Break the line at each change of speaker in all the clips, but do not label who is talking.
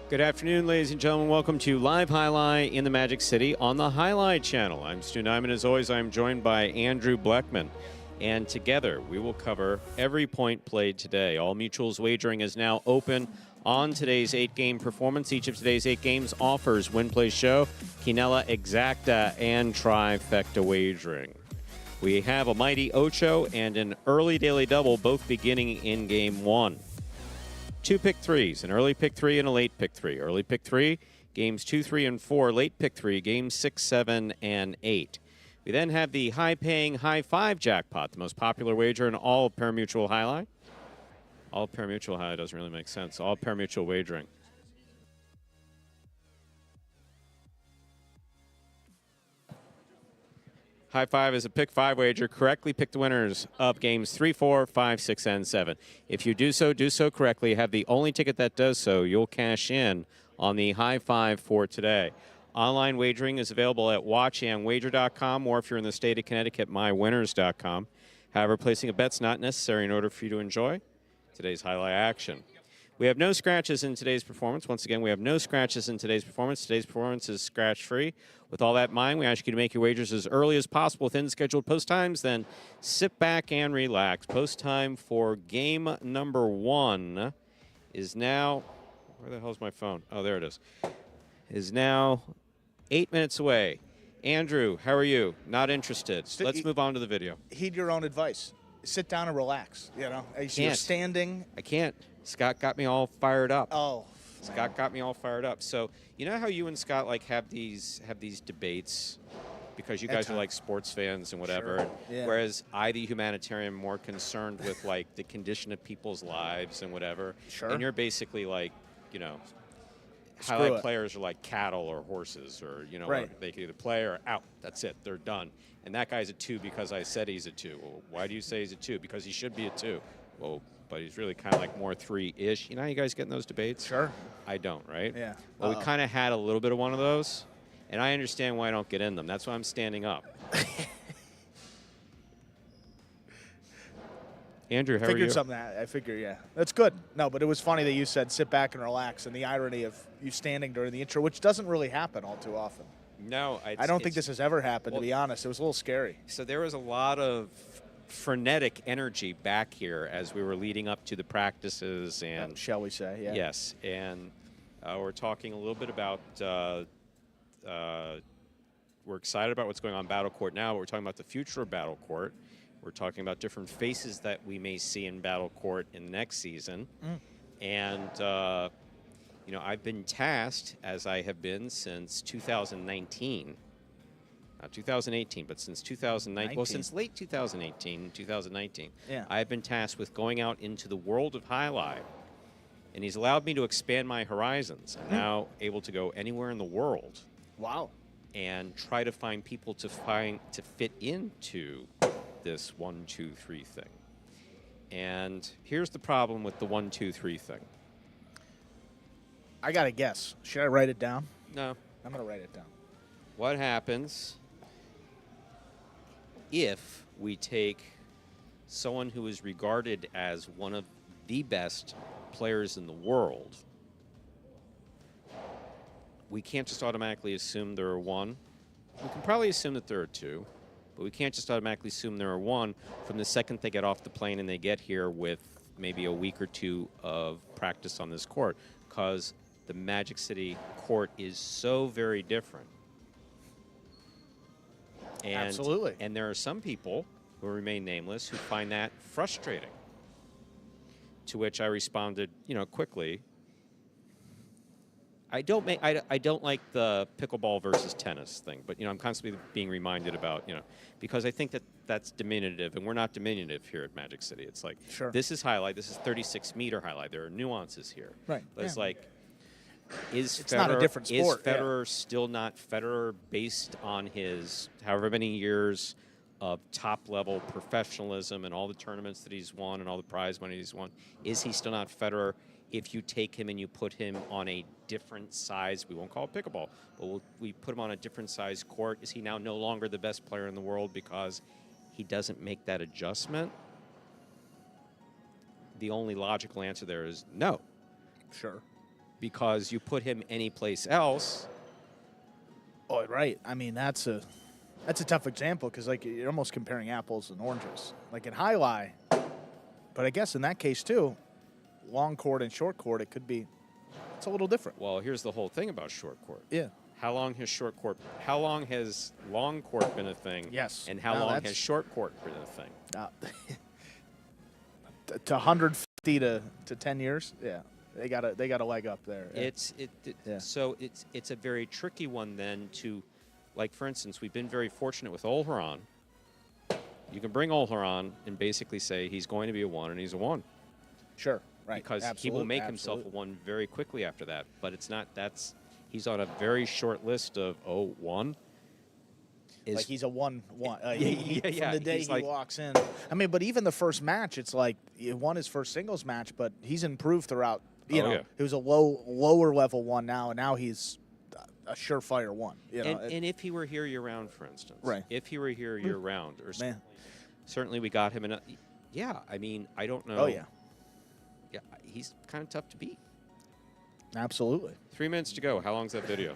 Good afternoon, ladies and gentlemen. Welcome to Live Jai-Alai in the Magic City on the Jai-Alai channel. I'm Stu Nyman. As always, I'm joined by Andrew Bleckman. And together, we will cover every point played today. All Mutuals wagering is now open on today's 8-game performance. Each of today's 8 games offers Win Play Show, Quinella Exacta, and Trifecta wagering. We have a mighty Ocho and an early daily double, both beginning in Game 1. 2 pick threes, an early pick 3 and a late pick 3. Early pick 3, games 2, 3, and 4. Late pick 3, games 6, 7, and 8. We then have the high-paying high 5 jackpot, the most popular wager in all of Pari-mutuel Jai-Alai. All of Pari-mutuel Jai-Alai doesn't really make sense. All Pari-mutuel wagering. High 5 is a pick 5 wager. Correctly pick the winners of games 3, 4, 5, 6, and 7. If you do so correctly. Have the only ticket that does so. You'll cash in on the high 5 for today. Online wagering is available at watchandwager.com, or if you're in the state of Connecticut, mywinners.com. However, placing a bet's not necessary in order for you to enjoy today's Jai-Alai action. We have no scratches in today's performance. Once again, we have no scratches in today's performance. Today's performance is scratch-free. With all that in mind, we ask you to make your wagers as early as possible within scheduled post times. Then sit back and relax. Post time for game number 1 is now, where the hell's my phone? Oh, there it is. Is now 8 minutes away. Andrew, how are you? Not interested. Let's move on to the video.
Heed your own advice. Sit down and relax. You know, as you're standing.
I can't. Scott got me all fired up.
Oh,
Scott got me all fired up. So you know how you and Scott like have these debates because you guys are like sports fans and whatever.
Sure. Yeah.
Whereas I, the humanitarian, am more concerned with like the condition of people's lives and whatever.
Sure.
And you're basically like, you know,
Screw
Jai-Alai
it.
players are like cattle or horses, or you know,
Right.
they can either play or out. That's it. They're done. And that guy's a 2 because I said he's a 2. Well, why do you say he's a 2? Because he should be a 2. Well, but he's really kind of like more 3-ish. You know how you guys get in those debates?
Sure.
I don't, right?
Yeah.
Well, we kind of had a little bit of one of those, and I understand why I don't get in them. That's why I'm standing up. Andrew, how are you?
Figured something out. I figure, yeah. That's good. No, but it was funny that you said sit back and relax, and the irony of you standing during the intro, which doesn't really happen all too often.
No.
I don't think this has ever happened, to be honest. It was a little scary.
So there was a lot of frenetic energy back here as we were leading up to the practices, and
shall we say, yeah.
Yes, and we're talking a little bit about we're excited about what's going on in Battle Court now, but we're talking about the future of Battle Court. We're talking about different faces that we may see in Battle Court in the next season. And you know, I've been tasked, as I have been since 2019, not 2018, but since 2019, well, since late 2018, 2019,
yeah.
I've been tasked with going out into the world of Jai-Alai, and he's allowed me to expand my horizons. I'm now able to go anywhere in the world.
Wow.
And try to find people to fit into this 1, 2, 3 thing. And here's the problem with the 1, 2, 3 thing.
I got to guess. Should I write it down?
No.
I'm going to write it down.
What happens if we take someone who is regarded as one of the best players in the world? We can't just automatically assume they're a 1. We can probably assume that they're a 2, but we can't just automatically assume they're a 1 from the second they get off the plane and they get here with maybe a week or 2 of practice on this court, because the Magic City court is so very different. And,
Absolutely.
And there are some people who remain nameless who find that frustrating. To which I responded, you know, quickly. I don't like the pickleball versus tennis thing, but you know, I'm constantly being reminded about, you know, because I think that that's diminutive, and we're not diminutive here at Magic City. It's like,
sure.
This is Jai-Alai, this is 36-meter Jai-Alai. There are nuances here.
Right.
But it's like,
it's not a different sport.
Is Federer still not Federer based on his however many years of top-level professionalism and all the tournaments that he's won and all the prize money he's won? Is he still not Federer if you take him and you put him on a different size, we won't call it pickleball, but we put him on a different size court? Is he now no longer the best player in the world because he doesn't make that adjustment? The only logical answer there is no.
Sure.
because you put him anyplace else.
Oh, right. I mean, that's a tough example because like you're almost comparing apples and oranges. Like in Jai-Alai, but I guess in that case too, long court and short court, it's a little different.
Well, here's the whole thing about short court.
Yeah.
How long has long court been a thing?
Yes.
And how long has short court been a thing?
To 150 to 10 years. Yeah. They got a leg up there. Yeah.
So it's a very tricky one then to, like for instance, we've been very fortunate with Olheron. You can bring Olheron and basically say he's going to be a 1 and he's a 1.
Sure. Right.
Because he will make himself a 1 very quickly after that. But it's not. He's on a very short list of 1.
Like he's a 1-1. From the day
he
walks in. I mean, but even the first match, it's like he won his first singles match, but he's improved throughout. You know, he was a lower level 1 now, and now he's a surefire 1. You know,
and if he were here year round, for instance,
right?
If he were here year round, or certainly we got him in. I mean, I don't know.
Oh yeah.
Yeah, he's kind of tough to beat.
Absolutely.
3 minutes to go. How long's that video?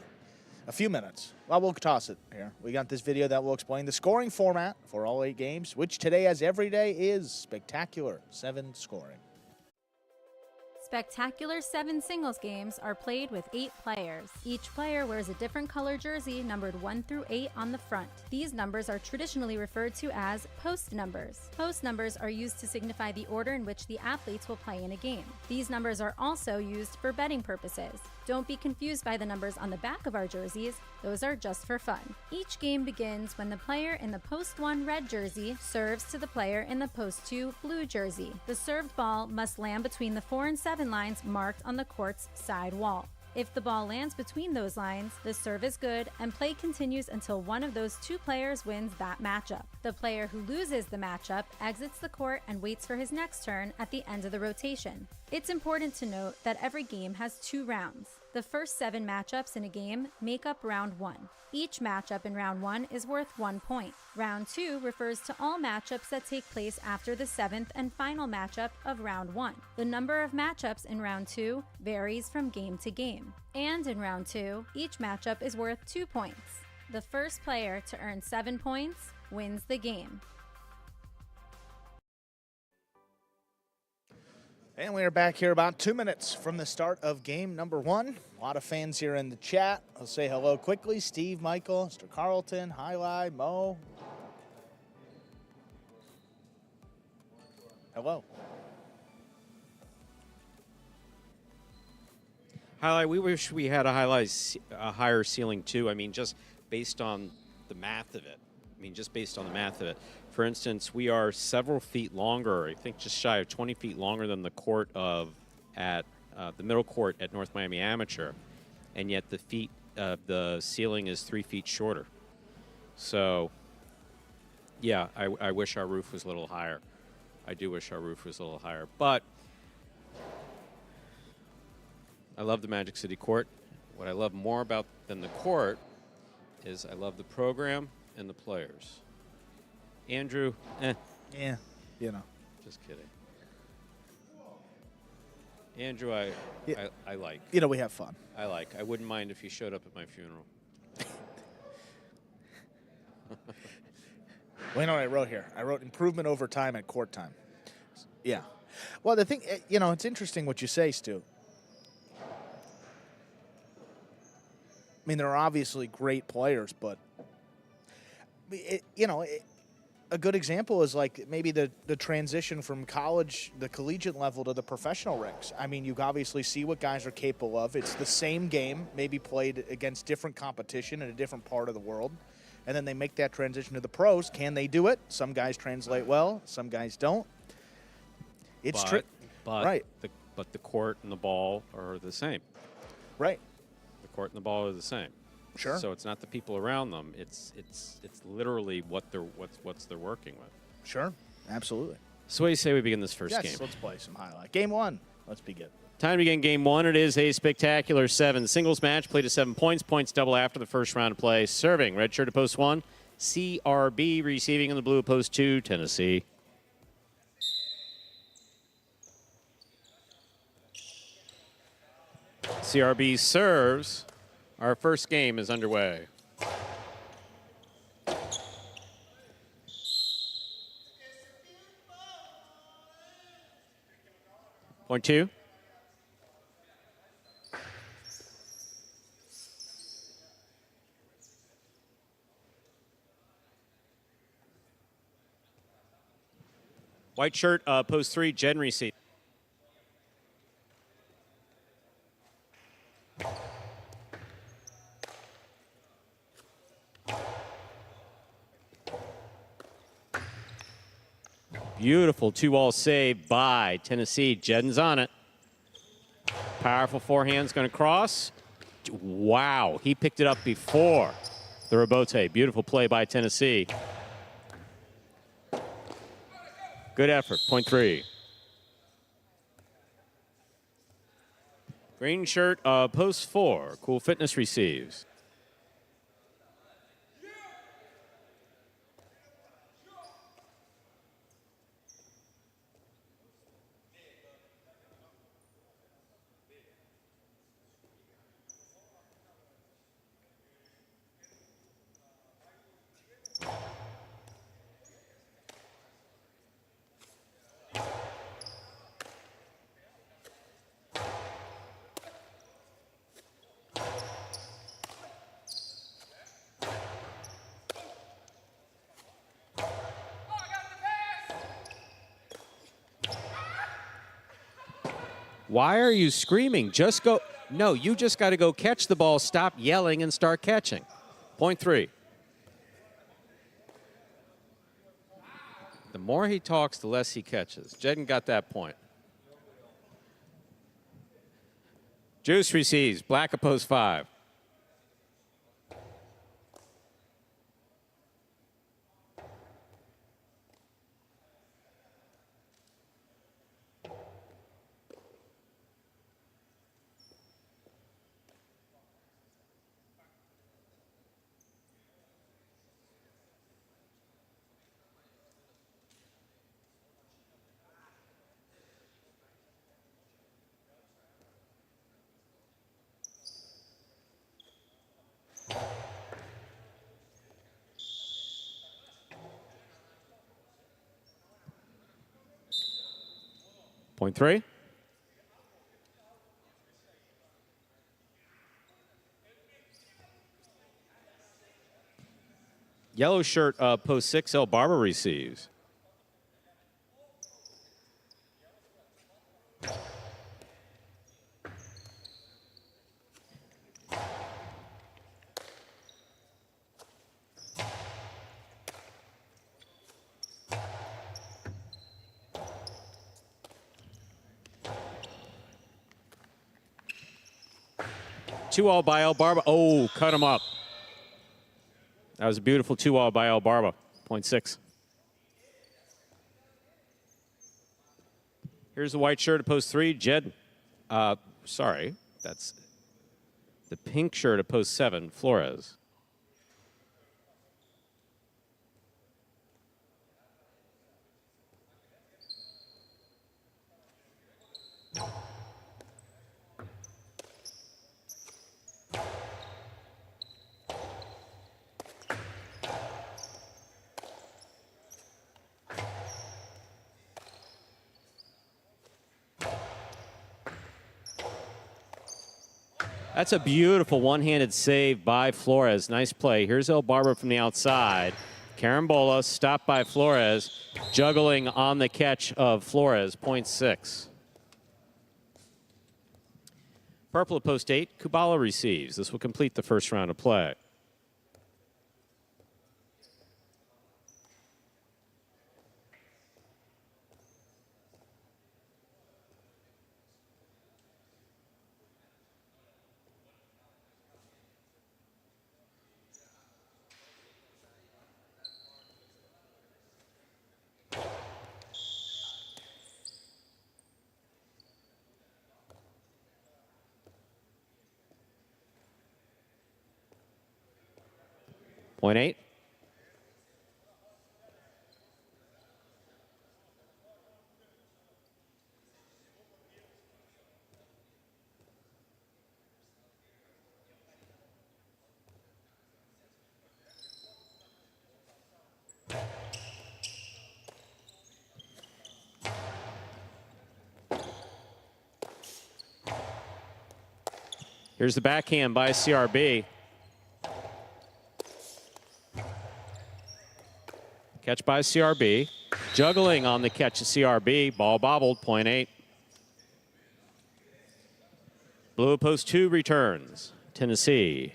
A few minutes. Well, we'll toss it here. We got this video that will explain the scoring format for all 8 games, which today, as every day, is spectacular 7 scoring.
Spectacular 7 singles games are played with 8 players. Each player wears a different color jersey numbered 1 through 8 on the front. These numbers are traditionally referred to as post numbers. Post numbers are used to signify the order in which the athletes will play in a game. These numbers are also used for betting purposes. Don't be confused by the numbers on the back of our jerseys. Those are just for fun. Each game begins when the player in the post 1 red jersey serves to the player in the post 2 blue jersey. The served ball must land between the 4 and 7 lines marked on the court's side wall. If the ball lands between those lines, the serve is good and play continues until one of those 2 players wins that matchup. The player who loses the matchup exits the court and waits for his next turn at the end of the rotation. It's important to note that every game has 2 rounds. The first 7 matchups in a game make up round 1. Each matchup in round 1 is worth 1 point. Round 2 refers to all matchups that take place after the 7th and final matchup of round 1. The number of matchups in round 2 varies from game to game. And in round 2, each matchup is worth 2 points. The first player to earn 7 points wins the game.
And we are back here about 2 minutes from the start of game number 1. A lot of fans here in the chat. I'll say hello quickly. Steve, Michael, Mr. Carlton, Jai-Alai, Mo. Hello.
Jai-Alai, we wish we had a higher ceiling too. I mean, just based on the math of it. For instance, we are several feet longer, I think just shy of 20 feet longer than the court at the middle court at North Miami Amateur, and yet the ceiling is 3 feet shorter. So, yeah, I wish our roof was a little higher. I do wish our roof was a little higher, but I love the Magic City court. What I love more than the court is I love the program and the players. Andrew,
Yeah, you know.
Just kidding. Andrew, I like.
You know, we have fun.
I like. I wouldn't mind if you showed up at my funeral.
Well, you know what I wrote here? I wrote improvement over time at court time. Yeah. Well, the thing, you know, it's interesting what you say, Stu. I mean, there are obviously great players, but, a good example is like maybe the transition from college, the collegiate level to the professional ranks. I mean, you obviously see what guys are capable of. It's the same game, maybe played against different competition in a different part of the world. And then they make that transition to the pros. Can they do it? Some guys translate well, some guys don't. It's tricky. Right.
But the court and the ball are the same.
Right.
The court and the ball are the same.
Sure.
So it's not the people around them. It's literally what they're working with.
Sure. Absolutely.
So what do you say we begin this first game?
Yes, let's play some highlight. Game 1. Let's begin.
Time to begin game 1. It is a spectacular 7 singles match. Played to 7 points. Points double after the first round of play. Serving, red shirt at post 1. CRB receiving in the blue at post 2. Tennessee. CRB serves. Our first game is underway. Point 2. White shirt, post 3, Jen receive. Beautiful 2-all save by Tennessee. Jedden's on it. Powerful forehand's going to cross. Wow, he picked it up before the rebote. Beautiful play by Tennessee. Good effort, point 3. Green shirt, post 4. Cool Fitness receives. Why are you screaming? Just go. No, you just got to go catch the ball, stop yelling, and start catching. Point 3. The more he talks, the less he catches. Jedden got that point. Juice receives. Black oppose 5. Point 3. Yellow shirt, post 6, El Barber receives. Two all by El Barba. Oh, cut him up. That was a beautiful 2-all by El Barba. Point 6. Here's the white shirt at post 3, Jed. Sorry, that's the pink shirt at post 7, Flores. That's a beautiful one-handed save by Flores. Nice play. Here's El Barber from the outside. Carambola stopped by Flores. Juggling on the catch of Flores. Point 6. Purple at post 8. Kubala receives. This will complete the first round of play. Point 8. Here's the backhand by CRB. Catch by CRB. Juggling on the catch of CRB. Ball bobbled, point 8. Blue post 2 returns. Tennessee.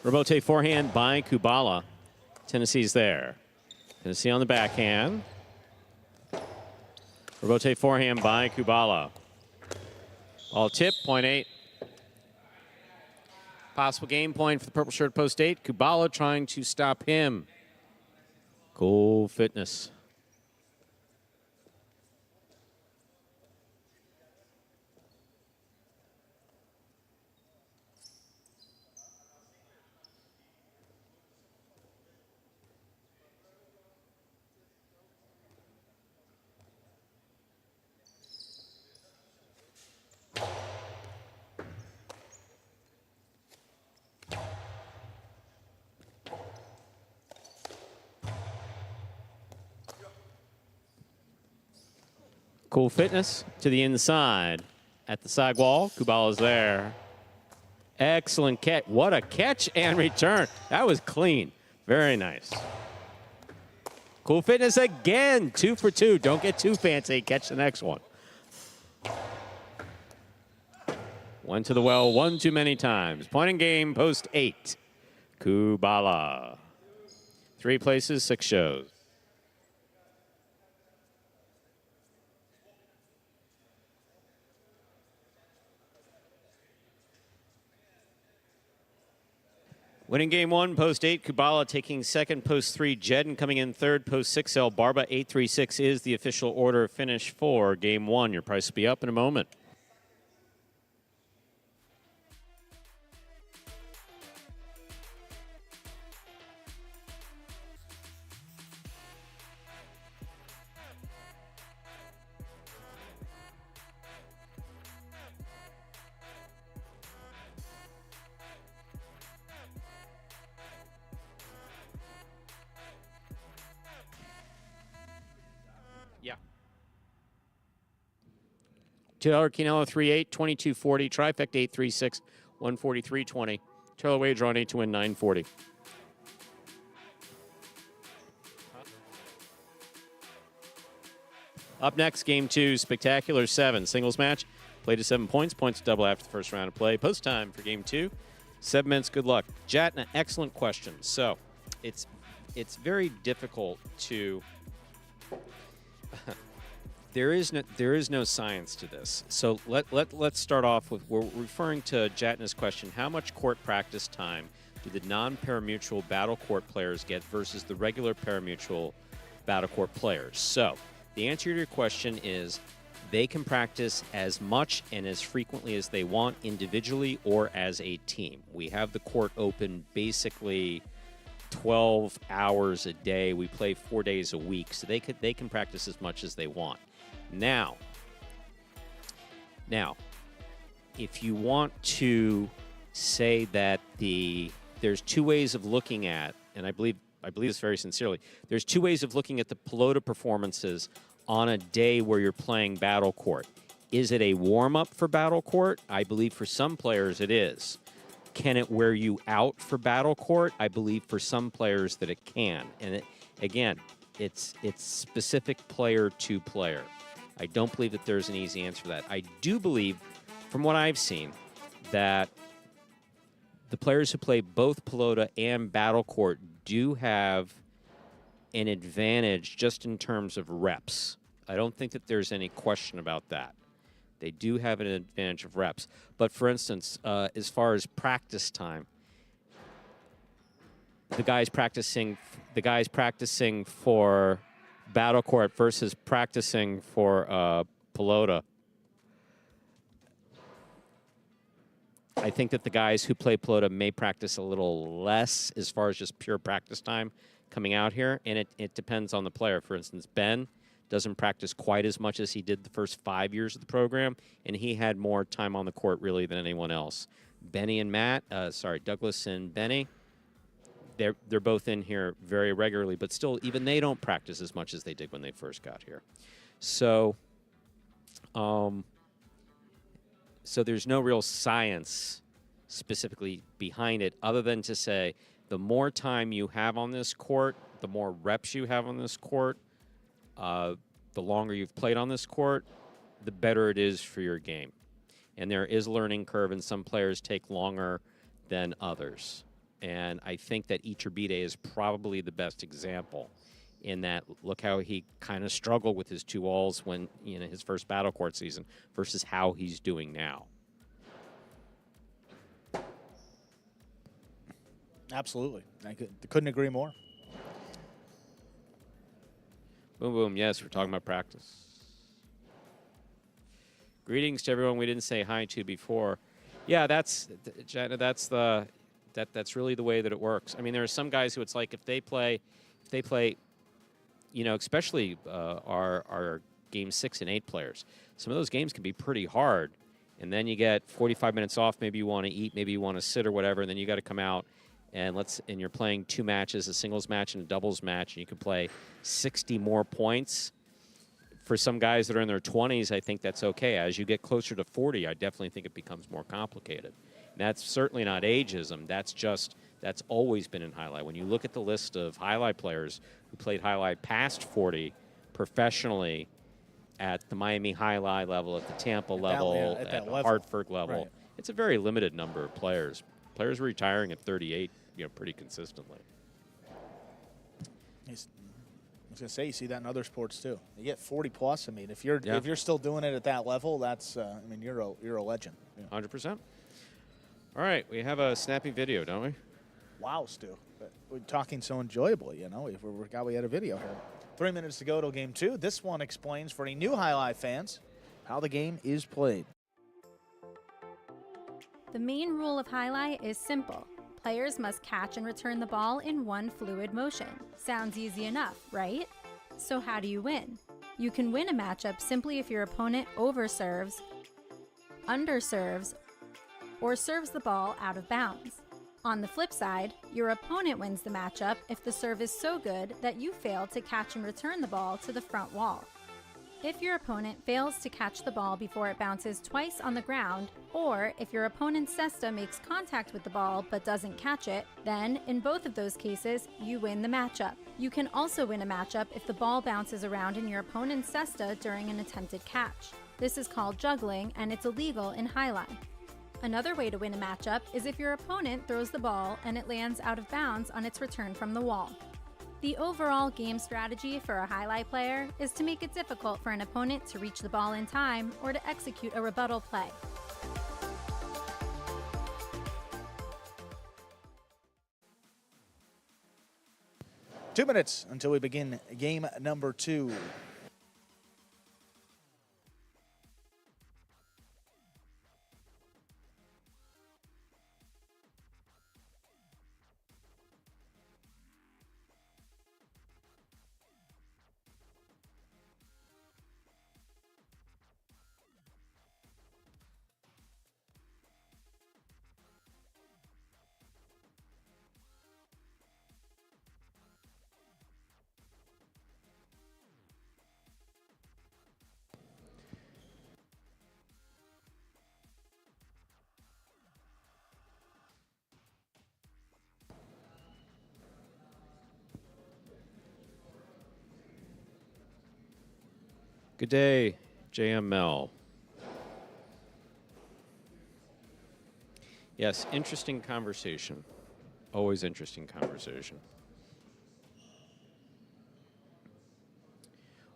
Rebote forehand by Kubala. Tennessee's there. Tennessee on the backhand. Rebote forehand by Kubala. All tip, point 8. Possible game point for the purple shirt, post 8. Kubala trying to stop him. Cool fitness. Cool fitness to the inside. At the side wall, Kubala's there. Excellent catch. What a catch and return. That was clean. Very nice. Cool fitness again. 2 for 2. Don't get too fancy. Catch the next one. Went to the well one too many times. Point in game, post 8. Kubala. 3 places, 6 shows. Winning game 1, post 8, Kubala taking second, post 3, Jedden coming in third, post 6, El Barba, 836 is the official order of finish for game 1. Your price will be up in a moment. Yeah. Taylor Quinello 3-8, 22-40, trifecta 8-3-6, 143-20. Taylor wager on 8 to win 940. Up next, game 2, spectacular 7 singles match. Play to 7 points. Points double after the first round of play. Post time for game 2. 7 minutes. Good luck. Jatna, excellent question. So, it's very difficult to. There is no science to this. So let's start off with, we're referring to Jatna's question, how much court practice time do the non-pari-mutuel battle court players get versus the regular pari-mutuel battle court players? So the answer to your question is they can practice as much and as frequently as they want individually or as a team. We have the court open basically 12 hours a day. We play 4 days a week, so they can practice as much as they want. Now, if you want to say that there's 2 ways of looking at, and I believe this very sincerely, there's 2 ways of looking at the Pelota performances on a day where you're playing Battle Court. Is it a warm-up for Battle Court? I believe for some players it is. Can it wear you out for Battle Court? I believe for some players that it can. And it's specific player to player. I don't believe that there's an easy answer for that. I do believe, from what I've seen, that the players who play both Pelota and Battle Court do have an advantage just in terms of reps. I don't think that there's any question about that. They do have an advantage of reps. But for instance, as far as practice time, the guys practicing for Battle Court versus practicing for Pelota. I think that the guys who play Pelota may practice a little less as far as just pure practice time coming out here, and it depends on the player. For instance, Ben doesn't practice quite as much as he did the first 5 years of the program, and he had more time on the court really than anyone else. Douglas and Benny, they're both in here very regularly, but still, even they don't practice as much as they did when they first got here. So, so there's no real science specifically behind it, other than to say the more time you have on this court, the more reps you have on this court, the longer you've played on this court, the better it is for your game. And there is a learning curve, and some players take longer than others. And I think that Iturbide is probably the best example in that. Look how he kind of struggled with his 2 alls when, his first battle court season versus how he's doing now.
Absolutely. I couldn't agree more.
Boom, boom. Yes, we're talking about practice. Greetings to everyone we didn't say hi to before. Yeah, Jenna, that's really the way that it works. I mean, there are some guys who it's like if they play, especially our game 6 and 8 players, some of those games can be pretty hard. And then you get 45 minutes off. Maybe you want to eat, maybe you want to sit or whatever, and then you got to come out and you're playing 2 matches, a singles match and a doubles match, and you can play 60 more points. For some guys that are in their 20s, I think that's okay. As you get closer to 40, I definitely think it becomes more complicated. And that's certainly not ageism. That's always been in highlight. When you look at the list of highlight players who played highlight past 40 professionally at the Miami highlight level, at the Tampa level, at the Hartford level,
right.
It's a very limited number of players. Players retiring at 38, pretty consistently.
I was gonna say, you see that in other sports too. You get 40 plus. I mean, if you're still doing it at that level, that's you're a legend.
100%. All right, we have a snappy video, don't we?
Wow, Stu. We're talking so enjoyably, we had a video here. 3 minutes to go till game 2. This one explains for any new highlight fans how the game is played.
The main rule of highlight is simple. Players must catch and return the ball in one fluid motion. Sounds easy enough, right? So how do you win? You can win a matchup simply if your opponent overserves, underserves, or serves the ball out of bounds. On the flip side, your opponent wins the matchup if the serve is so good that you fail to catch and return the ball to the front wall. If your opponent fails to catch the ball before it bounces twice on the ground, or if your opponent's cesta makes contact with the ball but doesn't catch it, then in both of those cases, you win the matchup. You can also win a matchup if the ball bounces around in your opponent's cesta during an attempted catch. This is called juggling, and it's illegal in highline. Another way to win a matchup is if your opponent throws the ball and it lands out of bounds on its return from the wall. The overall game strategy for a highlight player is to make it difficult for an opponent to reach the ball in time or to execute a rebuttal play.
Two minutes until we begin game number 2.
Good day, JML. Yes, interesting conversation. Always interesting conversation.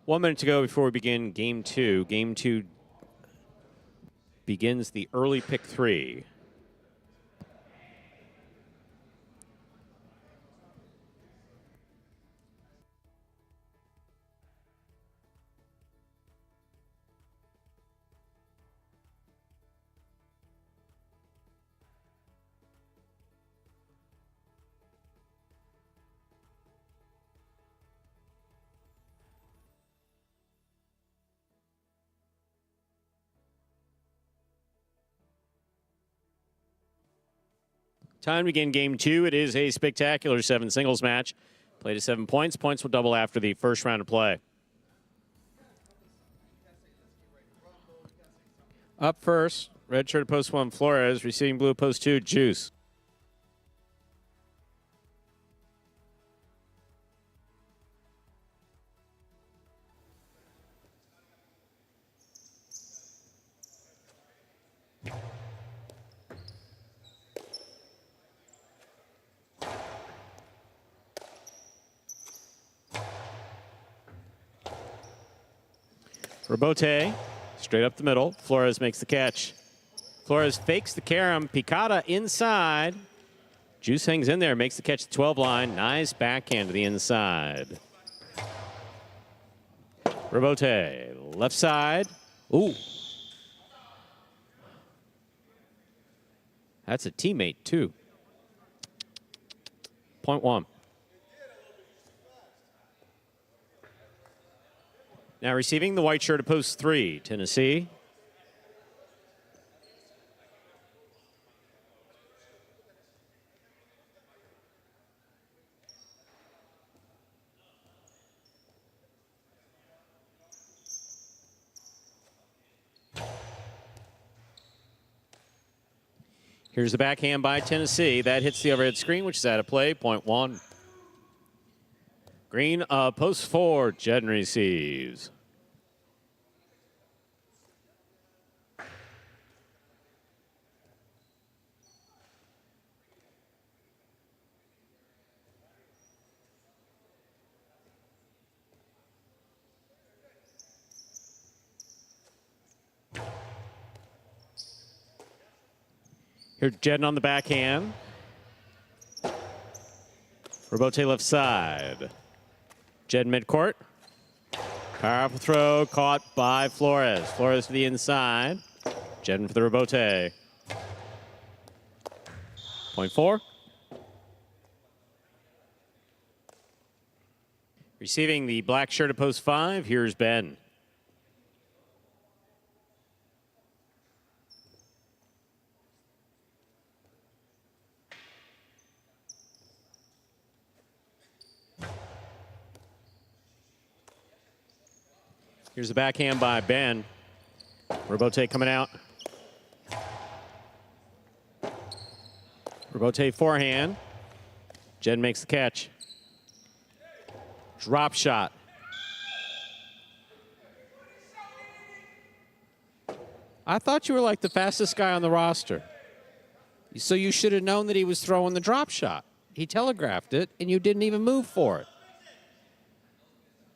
1 minute to go before we begin game 2. Game 2 begins the early pick 3. Time to begin game 2. It is a spectacular 7 singles match. Play to 7 points. Points will double after the first round of play. Up first, red shirt post 1, Flores. Receiving blue post 2, Juice. Robote, straight up the middle. Flores makes the catch. Flores fakes the carom. Picada inside. Juice hangs in there, makes the catch at the 12 line. Nice backhand to the inside. Robote, left side. Ooh. That's a teammate, too. Point 1. Now receiving the white shirt at post 3, Tennessee. Here's the backhand by Tennessee. That hits the overhead screen, which is out of play, point 1. Green, post 4, Jedden receives. Here's Jedden on the backhand. Robote left side. Jedden midcourt. Powerful throw caught by Flores. Flores to the inside. Jedden for the Robote. Point 4. Receiving the black shirt at post 5, here's Ben. Here's the backhand by Ben. Robote coming out. Robote forehand. Jedden makes the catch. Drop shot. I thought you were like the fastest guy on the roster. So you should have known that he was throwing the drop shot. He telegraphed it, and you didn't even move for it.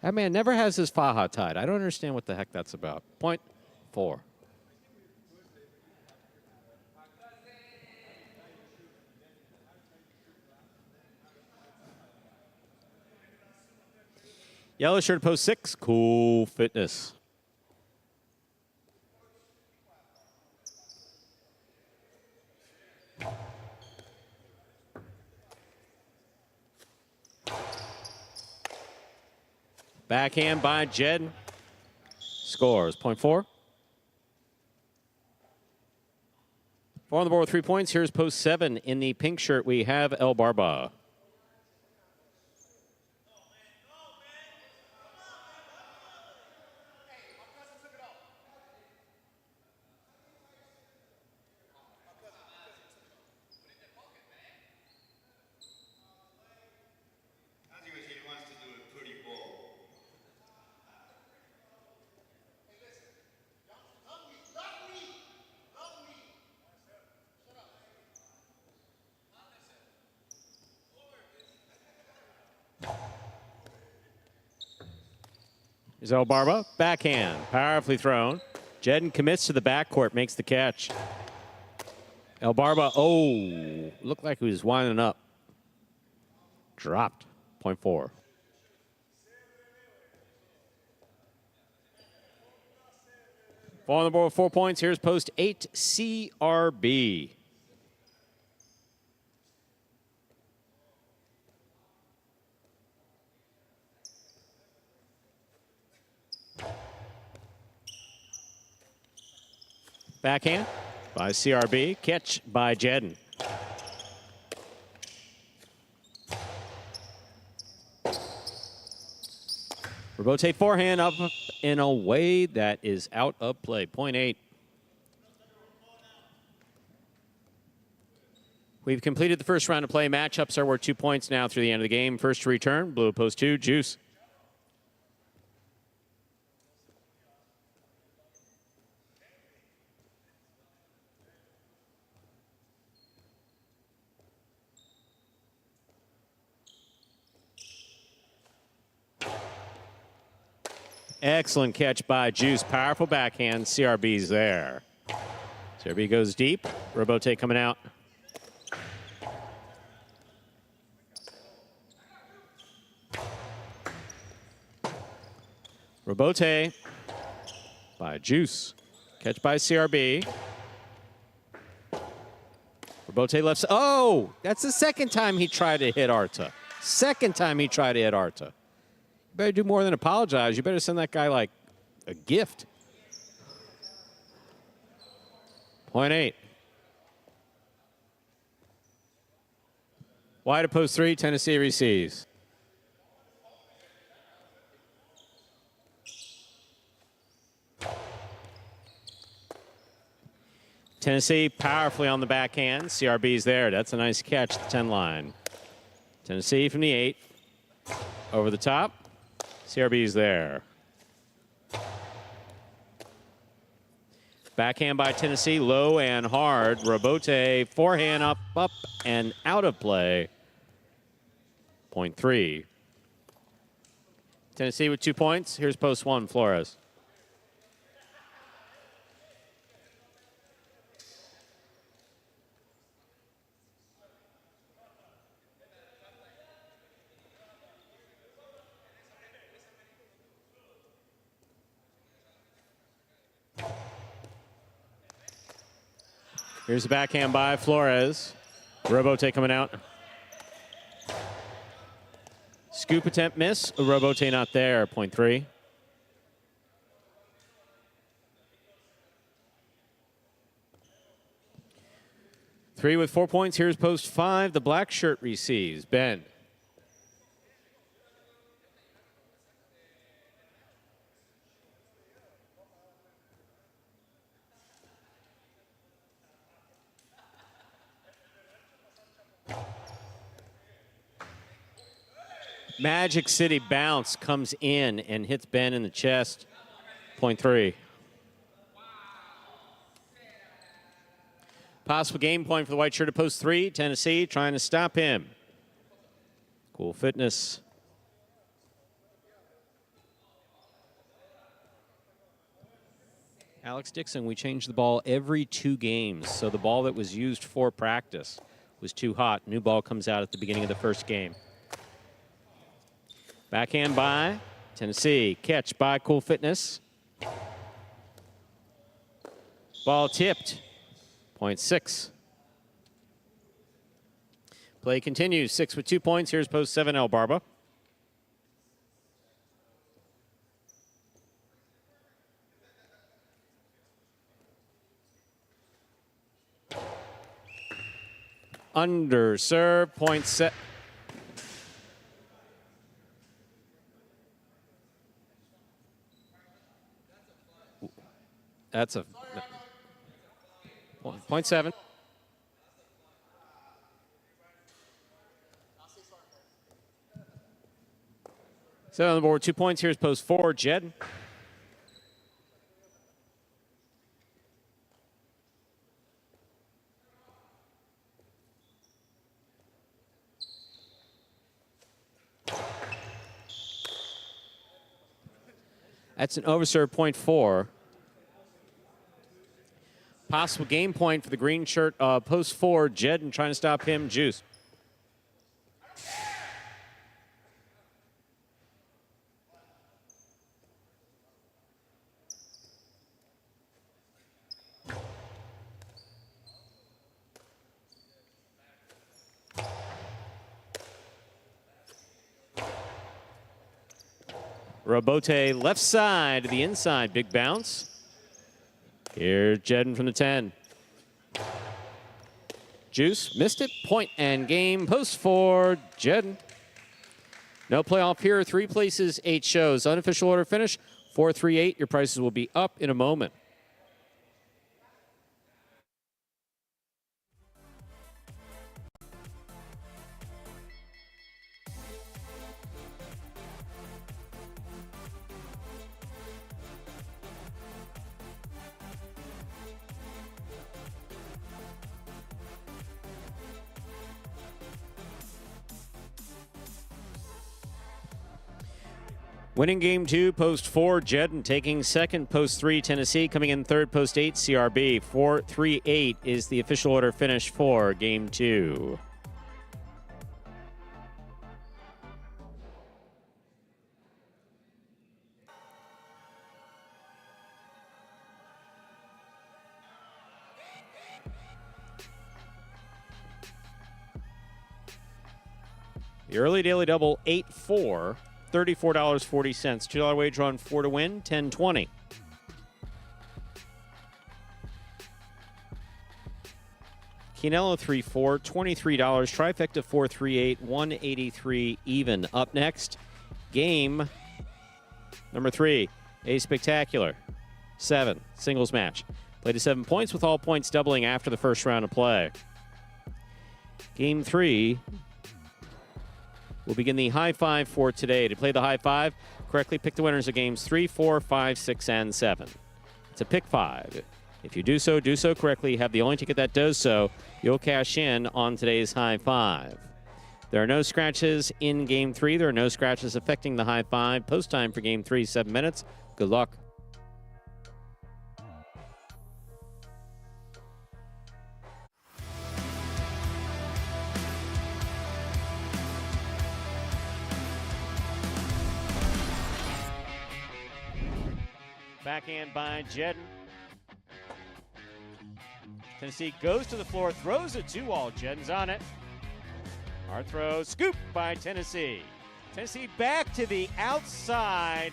That man never has his faja tied. I don't understand what the heck that's about. Point 4. Yellow shirt post 6, Cool Fitness. Backhand by Jedden. Scores, point 4. 4 on the board with 3 points. Here's post 7. In the pink shirt, we have El Barba. Here's El Barba, backhand, powerfully thrown. Jedden commits to the backcourt, makes the catch. El Barba, oh, looked like he was winding up. Dropped, point 4. 4 on the board with 4 points. Here's post 8, CRB. Backhand by CRB. Catch by Jedden. Robote forehand up in a way that is out of play. Point 8. We've completed the first round of play. Matchups are worth 2 points now through the end of the game. First to return, blue post 2, Juice. Excellent catch by Juice. Powerful backhand. CRB's there. CRB goes deep. Robote coming out. Robote by Juice. Catch by CRB. Robote left. Oh, that's the second time he tried to hit Arta. Second time he tried to hit Arta. You better do more than apologize. You better send that guy like a gift. Point 8. Wide of post 3, Tennessee receives. Tennessee powerfully on the backhand. CRB's there. That's a nice catch at the 10 line. Tennessee from the 8. Over the top. CRB's there. Backhand by Tennessee, low and hard. Robote, forehand up, and out of play. Point 3. Tennessee with 2 points. Here's post 1, Flores. Here's the backhand by Flores. Robote coming out. Scoop attempt miss. Robote not there. Point 3. Three with 4 points. Here's post 5. The black shirt receives. Ben. Magic City bounce comes in and hits Ben in the chest. Point 3. Possible game point for the white shirt at post 3. Tennessee trying to stop him. Cool Fitness. Alex Dixon, we changed the ball every 2 games. So the ball that was used for practice was too hot. New ball comes out at the beginning of the first game. Backhand by Tennessee. Catch by Cool Fitness. Ball tipped. Point 6. Play continues. 6 with 2 points. Here's post 7, El Barba. Under serve. Point set. That's a point 7. So on the board, 2 points. Here's post 4, Jed. That's an overserve, point 4. Possible game point for the green shirt, post 4, Jed, and trying to stop him, Juice. Robote left side to the inside, big bounce. Here's Jedden from the 10. Juice missed it. Point and game. Post 4, Jedden. No playoff here. 3 places, 8 shows. Unofficial order finish, 438. Your prices will be up in a moment. Winning game 2, post 4, Jedden taking second, post 3, Tennessee coming in third, post 8, CRB. 4-3-8 is the official order finish for game 2. The early daily double, 8-4. $34.40. $2 wager on 4 to win, $10.20. Quinello 3-4, $23. Trifecta 4-3-8, $183 even. Up next, game number 3, a spectacular 7 singles match. Played to 7 points with all points doubling after the first round of play. Game 3 will begin the high 5 for today. To play the high 5, correctly pick the winners of games 3, 4, 5, 6, and 7. It's a pick 5. If you do so correctly, have the only ticket that does so, you'll cash in on today's high 5. There are no scratches in game 3. There are no scratches affecting the high 5. Post time for game 3, 7 minutes. Good luck. Backhand by Jedden. Tennessee goes to the floor, throws a 2-all. Jedden's on it. Hard throw, scoop by Tennessee. Tennessee back to the outside.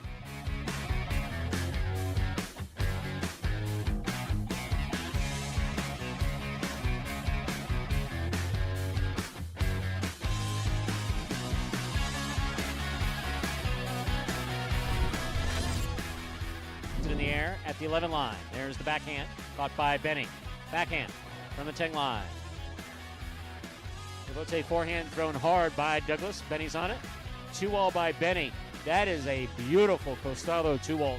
In the air at the 11 line. There's the backhand, caught by Benny. Backhand from the 10 line. Devote forehand thrown hard by Douglas. Benny's on it. 2-all by Benny. That is a beautiful Costado 2-all.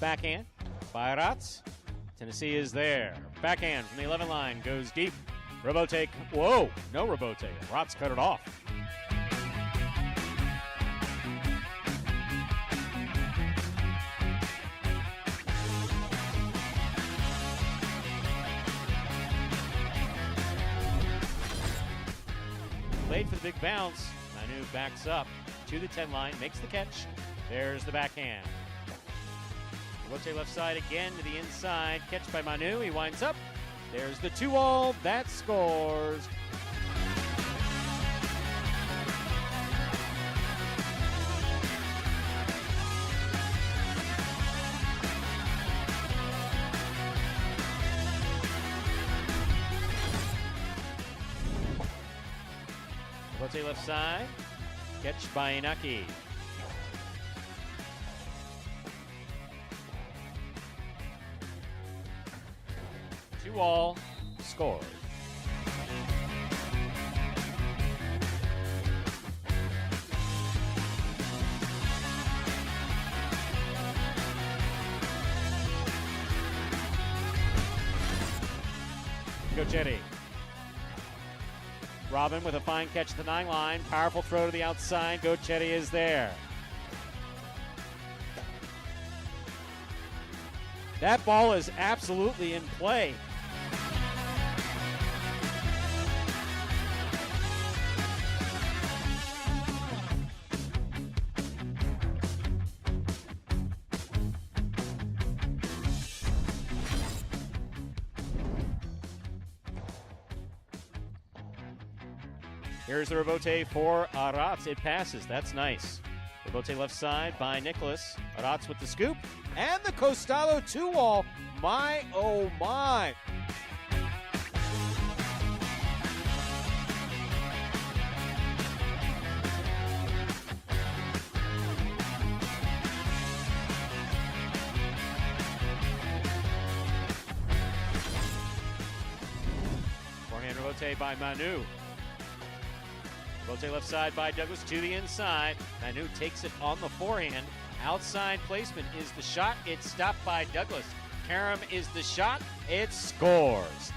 Backhand by Ratz. Tennessee is there. Backhand from the 11 line goes deep. Robote. Whoa, no Robote. Ratz cut it off. Played for the big bounce. Manu backs up to the 10 line, makes the catch. There's the backhand. Robote left side again to the inside. Catch by Manu. He winds up. There's the 2-all. That scores. Robote left side. Catch by Inaki. 2-all, scored. Gochetti. Robin with a fine catch at the 9 line. Powerful throw to the outside. Gochetti is there. That ball is absolutely in play. Here's the rebote for Arats. It passes. That's nice. Rebote left side by Nicholas. Arats with the scoop. And the Costalo 2-wall. My, oh my. Forehand rebote by Manu. Rebote left side by Douglas to the inside. Manu takes it on the forehand. Outside placement is the shot. It's stopped by Douglas. Karam is the shot. It scores.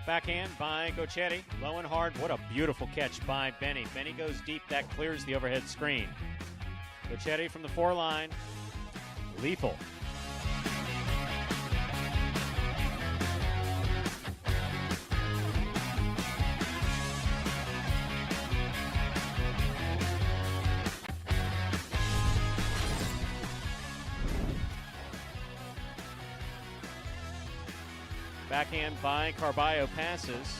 Backhand by Gochetti. Low and hard. What a beautiful catch by Benny. Benny goes deep. That clears the overhead screen. Gochetti from the foreline. Lethal. Backhand by Carballo passes.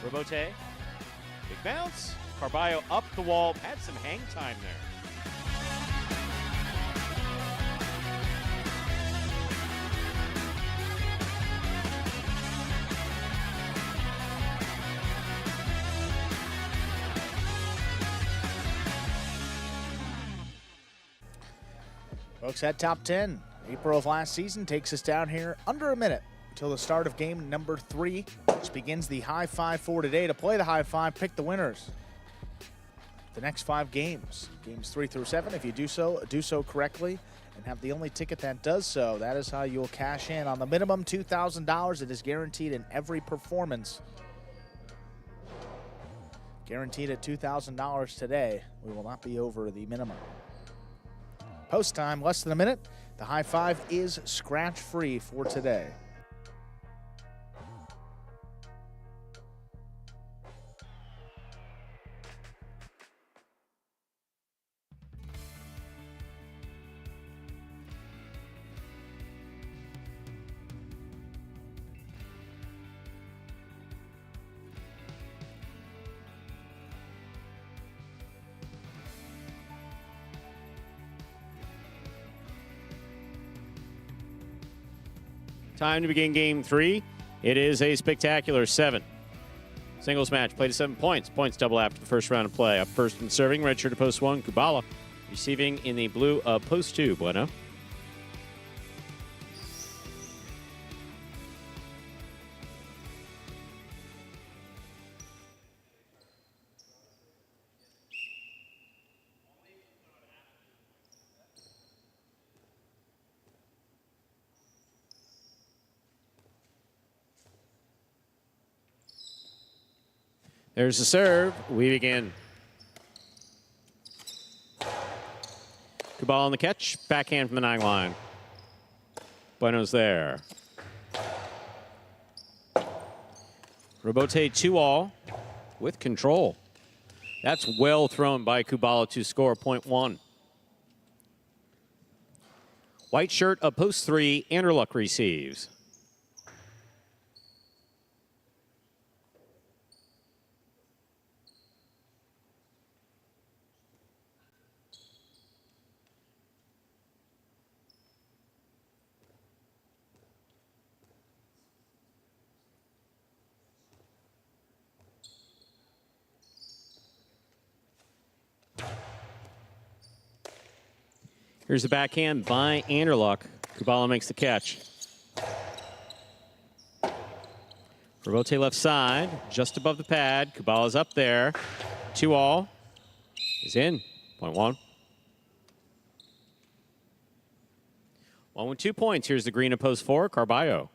Rebote. Big bounce. Carballo up the wall. Had some hang time there.
Folks, that top 10, April of last season, takes us down here under a minute until the start of game number 3, which begins the high five for today. To play the high five, pick the winners. The next 5 games, games 3 through 7. If you do so correctly and have the only ticket that does so, that is how you'll cash in on the minimum $2,000. It is guaranteed in every performance. Guaranteed at $2,000 today. We will not be over the minimum. Post time, less than a minute. The high five is scratch free for today.
Time to begin game 3. It is a spectacular 7. Singles match played to 7 points. Points double after the first round of play. Up first and serving, red shirt to post 1, Kubala. Receiving in the blue of post 2, Bueno. There's the serve. We begin. Kubala on the catch. Backhand from the 9 line. Bueno's there. Rebote 2-all with control. That's well thrown by Kubala to score .1. White shirt of post 3. Anderluck receives. Here's the backhand by Anderluck. Kubala makes the catch. Rebote left side, just above the pad. Kubala's up there. 2-all. Is in. .1. 1 with 2 points. Here's the green of post 4, Carballo.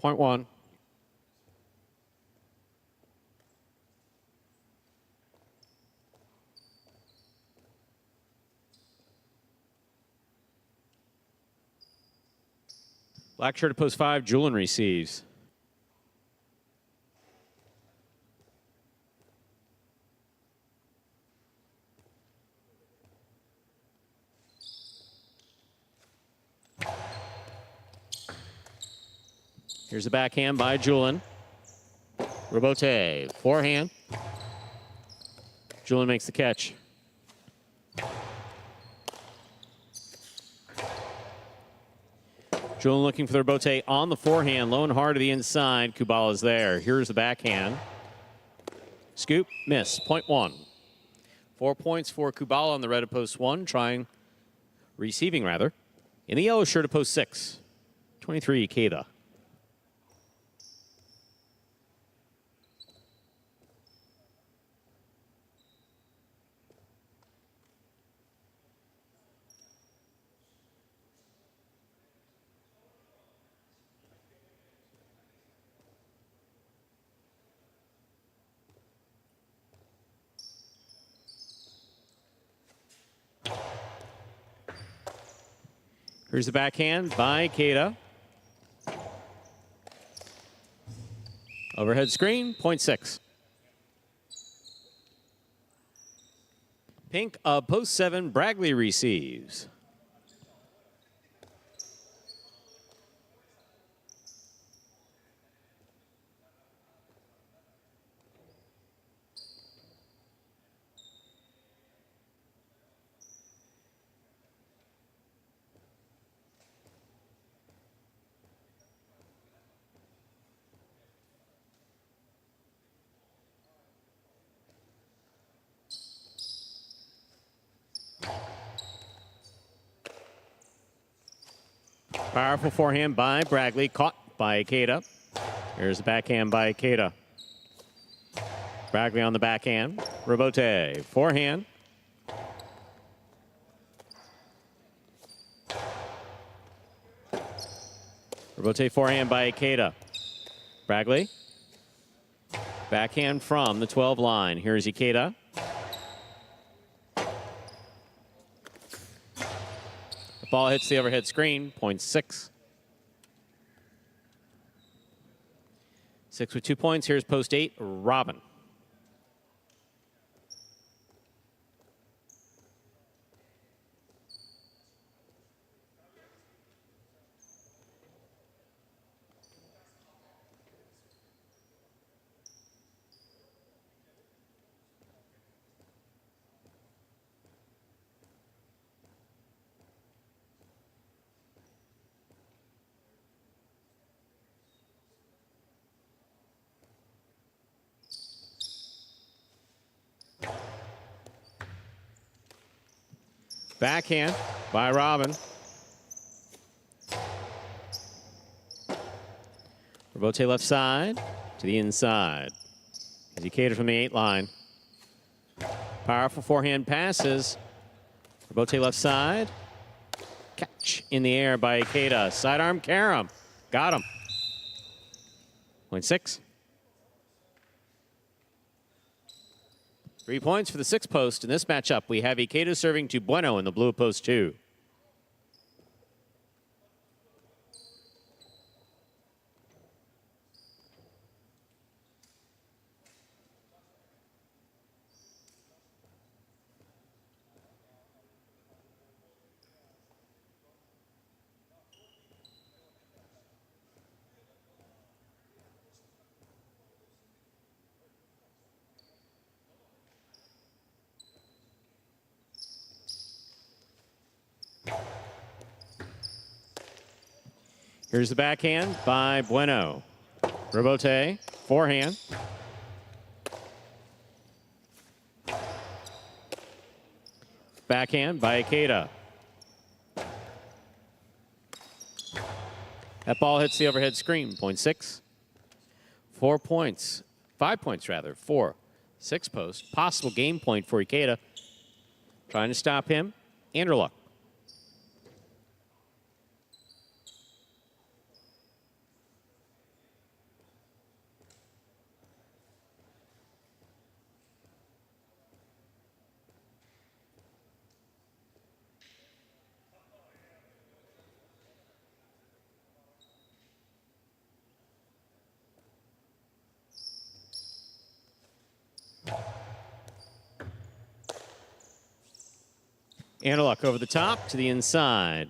Point one. Black shirt at post 5, Julian receives. Here's the backhand by Julian. Robote, forehand. Julian makes the catch. Julian looking for the rebote on the forehand, low and hard to the inside. Kubala's there. Here's the backhand. Scoop, miss, point one. 4 points for Kubala on the red at post 1, receiving rather. In the yellow shirt at post 6, 23, Keita. Here's the backhand by Keita. Overhead screen, point 6. Pink of post 7, Bragley receives. Powerful forehand by Bragley, caught by Keita. Here's the backhand by Keita. Bragley on the backhand. Robote, forehand. Robote forehand by Keita. Bragley. Backhand from the 12 line. Here's Ikeda. Ball hits the overhead screen, point 6. 6 with 2 points. Here's post 8, Robin. Backhand by Robin. Robote left side to the inside. As he caters from the 8 line. Powerful forehand passes. Robote left side. Catch in the air by Ikeda. Sidearm Karam. Got him. Point 6. 3 points for the 6 post. In this matchup, we have Ikeda serving to Bueno in the blue post 2. Here's the backhand by Bueno. Robote, forehand. Backhand by Ikeda. That ball hits the overhead screen, point 6. 4 points, 5 points rather, 4. 6 post, possible game point for Ikeda. Trying to stop him, Andrew Luck. Anderluck over the top to the inside.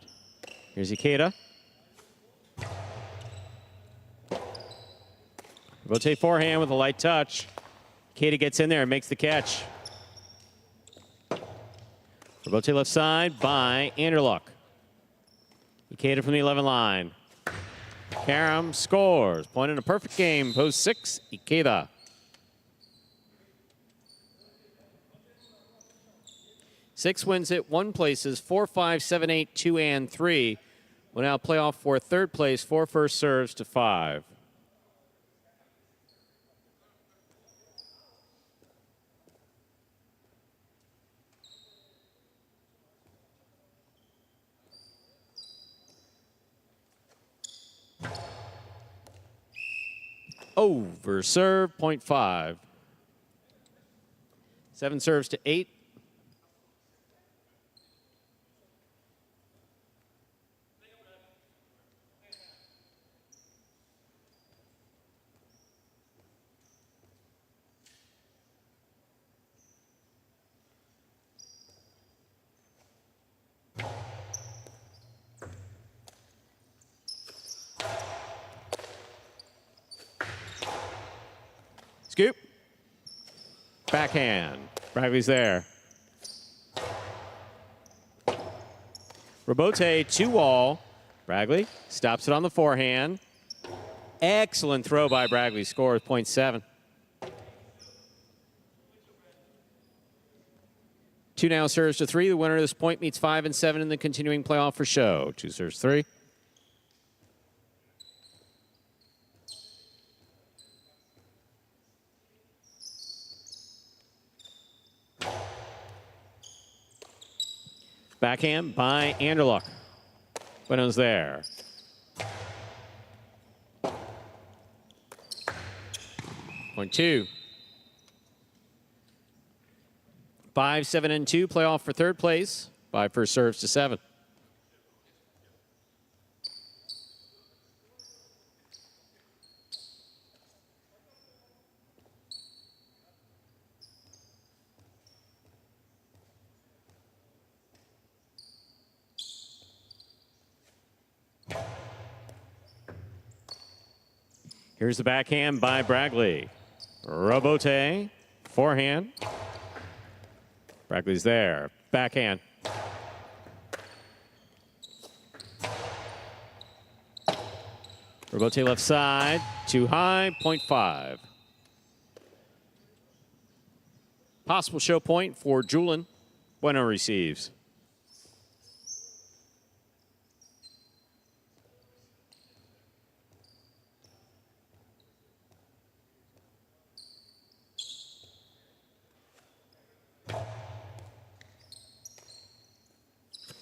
Here's Ikeda. Rotate forehand with a light touch. Ikeda gets in there and makes the catch. Rotate left side by Anderluck. Ikeda from the 11 line. Karam scores. Point in a perfect game. Post 6, Ikeda. Six wins it, 1 places, 4, 5, 7, 8, 2, and 3. Will now play off for 3rd place, 4 first serves to 5. Over serve, 0.5. 7 serves to 8. Scoop. Backhand. Bragley's there. Robote, 2-all. Bragley stops it on the forehand. Excellent throw by Bragley. Scores 0.7. 2 now serves to 3. The winner of this point meets 5 and 7 in the continuing playoff for show. 2 serves 3. Backhand by Anderluck. Bueno's there. Point 2. 5, 7, and 2 play off for 3rd place. 5 first serves to 7. Here's the backhand by Bragley. Robote, forehand. Bragley's there. Backhand. Robote left side. Too high. 0.5. Possible show point for Julin. Bueno receives.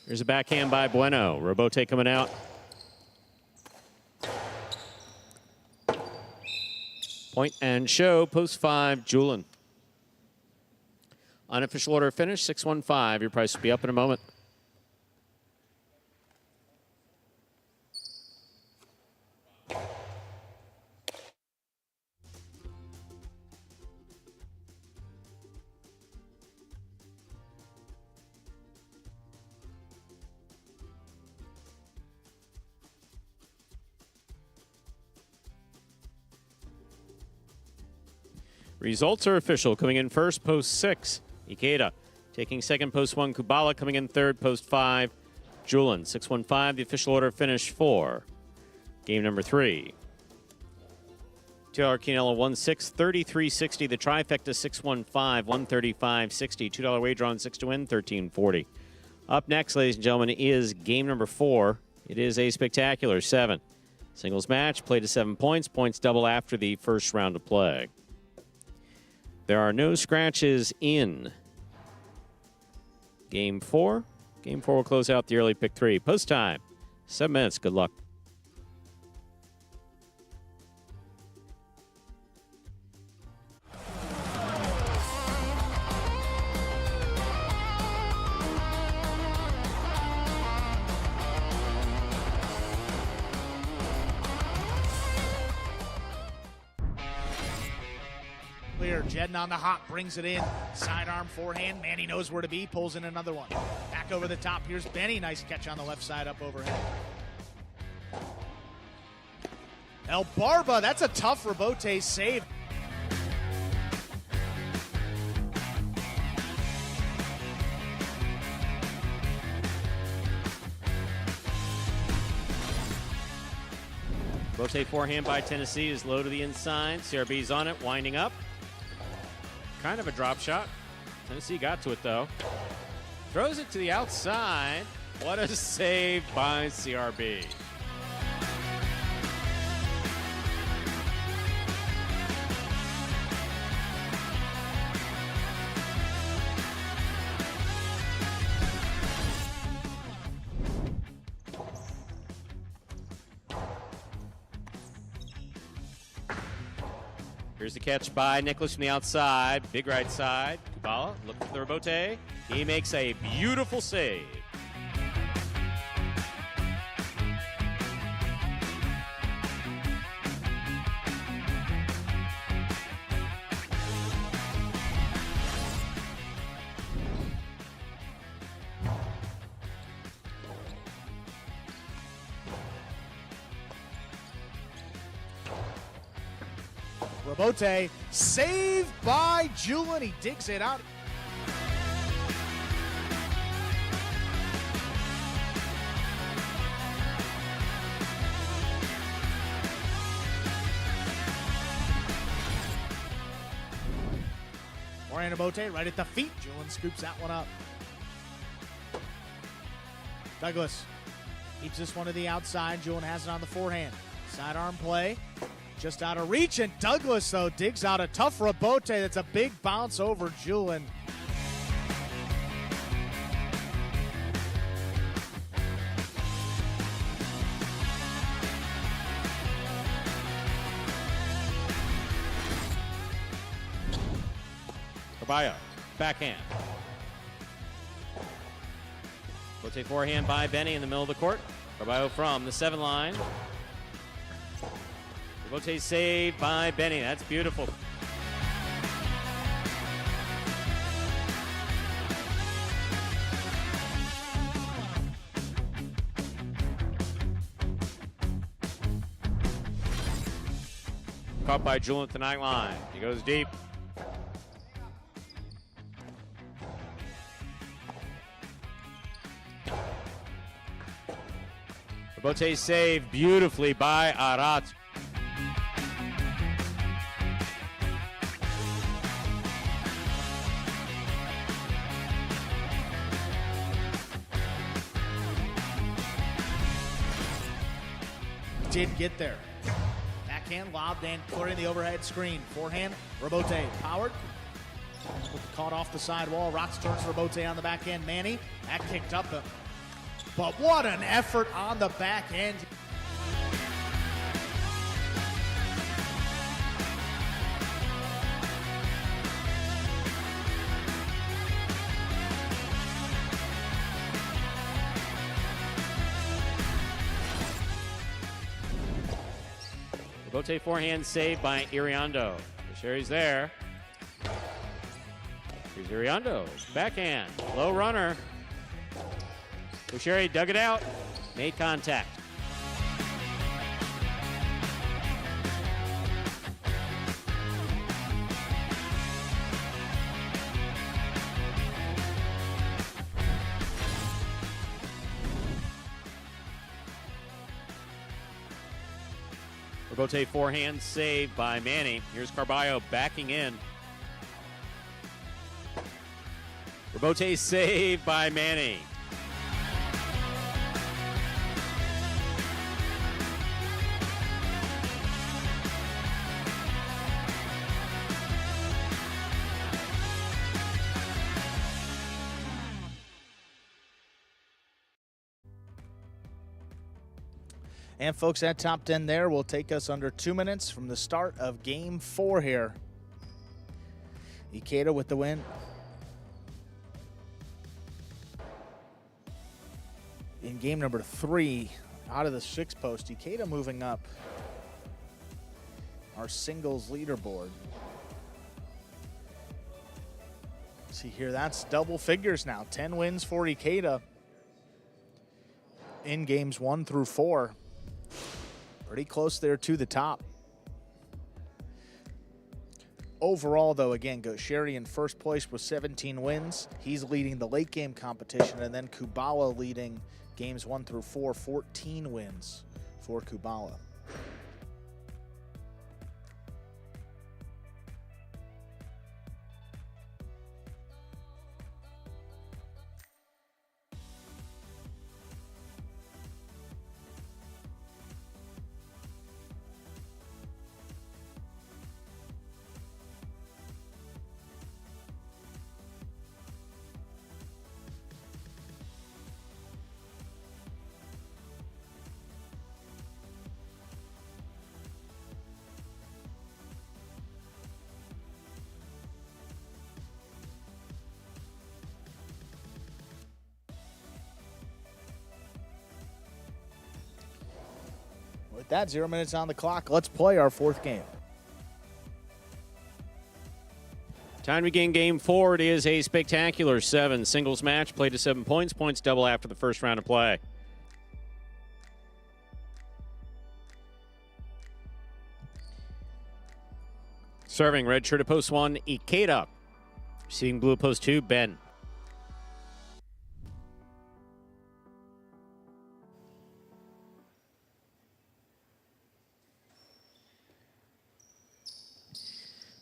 Here's a backhand by Bueno. Robote coming out. Point and show, post 5, Julin. Unofficial order finish, 6-1-5. Your price will be up in a moment. Results are official. Coming in first, post 6, Ikeda. Taking second, post 1, Kubala. Coming in third, post 5, Julin. 6-1-5, the official order finish for game number 3. $2 Quinella 1-6, 33.60. The trifecta 6-1-5, 135.60. $2 wager on 6 to win, 13.40. Up next, ladies and gentlemen, is game number 4. It is a spectacular 7. Singles match, played to 7 points. Points double after the first round of play. There are no scratches in game 4. Game 4 will close out the early pick 3. Post time, 7 minutes. Good luck.
Ladies here. Jedden on the hop, brings it in. Sidearm forehand. Manny knows where to be, pulls in another one. Back over the top. Here's Benny. Nice catch on the left side up overhead. El Barba, that's a tough rebote save.
Rotate forehand by Tennessee is low to the inside. CRB's on it, winding up. Kind of a drop shot. Tennessee got to it, though. Throws it to the outside. What a save by CRB. Here's the catch by Nicholas from the outside. Big right side. Kubala looking for the rebote. He makes a beautiful save.
Rebote, saved by Julin. He digs it out. Oriana Bote right at the feet. Julin scoops that one up. Douglas keeps this one to the outside. Julin has it on the forehand. Sidearm play. Just out of reach, and Douglas, though, digs out a tough rebote. That's a big bounce over Julin.
Carballo, backhand. Rotate forehand by Benny in the middle of the court. Carballo from the 7 line. Rebote saved by Benny. That's beautiful. Caught by Julin at the 9 line. He goes deep. Rebote saved beautifully by Arat.
Did get there. Backhand lobbed and clearing the overhead screen. Forehand, Rebote powered. Caught off the sidewall. Rotz turns Rebote on the backhand. Manny, that kicked up. But what an effort on the back end.
Rebote forehand saved by Iriondo. Sherry's there. Here's Iriondo. Backhand. Low runner. Sherry dug it out. Made contact. Rebote forehand saved by Manny. Here's Carballo backing in. Rebote saved by Manny.
And folks, that top 10 there will take us under 2 minutes from the start of game 4 here. Ikeda with the win. In game number 3, out of the 6 post, Ikeda moving up our singles leaderboard. See here, that's double figures now. 10 wins for Ikeda in games 1 through 4. Pretty close there to the top. Overall, though, again, Sherry in first place with 17 wins. He's leading the late game competition, and then Kubala leading games 1 through 4, 14 wins for Kubala. With that, 0 minutes on the clock. Let's play our 4th game.
Time to begin game 4. It is a spectacular 7 singles match. Played to 7 points. Points double after the first round of play. Serving red shirt at post 1, Ikeda. Receiving blue at post 2, Ben.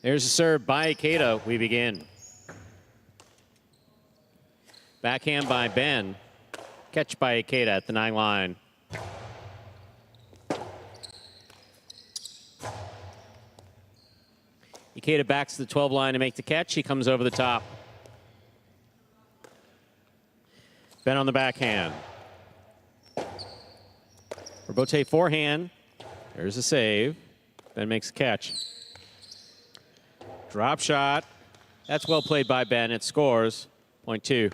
There's a serve by Ikeda. We begin. Backhand by Ben. Catch by Ikeda at the 9 line. Ikeda backs to the 12 line to make the catch. He comes over the top. Ben on the backhand. Robote forehand. There's a save. Ben makes the catch. Drop shot. That's well played by Ben. It scores. Point 2.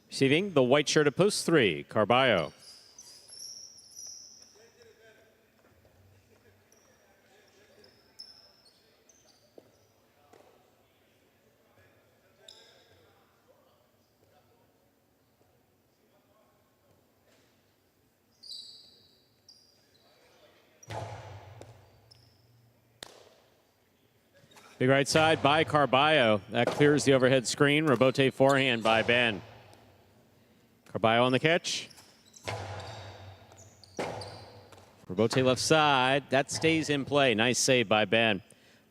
Receiving the white shirt at post 3, Carballo. Big right side by Carballo. That clears the overhead screen. Robote forehand by Ben. Carballo on the catch. Robote left side. That stays in play. Nice save by Ben.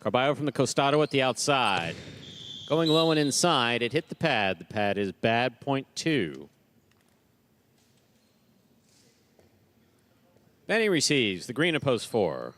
Carballo from the costado at the outside. Going low and inside. It hit the pad. The pad is bad. Point 2. Benny receives the green at post 4.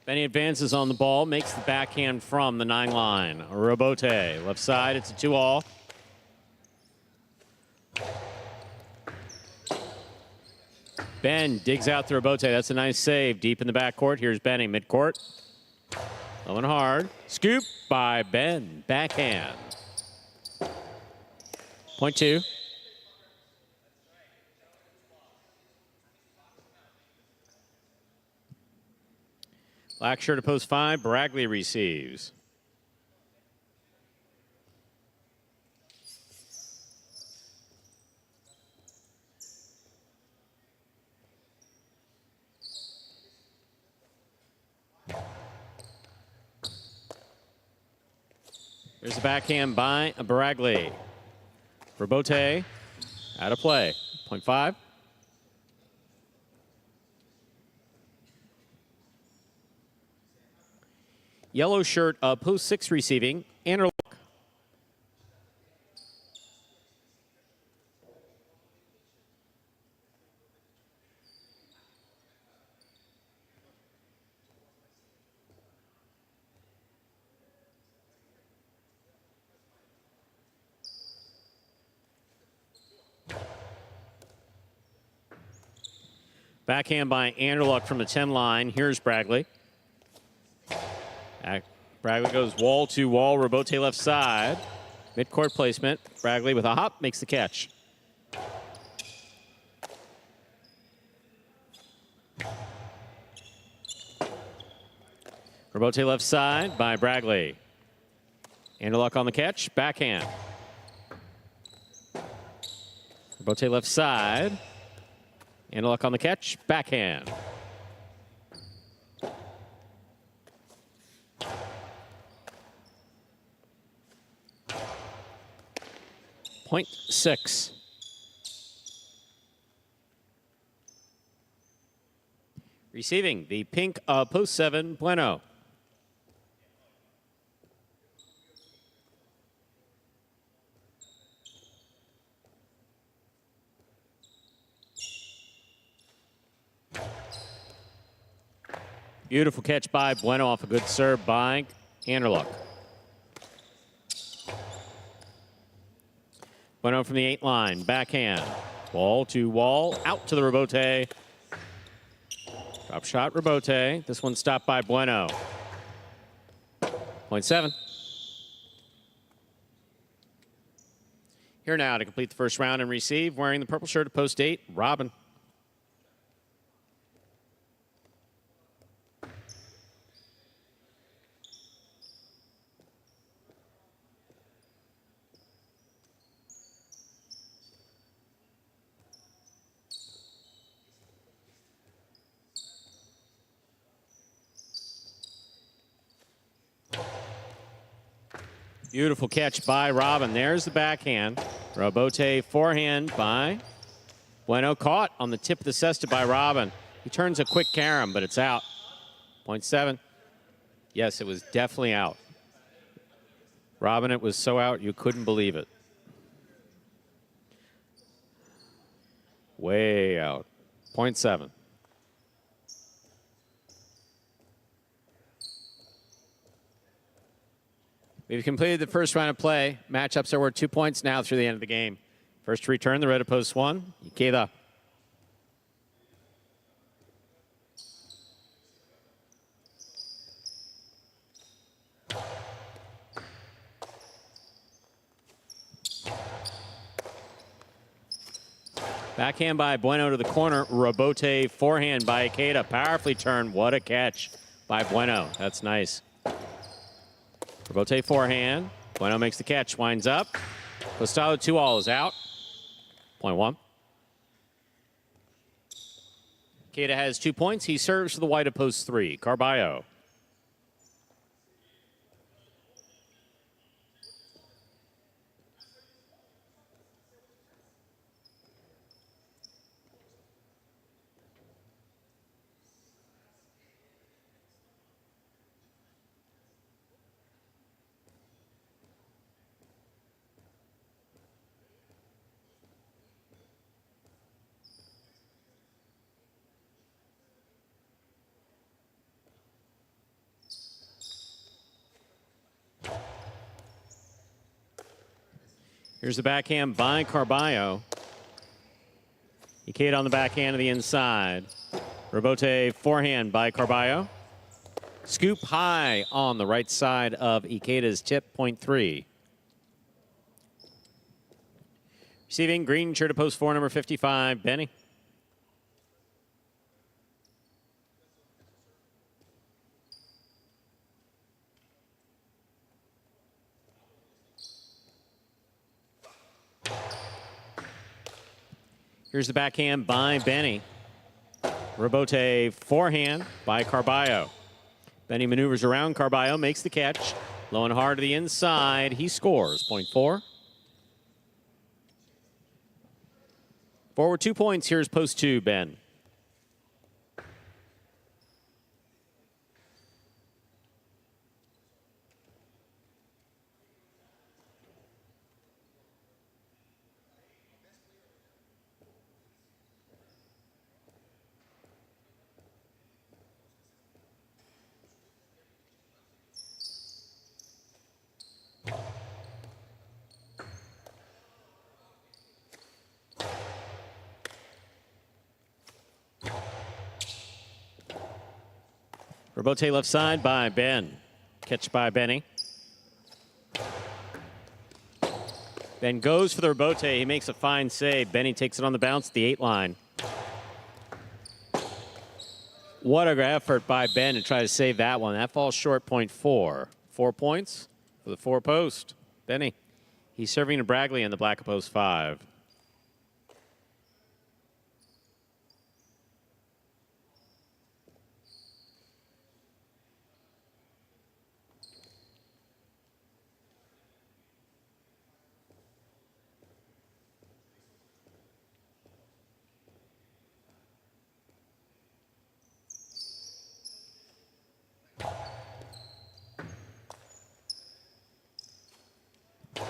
Benny advances on the ball, makes the backhand from the 9 line. Robote, left side, it's a 2-all. Ben digs out the Robote. That's a nice save. Deep in the backcourt. Here's Benny, midcourt. Low and hard. Scoop by Ben. Backhand. Point 2. Black shirt at post 5. Bragley receives. There's a backhand by Bragley. Robote out of play. Point 5. Yellow shirt, post 6 receiving. Anderlock. Backhand by Anderlock from the 10 line. Here's Bragley. Bragley goes wall to wall. Robote left side. Mid-court placement. Bragley with a hop makes the catch. Robote left side by Bragley. Anderluck on the catch. Backhand. Robote left side. Anderluck on the catch. Backhand. Point 6. Receiving the pink post 7, Bueno. Beautiful catch by Bueno off a good serve by Anderluck. Bueno from the 8 line, backhand. Wall to wall, out to the Robote. Drop shot, Robote. This one stopped by Bueno. Point 7. Here now to complete the first round and receive, wearing the purple shirt at post 8, Robin. Beautiful catch by Robin. There's the backhand. Robote forehand by Bueno. Caught on the tip of the cesta by Robin. He turns a quick carom, but it's out. Point 7. Yes, it was definitely out. Robin, it was so out you couldn't believe it. Way out. Point 7. We've completed the first round of play. Matchups are worth 2 points now through the end of the game. First to return, the red at post 1, Ikeda. Backhand by Bueno to the corner. Robote forehand by Ikeda. Powerfully turned. What a catch by Bueno. That's nice. Robote forehand. Bueno makes the catch, winds up. Costalo 2-all is out. Point 1. Ikeda has 2 points. He serves for the white at post 3. Carballo. Here's the backhand by Carballo. Ikeda on the backhand to the inside. Robote forehand by Carballo. Scoop high on the right side of Ikeda's tip, point 3. Receiving green shirt to post 4, number 55, Benny. Here's the backhand by Benny. Robote forehand by Carballo. Benny maneuvers around Carballo, makes the catch. Low and hard to the inside. He scores. Point 4. Forward 2 points. Here's post 2, Ben. Robote left side by Ben. Catch by Benny. Ben goes for the rebote. He makes a fine save. Benny takes it on the bounce, the 8 line. What a effort by Ben to try to save that one. That falls short, point 4. 4 points for the 4 post. Benny. He's serving to Bragley in the black post 5.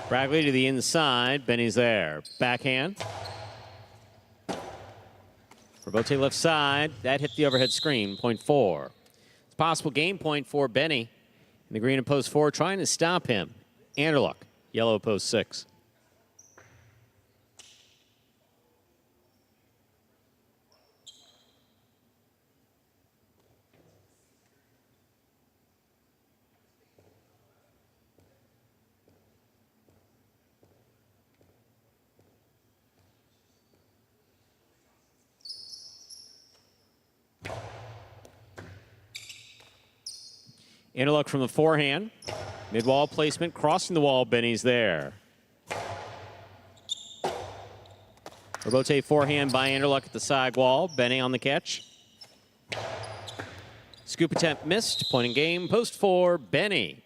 Bragley to the inside. Benny's there. Backhand. Rebote left side. That hit the overhead screen. Point 4. It's possible game point for Benny in the green and post 4, trying to stop him. Anderluck, yellow post 6. Anderluck from the forehand. Mid-wall placement, crossing the wall. Benny's there. Rebote forehand by Anderluck at the side wall. Benny on the catch. Scoop attempt missed. Point in game. Post 4, Benny.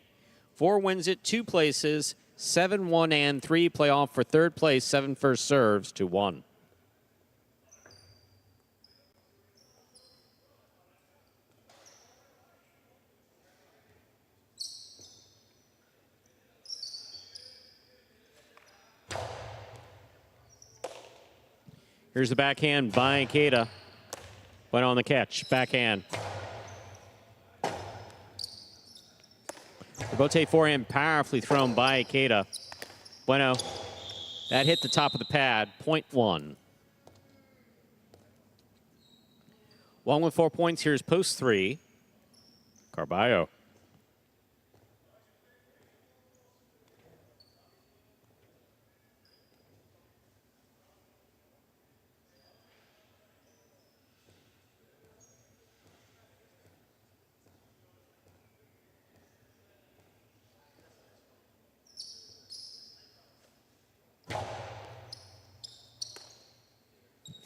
4 wins it 2 places. 7, 1, and 3. Playoff for 3rd place. 7 first serves to 1. Here's the backhand by Ikeda. Went on the catch. Backhand. Rebote forehand powerfully thrown by Ikeda. Bueno. That hit the top of the pad. Point 1. 1 with 4 points. Here's post 3. Carballo.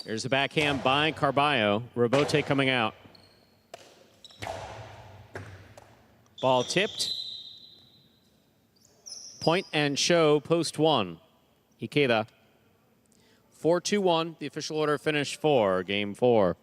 Here's the backhand by Carballo. Rebote coming out. Ball tipped. Point and show, post 1. Ikeda. 4-2-1. The official order finished for game 4.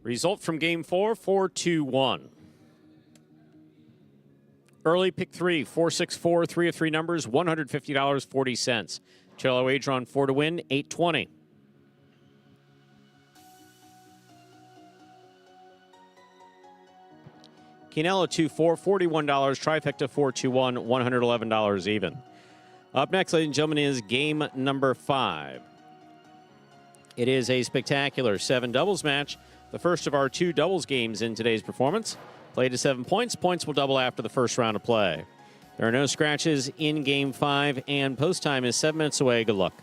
Result from game 4, 4-2-1. Early pick 3, 4-6-4, 3 of 3 numbers, $150.40. Trailer wager on 4 to win, $820. Quinella 2-4, $41. Trifecta 4-2-1, $111 even. Up next, ladies and gentlemen, is game number 5. It is a spectacular 7 doubles match. The first of our 2 doubles games in today's performance. Played to 7 points. Points will double after the first round of play. There are no scratches in game 5, and post time is 7 minutes away. Good luck.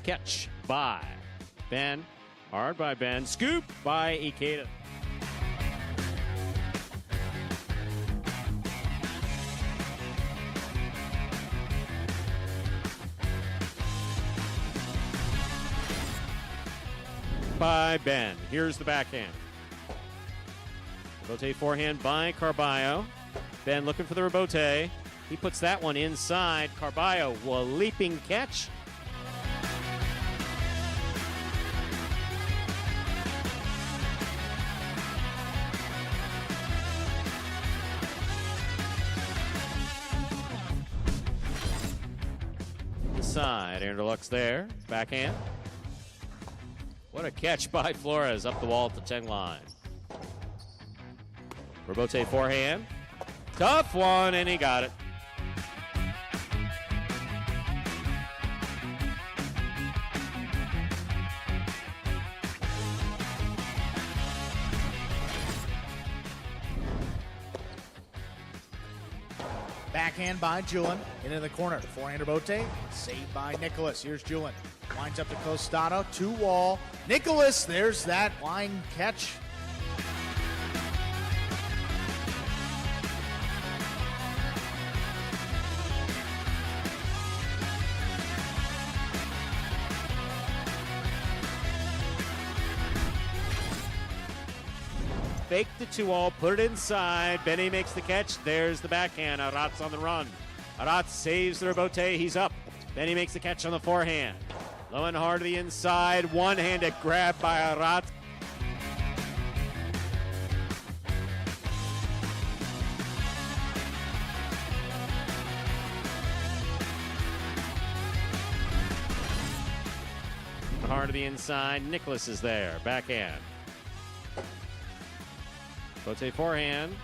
Catch by Ben. Hard by Ben. Scoop by Ikeda. by Ben. Here's the backhand. Rebote forehand by Carballo. Ben looking for the rebote. He puts that one inside. Carballo, a leaping catch. Side, Aaron Deluxe there, backhand. What a catch by Flores up the wall at the 10 line. Rebote forehand, tough one, and he got it.
Backhand by Julin. Into the corner. Forehand rebote. Saved by Nicholas. Here's Julin. Winds up to Costano. 2-wall. Nicholas. There's that line catch.
Fake the 2-all, put it inside. Benny makes the catch. There's the backhand. Arat's on the run. Arat saves the rebote. He's up. Benny makes the catch on the forehand. Low and hard to the inside. One-handed grab by Arat. Hard to the inside. Nicholas is there. Backhand. Bote forehand.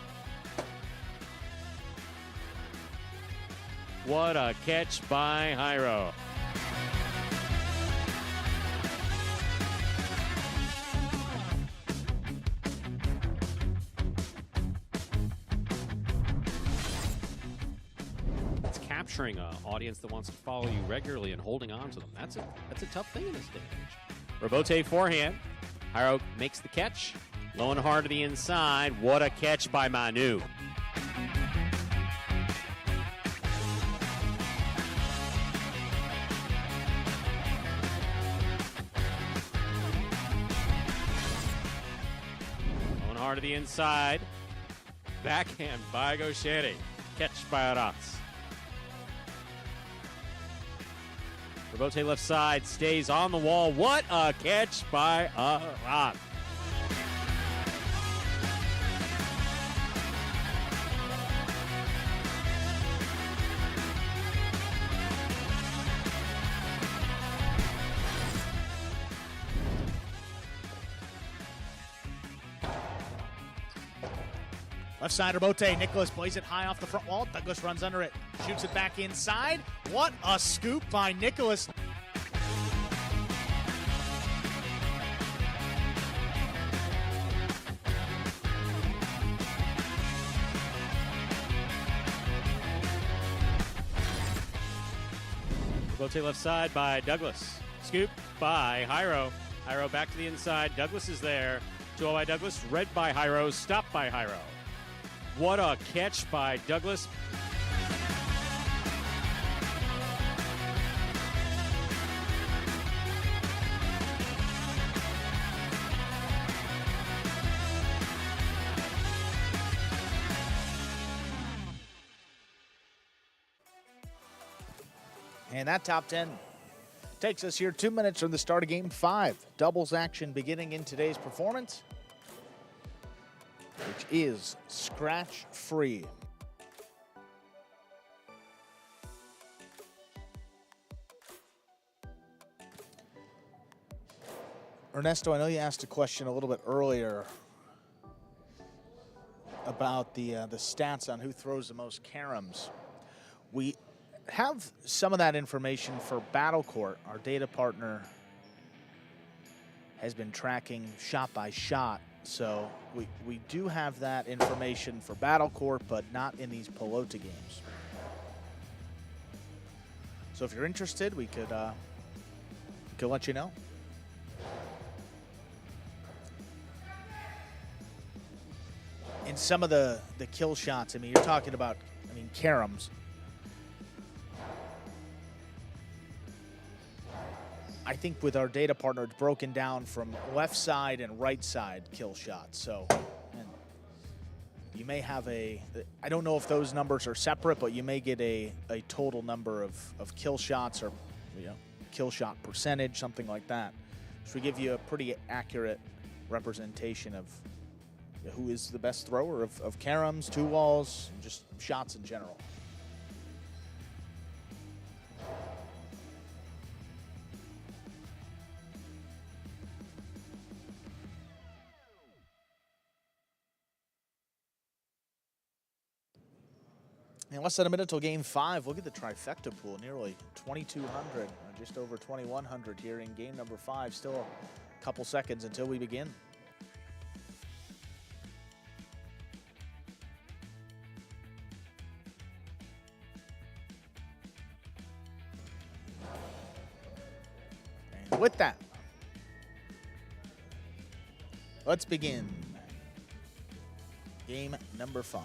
What a catch by Jairo. It's capturing an audience that wants to follow you regularly and holding on to them. That's a tough thing in this day and age. Rebote forehand. Jairo makes the catch. Low and hard to the inside. What a catch by Manu. Low and hard to the inside. Backhand by Gaucheri. Catch by Arats. Rebote left side. Stays on the wall. What a catch by Arats.
Left side rebote. Nicholas plays it high off the front wall. Douglas runs under it. Shoots it back inside. What a scoop by Nicholas.
Rebote left side by Douglas. Scoop by Jairo. Jairo back to the inside. Douglas is there. 2-0 by Douglas. Read by Jairo. Stopped by Jairo. What a catch by Douglas.
And that top 10 takes us here 2 minutes from the start of Game 5. Doubles action beginning in today's performance, which is scratch-free. Ernesto, I know you asked a question a little bit earlier about the stats on who throws the most caroms. We have some of that information for Battle Court. Our data partner has been tracking shot by shot. So we do have that information for Battle Court, but not in these Pelota games. So if you're interested, we could let you know. In some of the kill shots, I mean, you're talking about, caroms. I think with our data partner, it's broken down from left side and right side kill shots. So and you may have I don't know if those numbers are separate, but you may get a total number of kill shots or kill shot percentage, something like that. So we give you a pretty accurate representation of who is the best thrower of caroms, two walls, and just shots in general. And less than a minute till game 5. Look at the trifecta pool, nearly 2,200, just over 2,100 here in game number 5. Still a couple seconds until we begin. And with that, let's begin game number 5.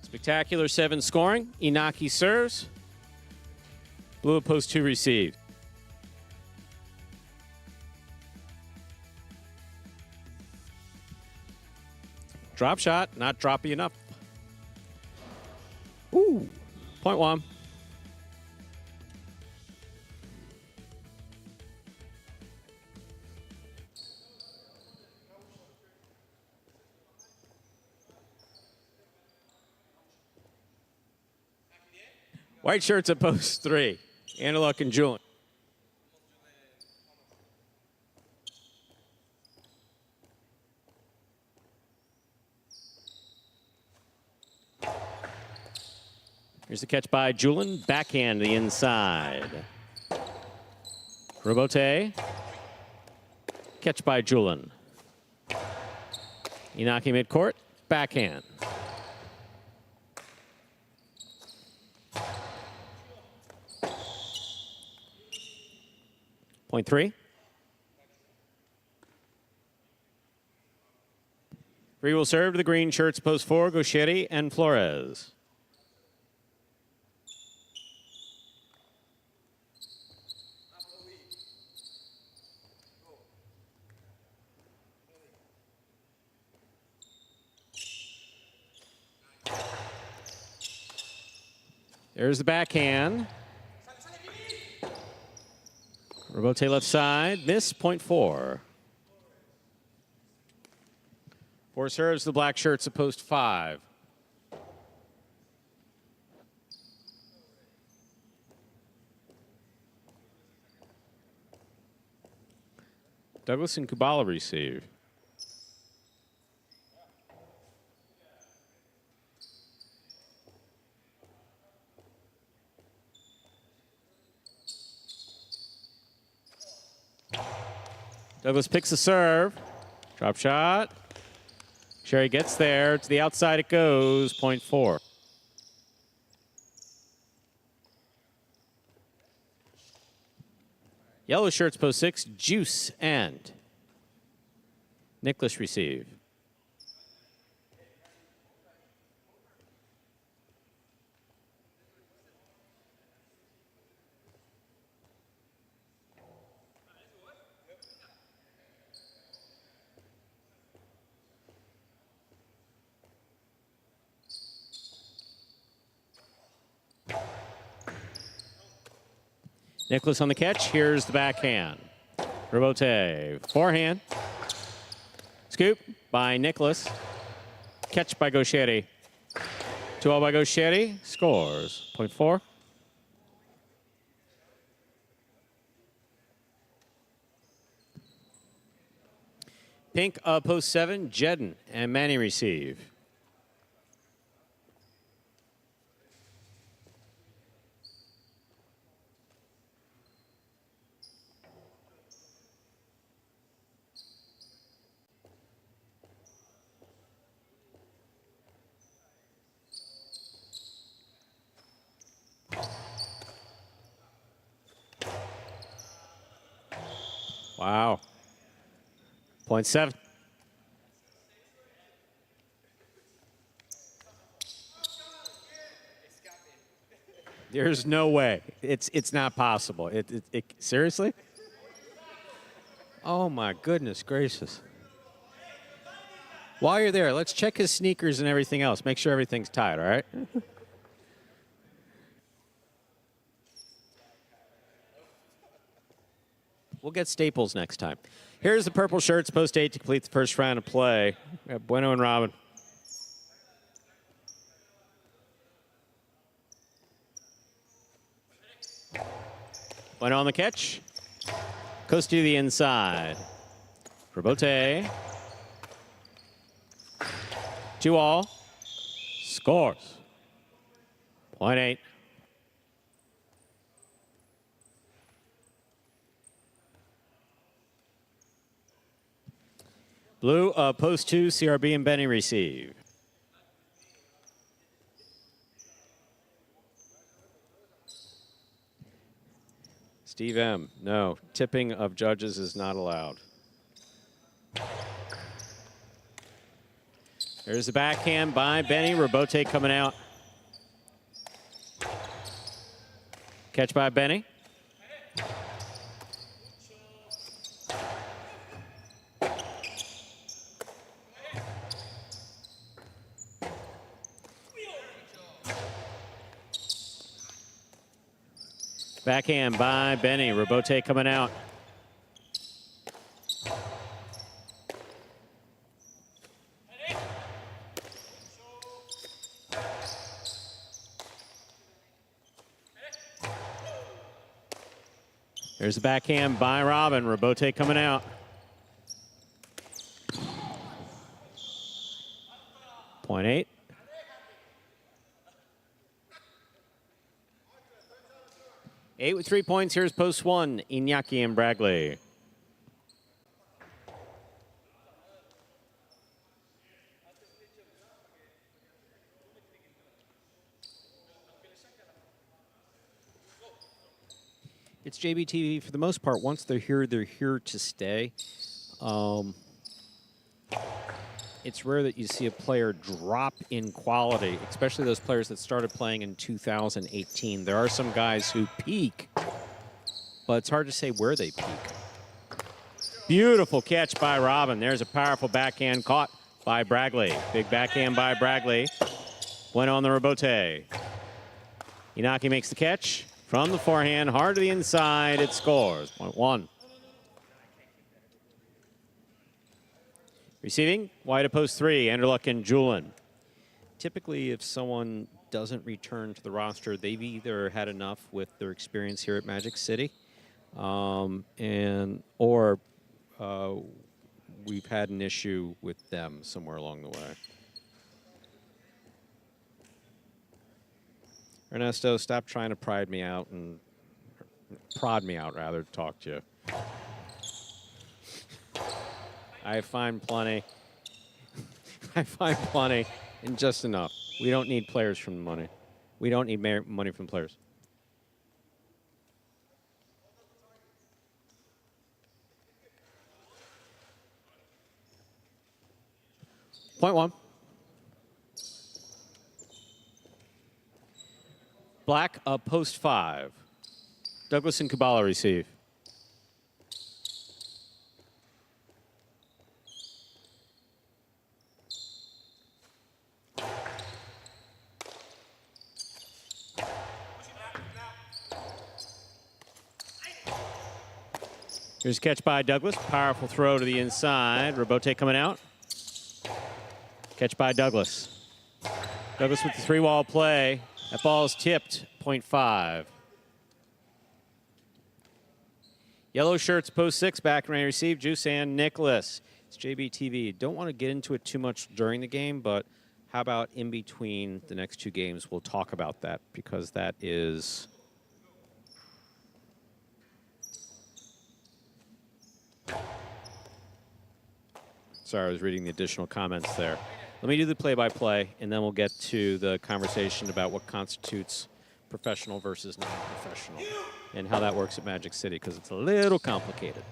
Spectacular 7 scoring. Inaki serves. Blue at post 2 received. Drop shot, not droppy enough. Ooh, point 1. White shirts at post 3. Aniluk and Julian. Here's the catch by Julian. Backhand to the inside. Robote. Catch by Julian. Inaki midcourt. Backhand. Point 3. Free will serve to the green shirts, post 4, Gauchetti and Flores. There's the backhand. Robote left side, miss, point 4. 4 serves the black shirts at post 5. Douglas and Kubala receive. Douglas picks the serve. Drop shot. Sherry gets there. To the outside it goes. Point 4. Yellow shirts post 6. Juice and Nicholas receive. Nicholas on the catch. Here's the backhand. Robote. Forehand. Scoop by Nicholas. Catch by Gauchetti. 2-0 by Gauchetti. Scores. Point 4. Pink post 7. Jedden and Manny receive. Wow. 0.7. There's no way. It's not possible. Seriously? Oh, my goodness gracious. While you're there, let's check his sneakers and everything else. Make sure everything's tight, all right? We'll get staples next time. Here's the purple shirts, post 8 to complete the first round of play. We have Bueno and Robin. Bueno on the catch. Coast to the inside. Rebote. 2-all. Scores. 0.8. Blue, post 2, CRB and Benny receive. Steve M. No, tipping of judges is not allowed. There's the backhand by Benny. Rebote coming out. Catch by Benny. Backhand by Benny. Rebote coming out. There's the backhand by Robin. Rebote coming out. Point 8. Eight with 3 points. Here's post 1, Iñaki and Bragley. It's JBTV for the most part. Once they're here to stay. It's rare that you see a player drop in quality, especially those players that started playing in 2018. There are some guys who peak, but it's hard to say where they peak. Beautiful catch by Robin. There's a powerful backhand caught by Bragley. Big backhand by Bragley. Went on the rebote. Inaki makes the catch from the forehand, hard to the inside. It scores. 0.1. Receiving, wide of post 3, Anderluck and Julin. Typically, if someone doesn't return to the roster, they've either had enough with their experience here at Magic City, or we've had an issue with them somewhere along the way. Ernesto, stop trying to prod me out, rather, to talk to you. I find plenty. I find plenty and just enough. We don't need players from the money. We don't need money from players. Point 1. Black, post 5. Douglas and Kabbalah receive. Here's a catch by Douglas. Powerful throw to the inside. Rebote coming out. Catch by Douglas. Douglas with the 3-wall play. That ball is tipped. 0.5. Yellow shirts, post 6. Back and receive. Juice and Nicholas. It's JBTV. Don't want to get into it too much during the game, but how about in between the next 2 games? We'll talk about that because that is... Sorry, I was reading the additional comments there. Let me do the play-by-play, and then we'll get to the conversation about what constitutes professional versus non-professional and how that works at Magic City, because it's a little complicated.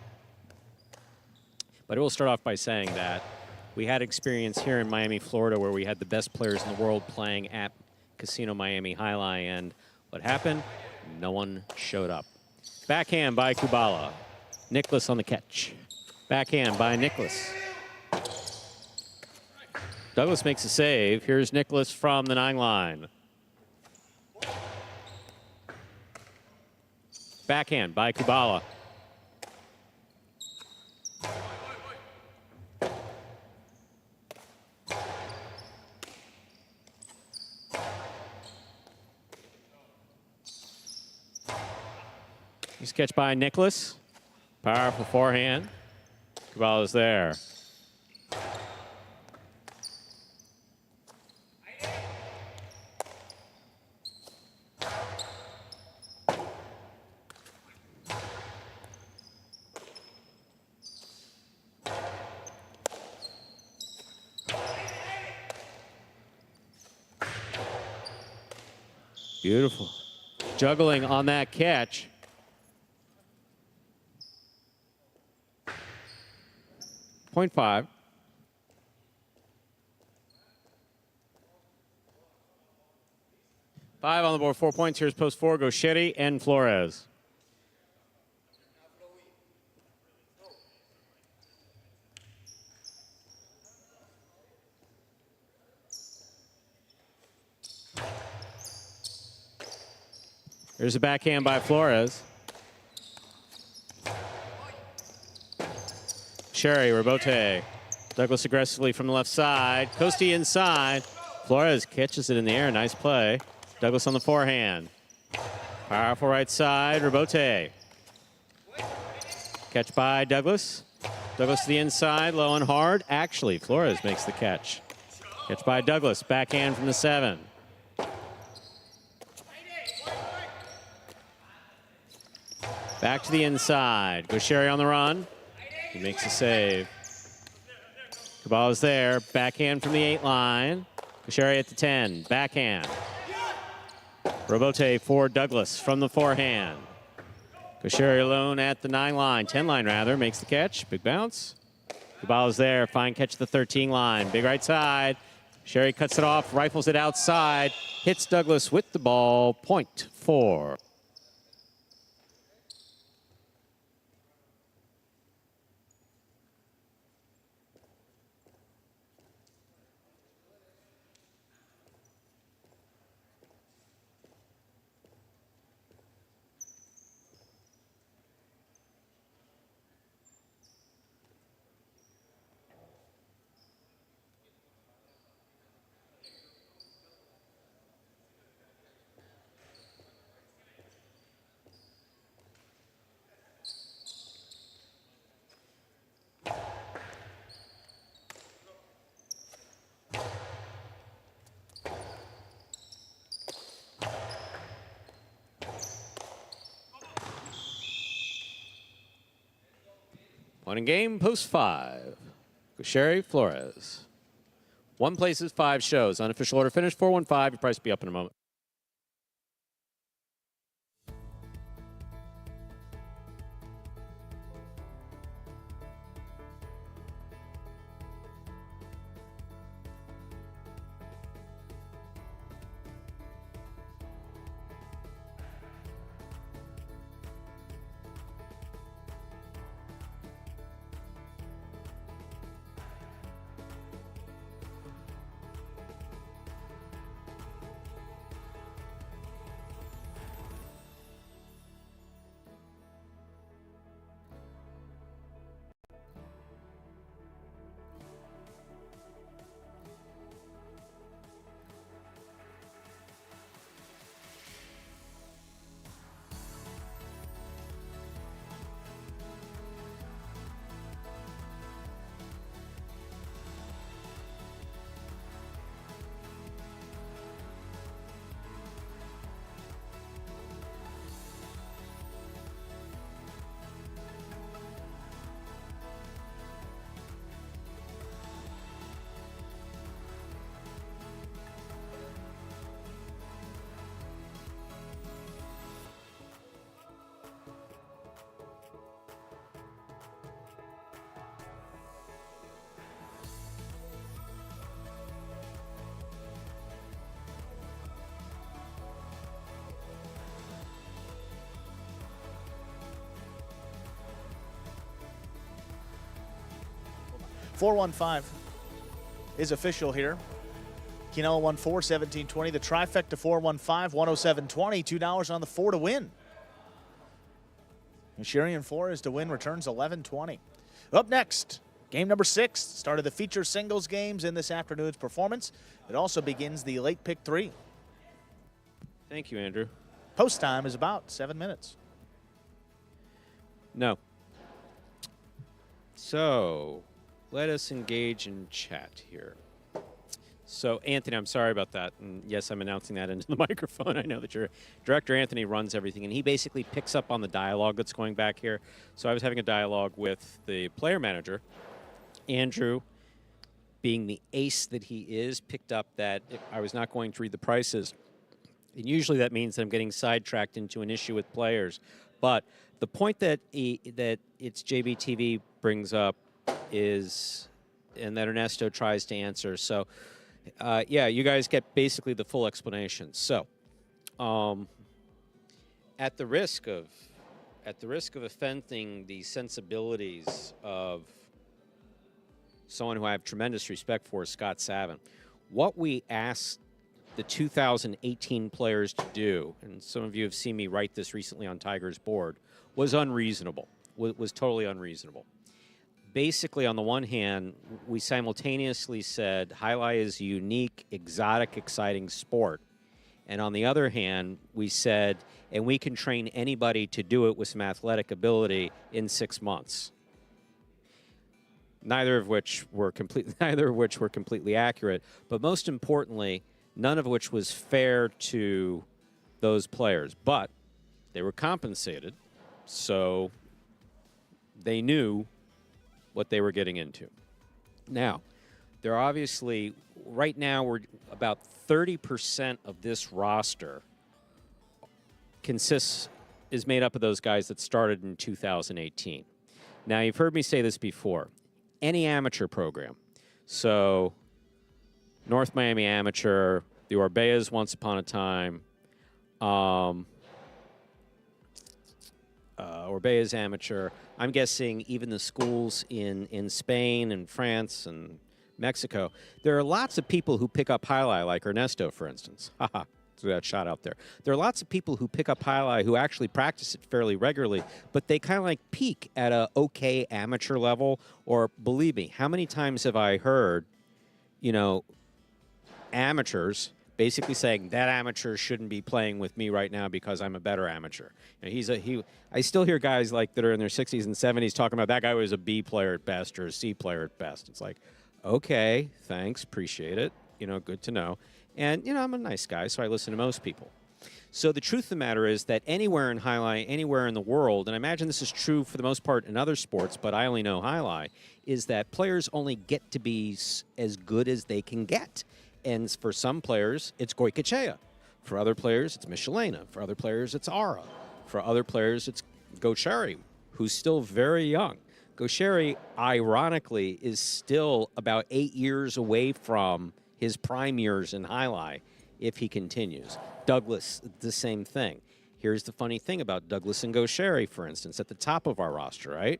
But I will start off by saying that we had experience here in Miami, Florida, where we had the best players in the world playing at Casino Miami Jai-Alai, and what happened? No one showed up. Backhand by Kubala. Nicholas on the catch. Backhand by Nicholas. Douglas makes a save. Here's Nicholas from the 9 line. Backhand by Kubala. He's catch by Nicholas. Powerful forehand. Kubala's there. Beautiful. Juggling on that catch. Point 5. 5 on the board, 4 points. Here's post 4, Gauchetti and Flores. There's a backhand by Flores. Sherry, Robote. Douglas aggressively from the left side. Costi inside. Flores catches it in the air. Nice play. Douglas on the forehand. Powerful right side. Robote. Catch by Douglas. Douglas to the inside. Low and hard. Actually, Flores makes the catch. Catch by Douglas. Backhand from the 7. Back to the inside. Gauchetti on the run. He makes a save. Kubala's there. Backhand from the 8 line. Gauchetti at the 10. Backhand. Robote for Douglas from the forehand. Gauchetti alone at the 9 line. 10 line, rather. Makes the catch. Big bounce. Kubala's there. Fine catch at the 13 line. Big right side. Gauchetti cuts it off. Rifles it outside. Hits Douglas with the ball. Point 4. Point in game, post 5. Gauchetti, Flores. 1 places, 5 shows. Unofficial order finish, 4-1-5. Your price will be up in a moment.
415 is official here. Quinella won 4, 17-20. The trifecta 415, 107.20, $2 on the 4 to win. And Sherian Flores to win returns 11-20. Up next, game number 6, start of the feature singles games in this afternoon's performance. It also begins the late pick 3.
Thank you, Andrew.
Post time is about 7 minutes.
No. So, let us engage in chat here. So, Anthony, I'm sorry about that. And yes, I'm announcing that into the microphone. I know that your director, Anthony, runs everything, and he basically picks up on the dialogue that's going back here. So I was having a dialogue with the player manager. Andrew, being the ace that he is, picked up that I was not going to read the prices. And usually that means that I'm getting sidetracked into an issue with players. But the point that it's JBTV brings up is, and that Ernesto tries to answer. So, yeah, you guys get basically the full explanation. So, at the risk of offending the sensibilities of someone who I have tremendous respect for, Scott Savin, what we asked the 2018 players to do, and some of you have seen me write this recently on Tiger's board, was unreasonable, was totally unreasonable. Basically, on the one hand, we simultaneously said Jai-Alai is a unique, exotic, exciting sport. And on the other hand, we said, and we can train anybody to do it with some athletic ability in 6 months. Neither of which were completely accurate, but most importantly, none of which was fair to those players. But they were compensated, so they knew what they were getting into. Now, they're obviously, right now, we're about 30% of this roster is made up of those guys that started in 2018. Now, you've heard me say this before. Any amateur program, so North Miami Amateur, the Orbeas once upon a time, Orbeas Amateur. I'm guessing even the schools in Spain and France and Mexico. There are lots of people who pick up Jai-Alai, like Ernesto, for instance. Haha, threw that shot out there. There are lots of people who pick up Jai-Alai who actually practice it fairly regularly, but they kind of like peak at a okay amateur level. Or believe me, how many times have I heard, amateurs basically saying that amateur shouldn't be playing with me right now because I'm a better amateur. I still hear guys like that are in their 60s and 70s talking about that guy was a B player at best or a C player at best. It's like, okay, thanks, appreciate it. Good to know. And I'm a nice guy, so I listen to most people. So the truth of the matter is that anywhere in Jai-Alai, anywhere in the world, and I imagine this is true for the most part in other sports, but I only know Jai-Alai, is that players only get to be as good as they can get. And for some players, it's Goycochea. For other players, it's Michelena. For other players, it's Ara. For other players, it's Gaucheri, who's still very young. Gaucheri, ironically, is still about 8 years away from his prime years in Jai-Alai if he continues. Douglas, the same thing. Here's the funny thing about Douglas and Gaucheri, for instance, at the top of our roster, right?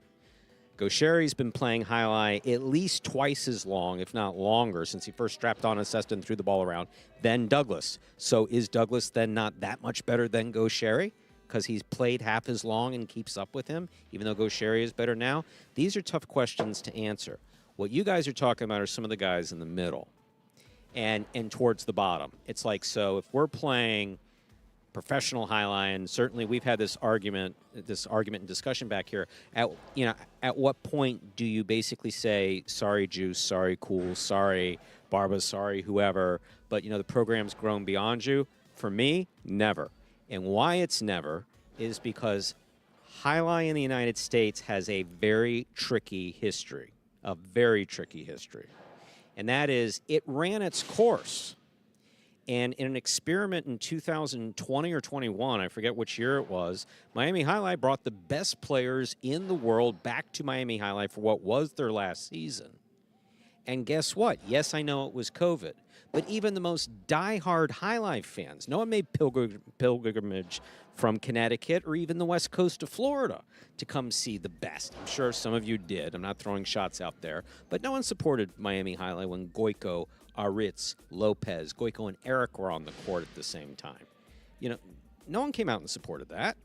Gaucheri's been playing Jai-Alai at least twice as long, if not longer, since he first strapped on a cesta and threw the ball around, than Douglas. So is Douglas then not that much better than Gaucheri because he's played half as long and keeps up with him, even though Gaucheri is better now? These are tough questions to answer. What you guys are talking about are some of the guys in the middle and towards the bottom. It's like, so if we're playing professional Jai-Alai, and certainly we've had this argument and discussion back here. At what point do you basically say, sorry, Juice, sorry, Cool, sorry, Barba, sorry, whoever, but the program's grown beyond you? For me, never. And why it's never is because Jai-Alai in the United States has a very tricky history, and that is it ran its course. And in an experiment in 2020 or 21, I forget which year it was, Miami Jai-Alai brought the best players in the world back to Miami Jai-Alai for what was their last season. And guess what? Yes, I know it was COVID, but even the most diehard High Life fans, no one made pilgrimage from Connecticut or even the west coast of Florida to come see the best. I'm sure some of you did. I'm not throwing shots out there, but no one supported Miami High Life when Goico, Aritz, Lopez, Goico, and Eric were on the court at the same time. You know, no one came out and supported that.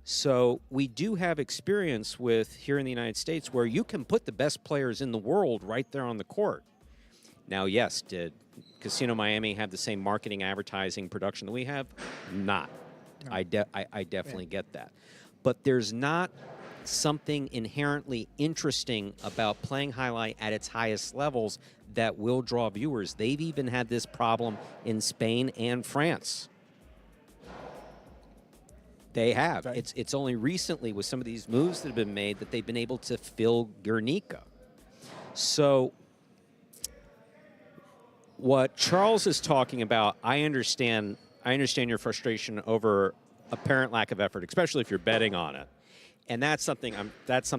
So we do have experience with here in the United States where you can put the best players in the world right there on the court. Now, yes, did Casino Miami have the same marketing, advertising, production that we have? Not. No. I definitely get that. But there's not something inherently interesting about playing highlight at its highest levels that will draw viewers. They've even had this problem in Spain and France. They have. Right. It's only recently with some of these moves that have been made that they've been able to fill Guernica. So what Charles is talking about, I understand your frustration over apparent lack of effort, especially if you're betting on it. And that's something that's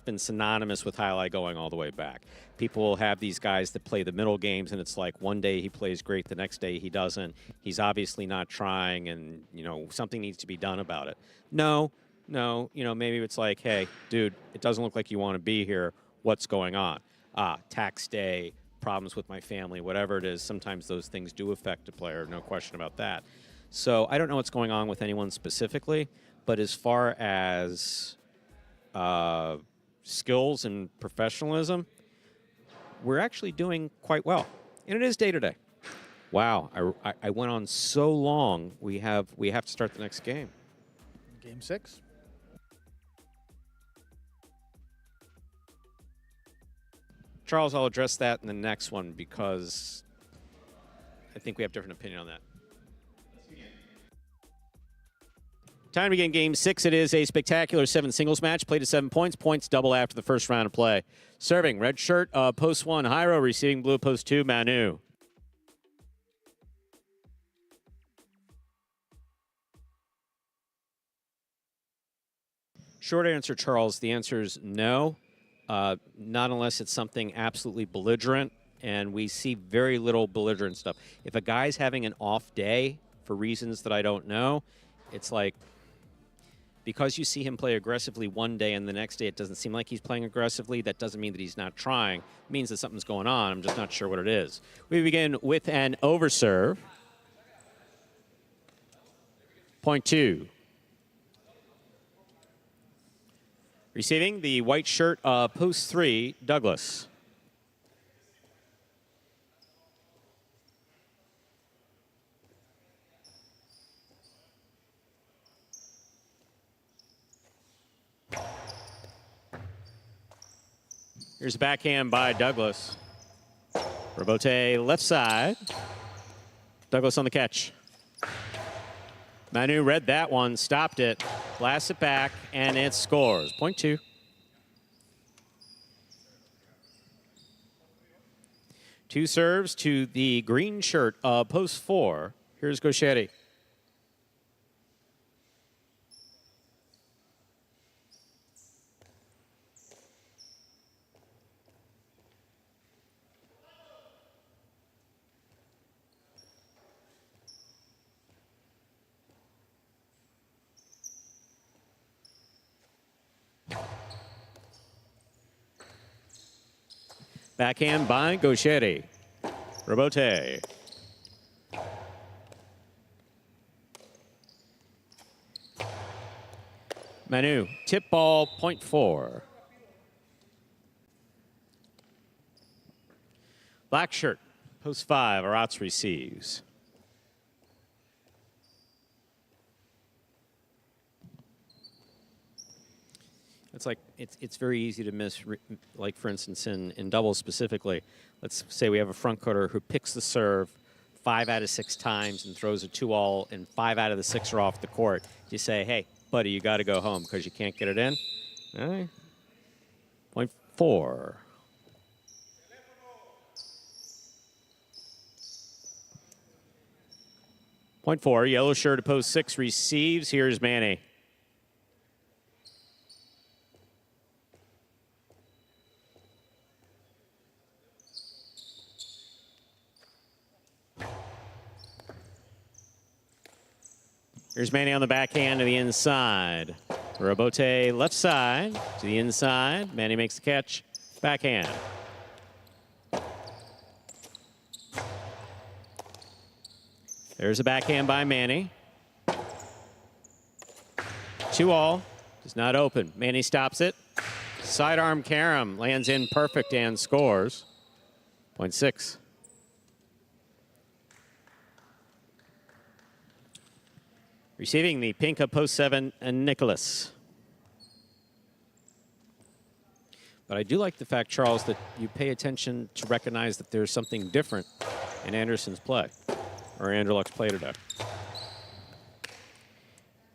been synonymous with highlight going all the way back. People will have these guys that play the middle games, and it's like one day he plays great, the next day he doesn't. He's obviously not trying, and, you know, something needs to be done about it. No, you know, maybe it's like, hey, dude, it doesn't look like you want to be here. What's going on? Tax day, problems with my family, whatever it is. Sometimes those things do affect a player, no question about that. So I don't know what's going on with anyone specifically. But as far as skills and professionalism, we're actually doing quite well. And it is day to day. Wow, I went on so long. We have to start the next game.
Game 6.
Charles, I'll address that in the next one because I think we have different opinion on that. Time to begin Game 6. It is a spectacular 7 singles match. Played at 7 points. Points double after the first round of play. Serving, red shirt, post 1, Jairo. Receiving, blue, post 2, Manu. Short answer, Charles. The answer is no. Not unless it's something absolutely belligerent. And we see very little belligerent stuff. If a guy's having an off day for reasons that I don't know, it's like, because you see him play aggressively one day and the next day it doesn't seem like he's playing aggressively, that doesn't mean that he's not trying. It means that something's going on. I'm just not sure what it is. We begin with an overserve. Point 2. Receiving, the white shirt, post 3, Douglas. Here's a backhand by Douglas. Robote left side. Douglas on the catch. Manu read that one, stopped it, blasts it back, and it scores. Point 2. Two serves to the green shirt, post 4. Here's Gauchetti. Backhand by Gauchetti. Robote. Manu, tip ball, point 4. Black shirt, post 5, Aratz receives. It's like it's very easy to miss, like for instance in doubles specifically. Let's say we have a front cutter who picks the serve 5 out of 6 times and throws a 2-all, and 5 out of the 6 are off the court. You say, hey, buddy, you got to go home because you can't get it in. All right. Point 4. Point 4, yellow shirt to post 6 receives. Here's Manny. Here's Manny on the backhand to the inside. Robote left side to the inside. Manny makes the catch. Backhand. There's a backhand by Manny. 2-all. Does not open. Manny stops it. Sidearm carom lands in perfect and scores. 0.6. Receiving the pink of post 7 and Nicholas. But I do like the fact, Charles, that you pay attention to recognize that there's something different in Anderson's play, or Anderluck's play today.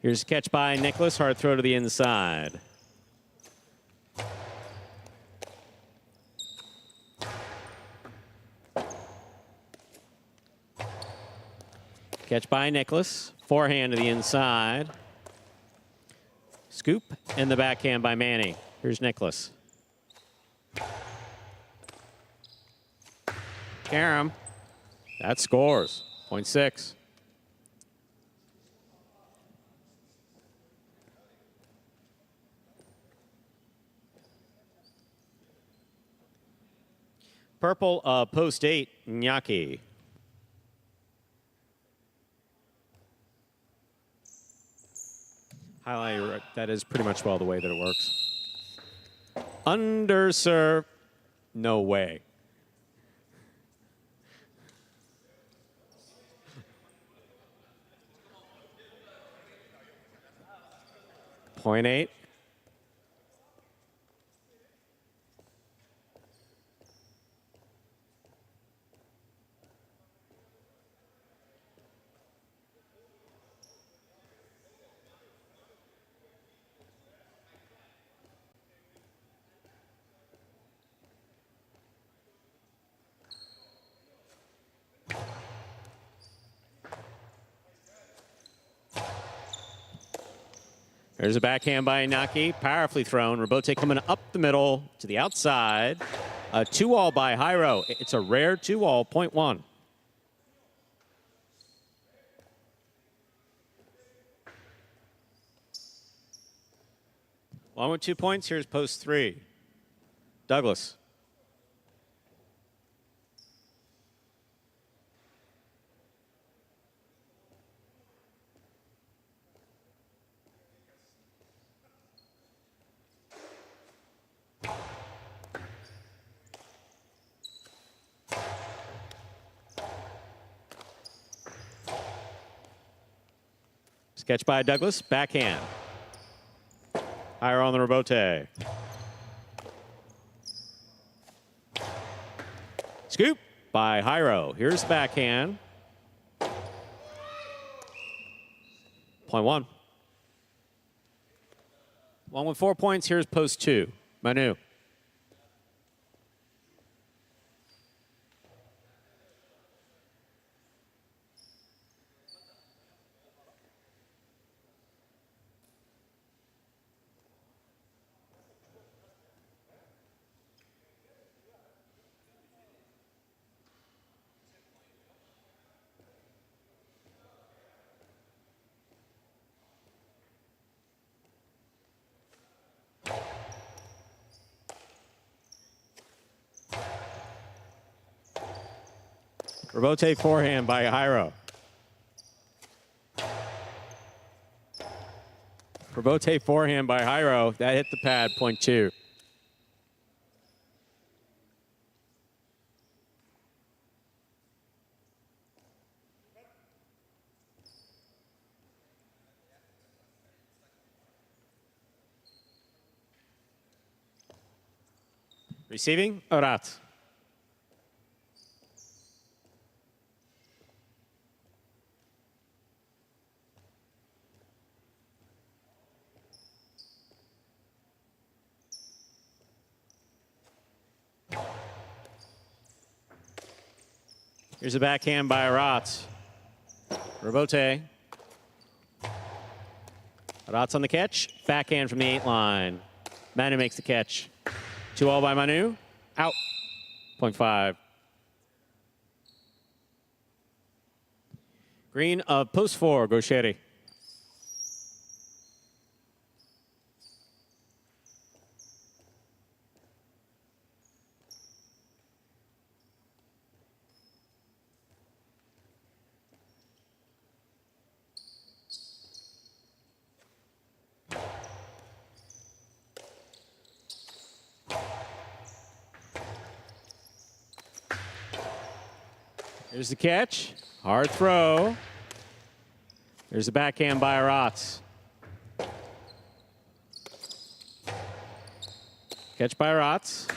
Here's a catch by Nicholas. Hard throw to the inside. Catch by Nicholas. Forehand to the inside. Scoop and the backhand by Manny. Here's Nicholas. Carom. That scores. 0.6. Purple post 8, Nyaki. Highlight, that is pretty much well the way that it works. Underserve. No way. Point 8. There's a backhand by Inaki, powerfully thrown. Robote coming up the middle to the outside. A 2-all by Jairo. It's a rare 2-all, 0.1. One with 2 points. Here's post 3. Douglas. Sketch by Douglas, backhand. Higher on the Robote. Scoop by Jairo. Here's the backhand. 0.1. One with 4 points. Here's post 2. Manu. Robote forehand by Jairo. Robote forehand by Jairo. That hit the pad, 0.2. Receiving, Orat. Here's a backhand by Aratz. Robote. Aratz on the catch. Backhand from the 8 line. Manu makes the catch. 2-all by Manu. Out. 0.5. Green of post 4, Gaucheri. Here's the catch. Hard throw. There's the backhand by Aratz. Catch by Aratz.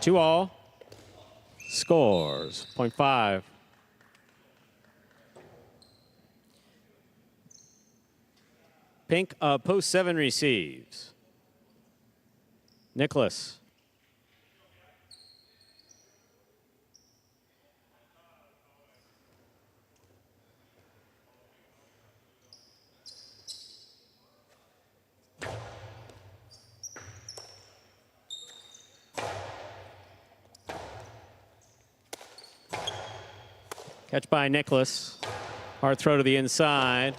2-all. Scores. 0.5. Pink, post 7 receives. Nicholas. Catch by Nicholas. Hard throw to the inside.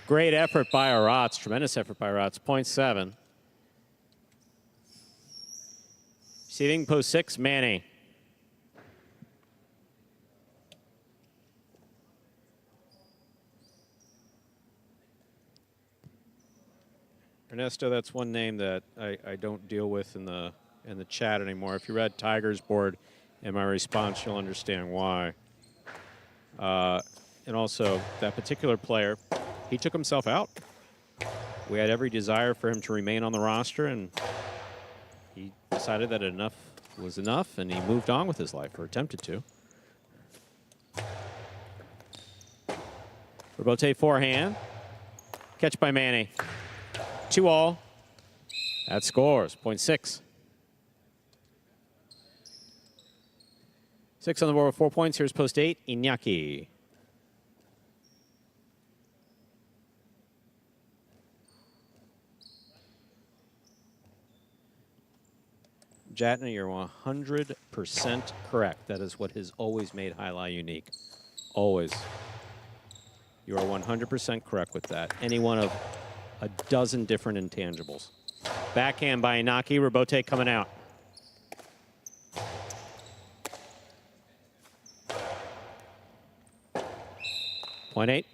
Great effort by Aratz. Tremendous effort by Aratz. 0.7. Receiving post 6, Manny. Ernesto, that's one name that I don't deal with in the chat anymore. If you read Tiger's board in my response, you'll understand why. And also, that particular player, he took himself out. We had every desire for him to remain on the roster, and he decided that enough was enough, and he moved on with his life, or attempted to. Robote forehand. Catch by Manny. 2-all. That scores. 0.6. 6 on the board with 4 points. Here's post 8, Iñaki. Jatna, you're 100% correct. That is what has always made Jai-Alai unique. Always. You are 100% correct with that. Any one of a dozen different intangibles. Backhand by Inaki. Robote coming out. .8.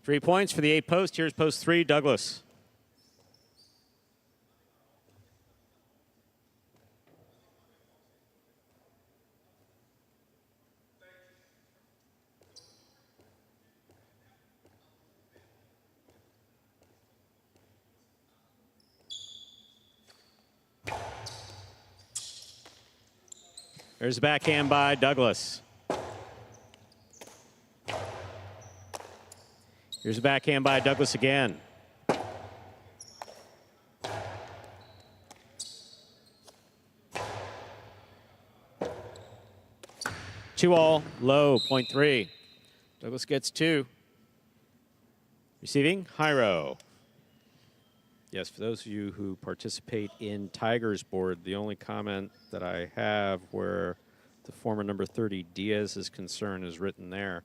3 points for the 8 post. Here's post 3, Douglas. There's a backhand by Douglas. Here's a backhand by Douglas again. Two all, low, 0.3. Douglas gets 2. Receiving, Jairo. Yes, for those of you who participate in Tiger's board, the only comment that I have where the former number 30 Diaz is concerned is written there.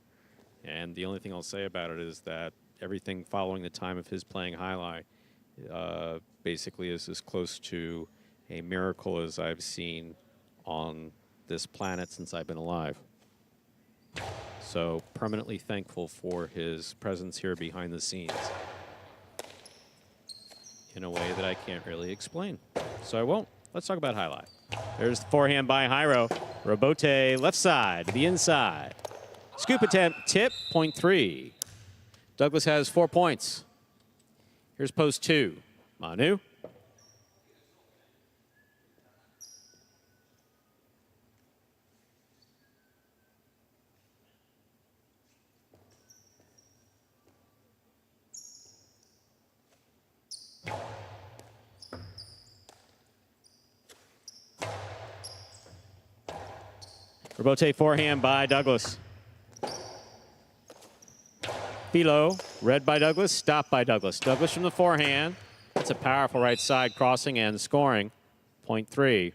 And the only thing I'll say about it is that everything following the time of his playing Jai-Alai basically is as close to a miracle as I've seen on this planet since I've been alive. So permanently thankful for his presence here behind the scenes in a way that I can't really explain. So I won't. Let's talk about Jai-Alai. There's the forehand by Jairo. Robote left side to the inside. Scoop attempt, tip, 0.3. Douglas has 4 points. Here's post 2. Manu. Robote forehand by Douglas. Philo, read by Douglas, stopped by Douglas. Douglas from the forehand. That's a powerful right side crossing and scoring. 0.3.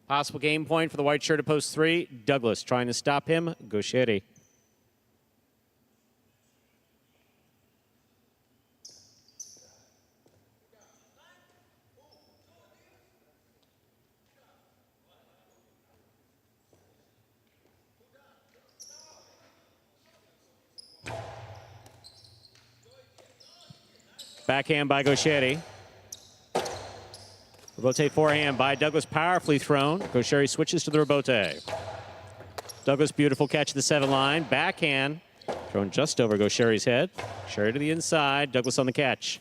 Possible game point for the white shirt at post 3. Douglas trying to stop him. Gaucheri. Backhand by Gaucheri. Rebote forehand by Douglas, powerfully thrown. Gaucheri switches to the rebote. Douglas, beautiful catch at the 7 line. Backhand, thrown just over Gaucheri's head. Sherry to the inside. Douglas on the catch.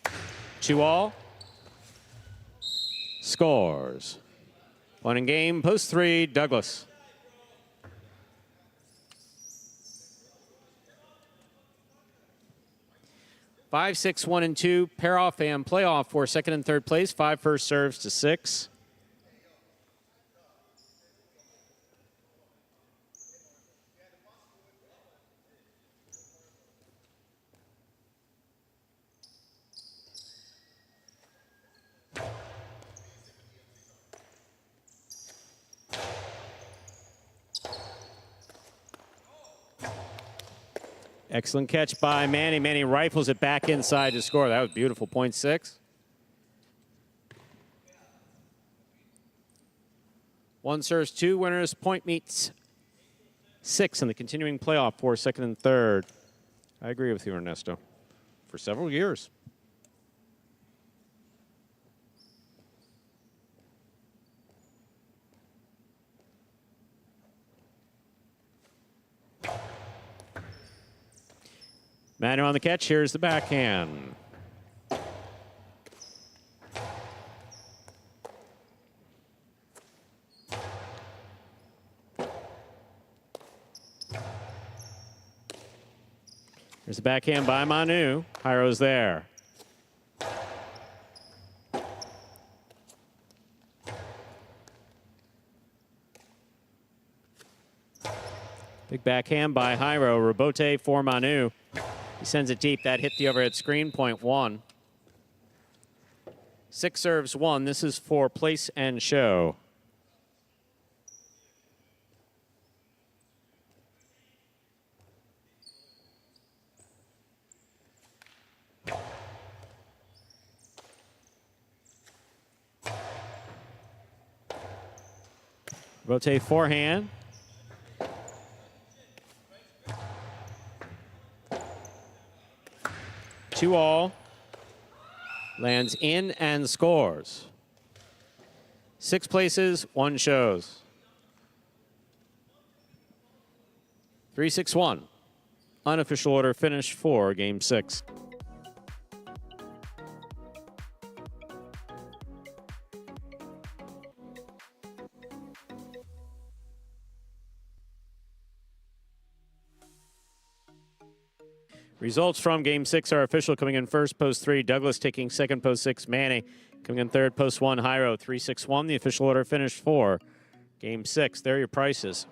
2-all. Scores. One in game, post 3, Douglas. Five, 6, 1, and 2. Pair off and play off for second and third place. 5 first serves to 6. Excellent catch by Manny. Manny rifles it back inside to score. That was beautiful. Point 6. 1 serves 2 winners. Point meets 6 in the continuing playoff for second and third. I agree with you, Ernesto. For several years. Manu on the catch. Here's the backhand. Here's the backhand by Manu. Jairo's there. Big backhand by Jairo. Rebote for Manu. He sends it deep. That hit the overhead screen. Point 1. 6 serves 1. This is for place and show. Rotate forehand. Two all. Lands in and scores. 6 places, 1 shows. 3-6-1. Unofficial order finish for Game 6. Results from Game 6 are official. Coming in first, post 3, Douglas. Taking second, post 6, Manny. Coming in third, post 1, Jairo. 3-6-1. The official order finished for Game 6. There are your prices.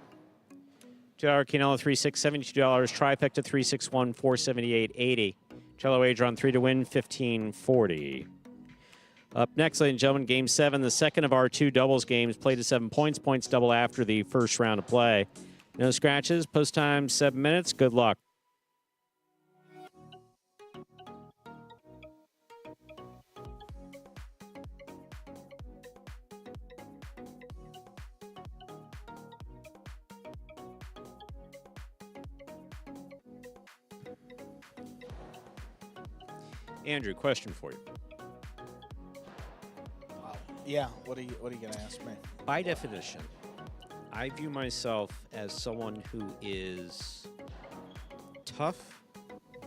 $2 Quinella, $3-6, $72. Trifecta, 3-6-1, $478.80. Cello wager on 3 to win, $15.40. Up next, ladies and gentlemen, Game 7, the second of our 2 doubles games. Played to 7 points. Points double after the first round of play. No scratches. Post time 7 minutes. Good luck. Andrew, question for you.
Yeah, what are you going to ask me?
By definition, I view myself as someone who is tough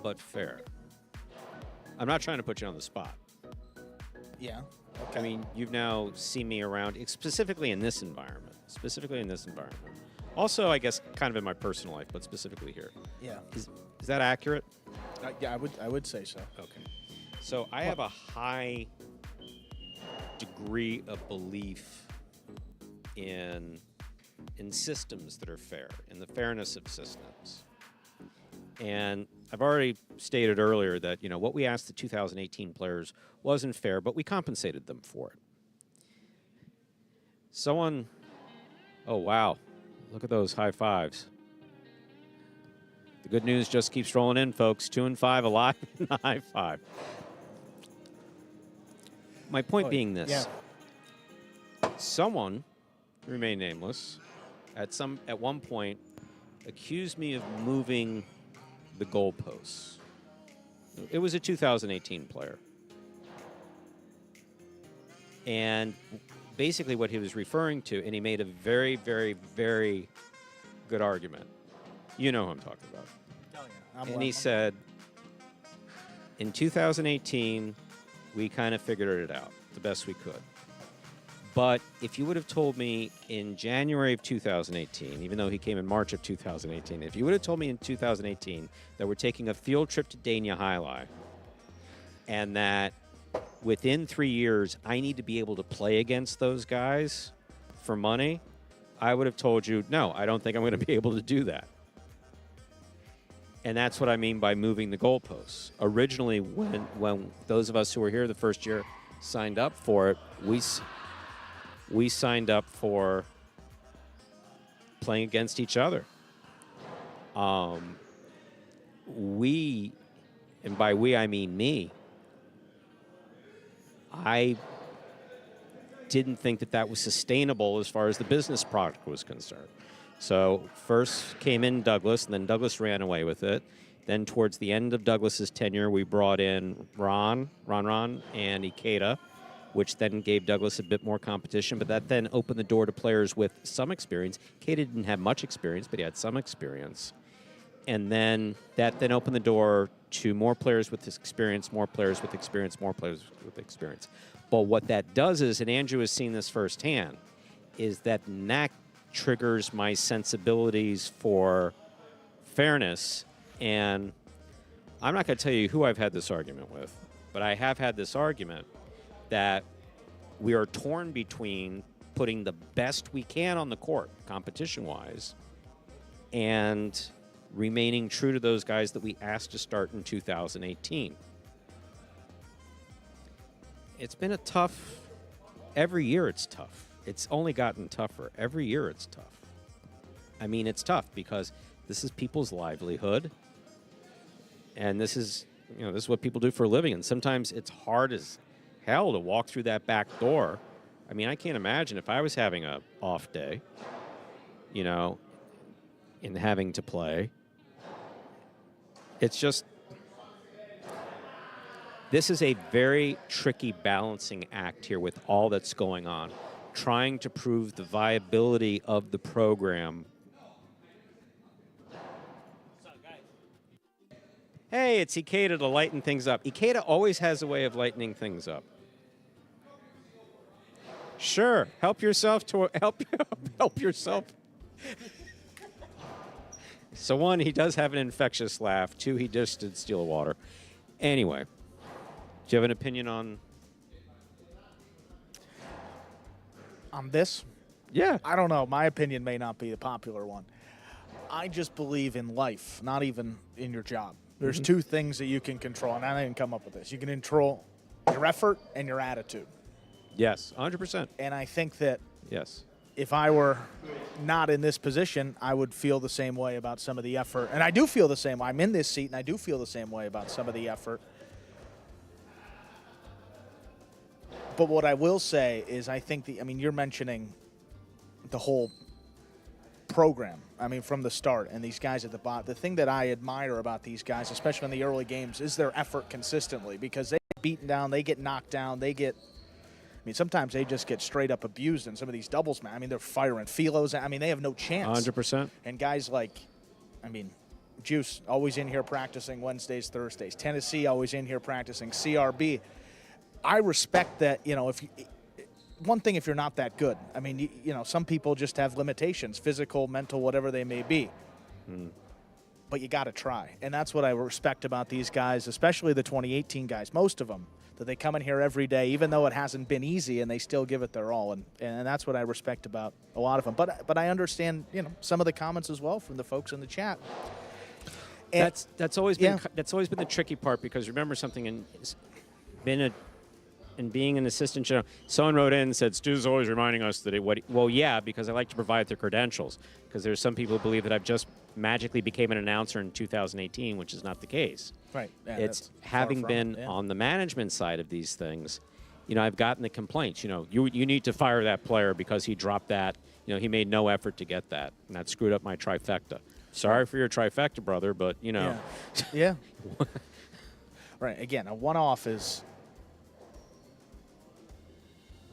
but fair. I'm not trying to put you on the spot.
Yeah. Okay.
I mean, you've now seen me around, specifically in this environment. Also, I guess, kind of in my personal life, but specifically here.
Yeah.
Is that accurate?
Yeah, I would say so.
Okay. So I have a high degree of belief in systems that are fair, in the fairness of systems. And I've already stated earlier that, you know, what we asked the 2018 players wasn't fair, but we compensated them for it. Oh, wow. Look at those high fives. The good news just keeps rolling in, folks. 2 and 5 alive in the high five. My point being this.
Yeah.
Someone, remain nameless, at one point accused me of moving the goalposts. It was a 2018 player. And basically what he was referring to, and he made a very, very, very good argument. You know who I'm talking about.
Oh, yeah.
And he said, in 2018, we kind of figured it out the best we could. But if you would have told me in January of 2018, even though he came in March of 2018, if you would have told me in 2018 that we're taking a field trip to Jai-Alai and that within 3 years I need to be able to play against those guys for money, I would have told you, no, I don't think I'm going to be able to do that. And that's what I mean by moving the goalposts. Originally, when those of us who were here the first year signed up for it, we signed up for playing against each other. We, and by we I mean me, I didn't think that that was sustainable as far as the business product was concerned. So first came in Douglas, and then Douglas ran away with it. Then towards the end of Douglas's tenure, we brought in Ron, and Ikeda, which then gave Douglas a bit more competition, but that then opened the door to players with some experience. Ikeda didn't have much experience, but he had some experience. And then that then opened the door to more players with experience, more players with experience, more players with experience. But what that does is, and Andrew has seen this firsthand, is that triggers my sensibilities for fairness. And I'm not going to tell you who I've had this argument with, but I have had this argument that we are torn between putting the best we can on the court, competition-wise, and remaining true to those guys that we asked to start in 2018. It's been a tough, every year it's tough. It's only gotten tougher. Every year it's tough. I mean, it's tough because this is people's livelihood, and this is, this is what people do for a living, and sometimes it's hard as hell to walk through that back door. I mean, I can't imagine if I was having a off day, and having to play. It's just, this is a very tricky balancing act here with all that's going on, trying to prove the viability of the program. Hey, it's Ikeda to lighten things up. Ikeda always has a way of lightening things up. Sure, help yourself to help yourself. So one, he does have an infectious laugh. Two, he just did steal water. Anyway, do you have an opinion on
this?
Yeah.
I don't know. My opinion may not be the popular one. I just believe in life, not even in your job. There's two things that you can control, and I didn't come up with this. You can control your effort and your attitude.
Yes, 100%.
And I think that
yes,
if I were not in this position, I would feel the same way about some of the effort. And I do feel the same way. I'm in this seat, and I do feel the same way about some of the effort. But what I will say is I think you're mentioning the whole program, from the start, and these guys at the bottom. The thing that I admire about these guys, especially in the early games, is their effort consistently, because they get beaten down, they get knocked down, sometimes they just get straight up abused in some of these doubles, man. They're firing Philos. They have no chance.
100%.
And guys like, Juice, always in here practicing Wednesdays, Thursdays. Tennessee, always in here practicing. CRB. I respect that, one thing if you're not that good. Some people just have limitations, physical, mental, whatever they may be. But you got to try. And that's what I respect about these guys, especially the 2018 guys, most of them, that they come in here every day, even though it hasn't been easy, and they still give it their all. And that's what I respect about a lot of them. But I understand, some of the comments as well from the folks in the chat. And
that's always been the tricky part, because remember something, being an assistant general, someone wrote in and said, Stu's always reminding us that well, yeah, because I like to provide the credentials, because there's some people who believe that I've just magically became an announcer in 2018, which is not the case.
Right. Yeah,
it's having been on the management side of these things, I've gotten the complaints, you need to fire that player because he dropped that, he made no effort to get that, and that screwed up my trifecta. Sorry for your trifecta, brother, but,
Yeah. Right. Again, a one-off is...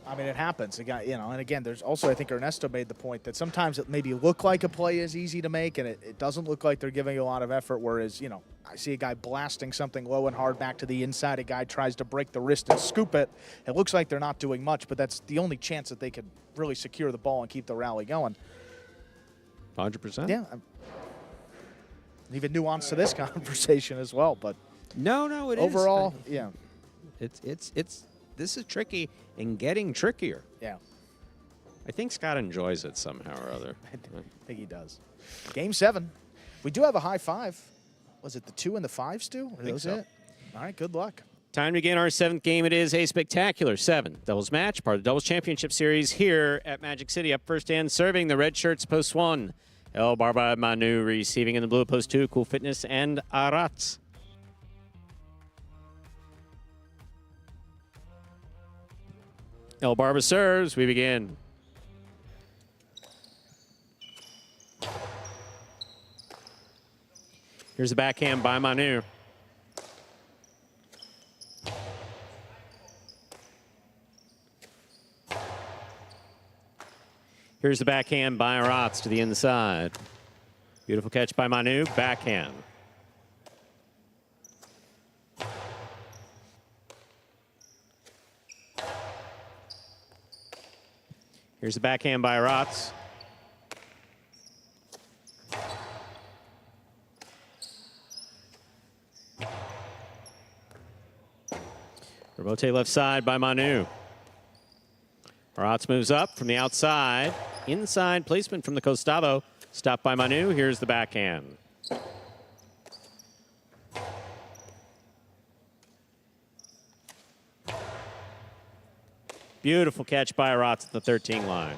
I mean, it happens. And again, there's also, I think Ernesto made the point that sometimes it maybe look like a play is easy to make, and it doesn't look like they're giving a lot of effort, whereas, I see a guy blasting something low and hard back to the inside. A guy tries to break the wrist and scoop it. It looks like they're not doing much, but that's the only chance that they could really secure the ball and keep the rally going.
100%.
Yeah. Even nuance to this conversation as well, but
no, it
overall,
is.
yeah.
It's this is tricky and getting trickier.
Yeah.
I think Scott enjoys it somehow or other.
I think he does. Game 7. We do have a high five. Was it the 2 and the 5, Stu?
I think so.
It? All right, good luck.
Time to begin our 7th game. It is a spectacular 7 doubles match, part of the Doubles Championship Series here at Magic City. Up first and serving the red shirts, post 1. El Barba Manu receiving in the blue, post 2. Cool Fitness and Arats. El Barba serves. We begin. Here's the backhand by Manu. Here's the backhand by Arats to the inside. Beautiful catch by Manu. Backhand. Here's the backhand by Arats. Rebote left side by Manu. Arats moves up from the outside. Inside placement from the costado. Stopped by Manu. Here's the backhand. Beautiful catch by Arats at the 13 line.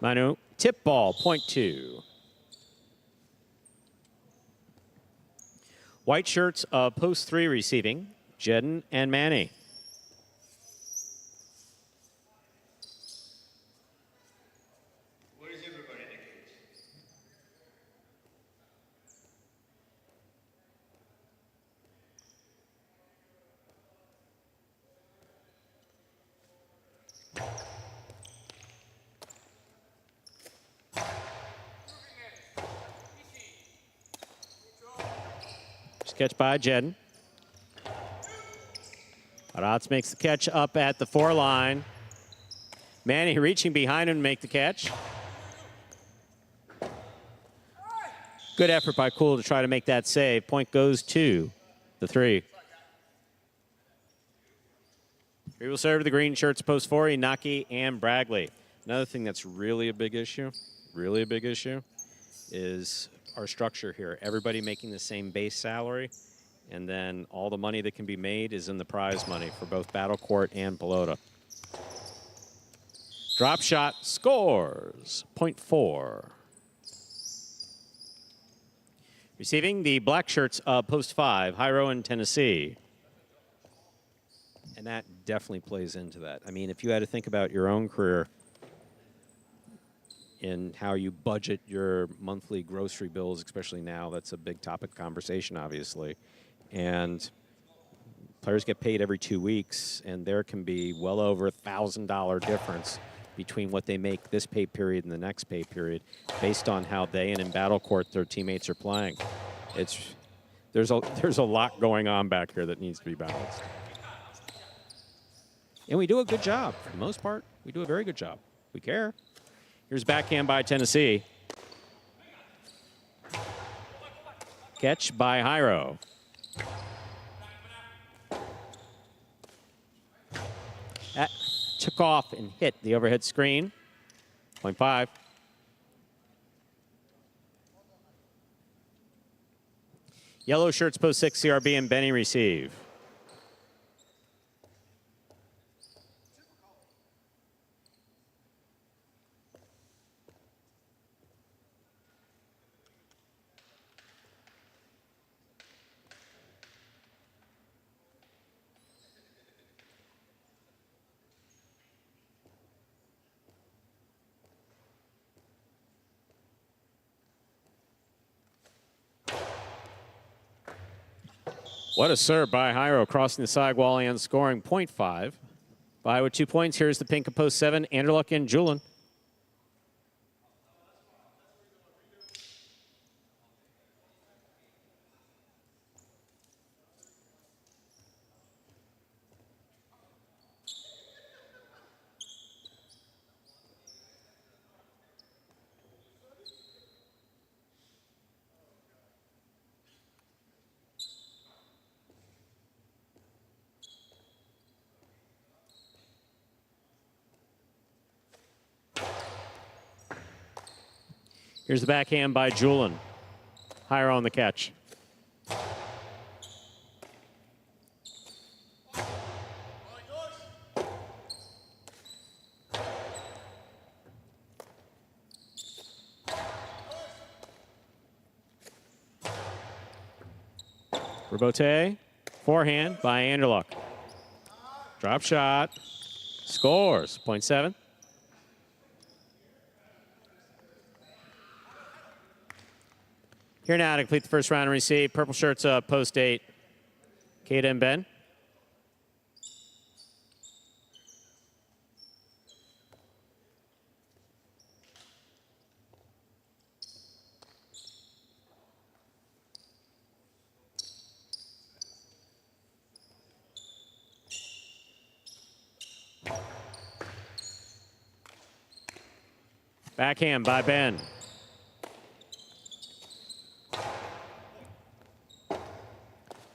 Manu, tip ball, point 2. White shirts of post 3 receiving, Jedden and Manny.
Where is everybody in the cage?
Catch by Jedden. Arats makes the catch up at the 4 line. Manny reaching behind him to make the catch. Good effort by Cool to try to make that save. Point goes to the 3. We will serve the green shirts, post 4, Inaki and Bragley. Another thing that's really a big issue, is our structure here. Everybody making the same base salary, and then all the money that can be made is in the prize money for both Battle Court and Pelota. Drop shot scores, point 4. Receiving the black shirts of post 5, Hyro and Tennessee. And that definitely plays into that. I mean, if you had to think about your own career in how you budget your monthly grocery bills, especially now, that's a big topic of conversation, obviously. And players get paid every 2 weeks, and there can be well over $1,000 difference between what they make this pay period and the next pay period based on how they and in Battle Court their teammates are playing. There's a lot going on back here that needs to be balanced. And we do a good job. For the most part, we do a very good job. We care. Here's backhand by Tennessee. Catch by Hyro. That took off and hit the overhead screen. Point 5. Yellow shirts, post 6, CRB and Benny receive. What a serve by Jairo, crossing the sidewall and scoring .5. By with 2 points, here's the pink of post 7, Anderluck and Julin. Here's the backhand by Julin. Jairo on the catch. Robote, forehand by Anderluck. Drop shot, scores, .7. Here now to complete the first round and receive. Purple shirts up, post 8. Kata and Ben. Backhand by Ben.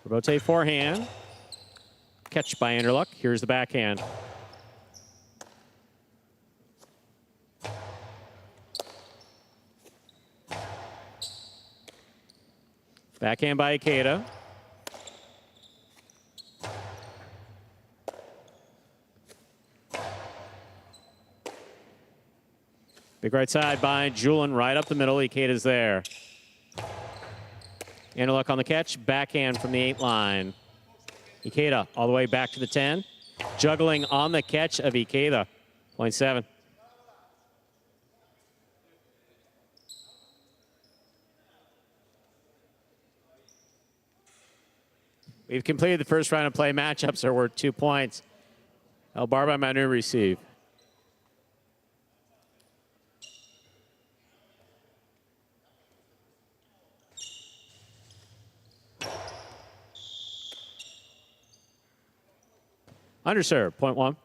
Robote forehand. Catch by Anderluck. Here's the backhand. Backhand by Ikeda. Big right side by Julin, right up the middle. Ikeda's there. Anderluck on the catch. Backhand from the 8 line. Ikeda all the way back to the 10. Juggling on the catch of Ikeda. .7. We've completed the first round of play. Matchups are worth 2 points. El Barba Manu receive. Underserve, .1. One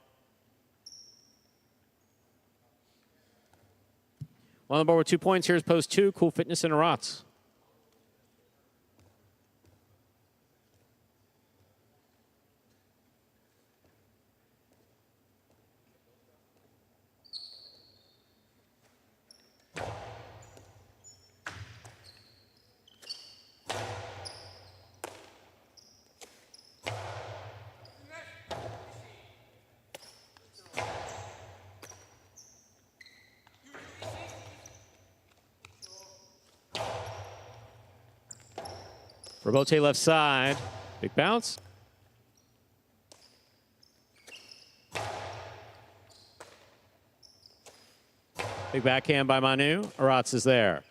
on the board with 2 points. Here's post 2, Cool Fitness and Rots. Robote left side. Big bounce. Big backhand by Manu. Arats is there.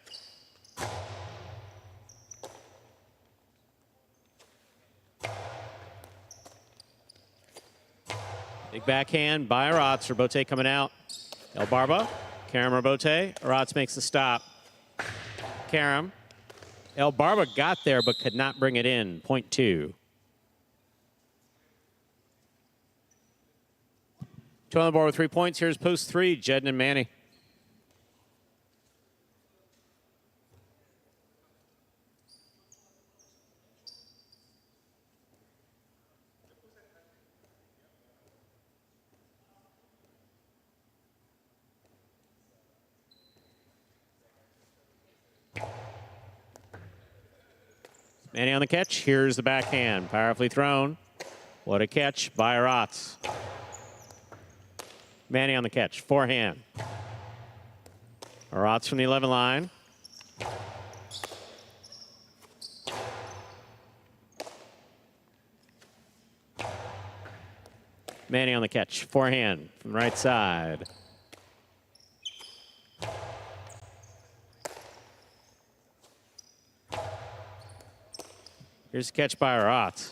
Big backhand by Arats. Robote coming out. El Barba. Karam Robote. Arats makes the stop. Karam. El Barba got there but could not bring it in. .2. 2 on the board with 3 points. Here's post 3, Jedden and Manny. Manny on the catch. Here's the backhand. Powerfully thrown. What a catch by Arats. Manny on the catch. Forehand. Arats from the 11 line. Manny on the catch. Forehand from the right side. Here's a catch by Rotz.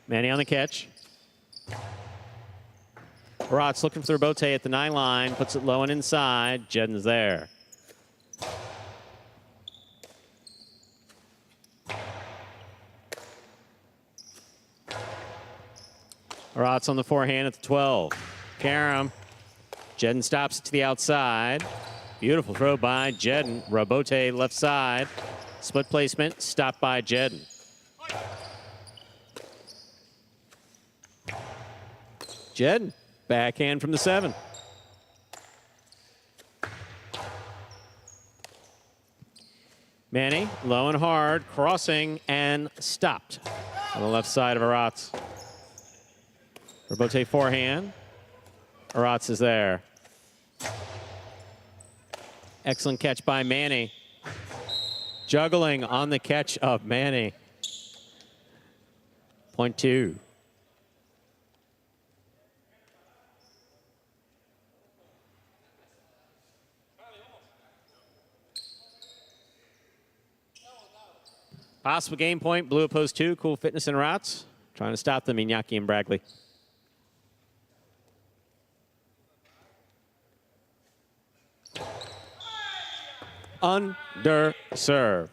Manny on the catch. Rotz looking for Bote at the 9 line, puts it low and inside. Jedden's there. Rotz on the forehand at the 12. Karam. Jedden stops it to the outside. Beautiful throw by Jedden. Robote left side. Split placement, stopped by Jedden. Jedden, backhand from the 7. Manny, low and hard, crossing and stopped on the left side of Rotz. Robote forehand. Rotz is there. Excellent catch by Manny. Juggling on the catch of Manny. Point 2. Possible game point, blue at post 2, Cool Fitness and Rotz. Trying to stop them, Iñaki and Bragley. Under serve.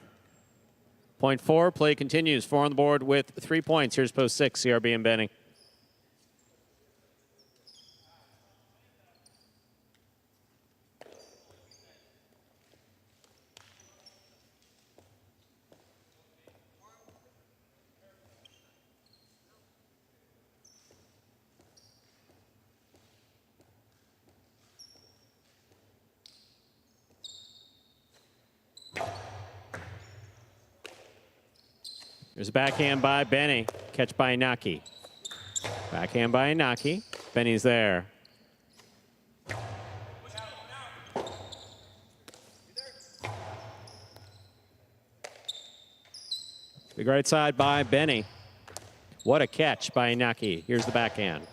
Point 4, play continues. 4 on the board with 3 points. Here's post 6, CRB and Benning. There's a backhand by Benny. Catch by Inaki. Backhand by Inaki. Benny's there. Big right side by Benny. What a catch by Inaki. Here's the backhand.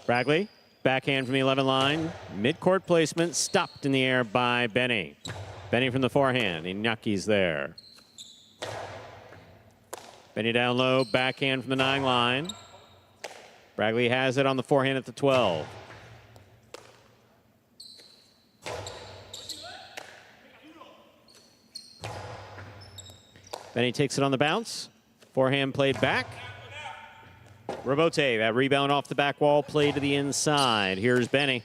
Bragley, backhand from the 11 line. Mid-court placement, stopped in the air by Benny. Benny from the forehand. Inaki's there. Benny down low, backhand from the 9 line. Bragley has it on the forehand at the 12. Benny takes it on the bounce. Forehand played back. Robote, that rebound off the back wall, played to the inside. Here's Benny.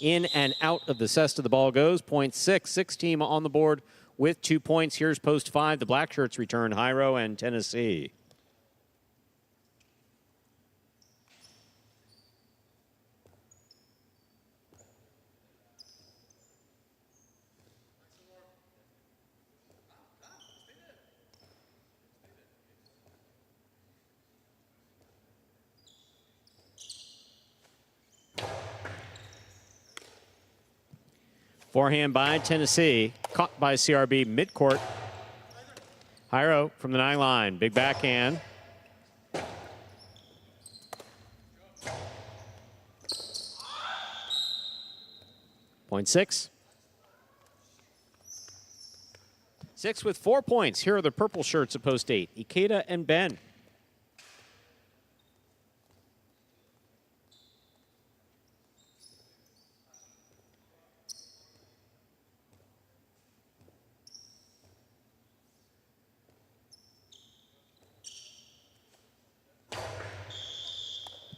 In and out of the cesta, the ball goes. Point 6, 6 team on the board with 2 points. Here's post 5. The Black Shirts return Jairo and Tennessee. Forehand by Tennessee, caught by CRB midcourt. Jairo from the 9 line, big backhand. Point 6. 6 with 4 points. Here are the purple shirts at post 8, Ikeda and Ben.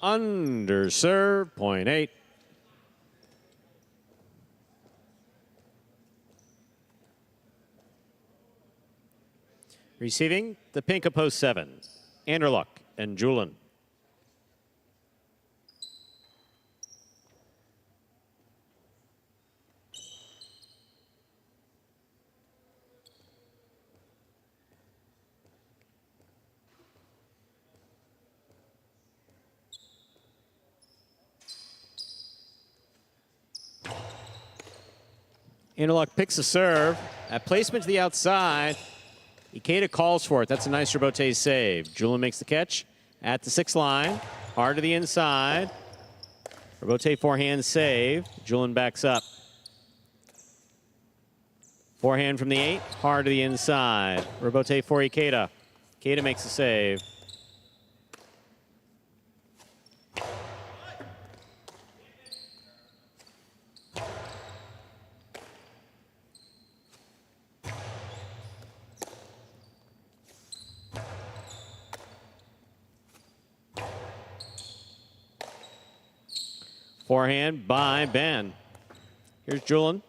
Under serve, point 8. Receiving the pink of post 7, Anderluck and Julian. Anderluck picks a serve. That placement to the outside Ikeda calls for it. That's a nice Robote save. Julian makes the catch at the 6 line. Hard to the inside. Robote forehand save. Julian backs up. Forehand from the 8. Hard to the inside. Robote for Ikeda. Ikeda makes the save. Forehand by Ben. Here's Julian.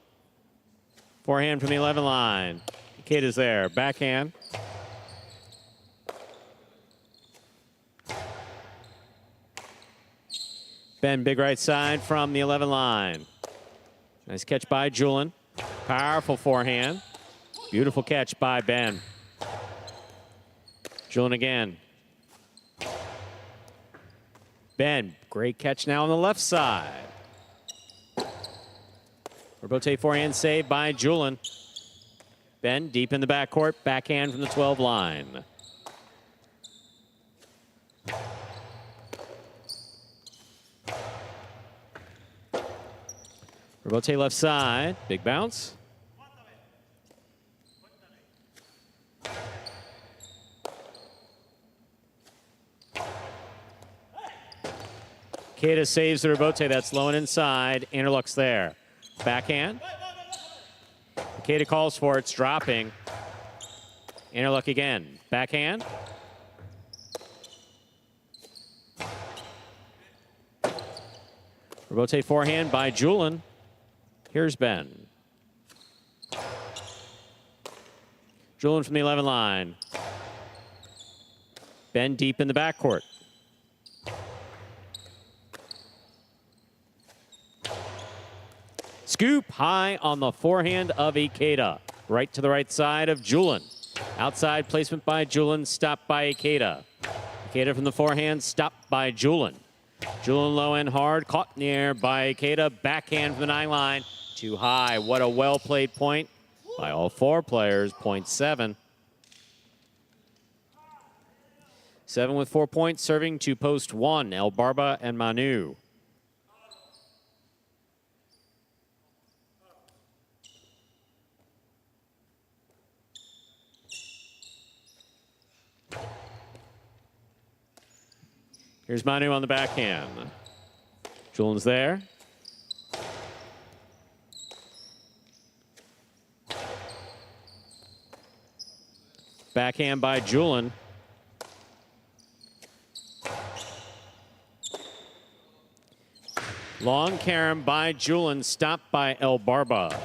Forehand from the 11 line. Ikeda's there. Backhand. Ben, big right side from the 11 line. Nice catch by Julian. Powerful forehand. Beautiful catch by Ben. Julian again. Ben, great catch now on the left side. Robote forehand save by Julian. Ben deep in the backcourt, backhand from the 12 line. Robote left side, big bounce. Ikeda saves the Robote. That's low and inside. Interlock's there. Backhand. Ikeda calls for it. It's dropping. Interlock again. Backhand. Robote forehand by Julian. Here's Ben. Julian from the 11 line. Ben deep in the backcourt. Scoop high on the forehand of Ikeda. Right to the right side of Julian. Outside placement by Julian, stopped by Ikeda. Ikeda from the forehand, stopped by Julian. Julian low and hard, caught in the air by Ikeda. Backhand from the 9 line. Too high. What a well-played point by all 4 players. Point 7. 7 with 4 points, serving to post 1. El Barba and Manu. Here's Manu on the backhand. Julian's there. Backhand by Julian. Long carom by Julian, stopped by El Barba.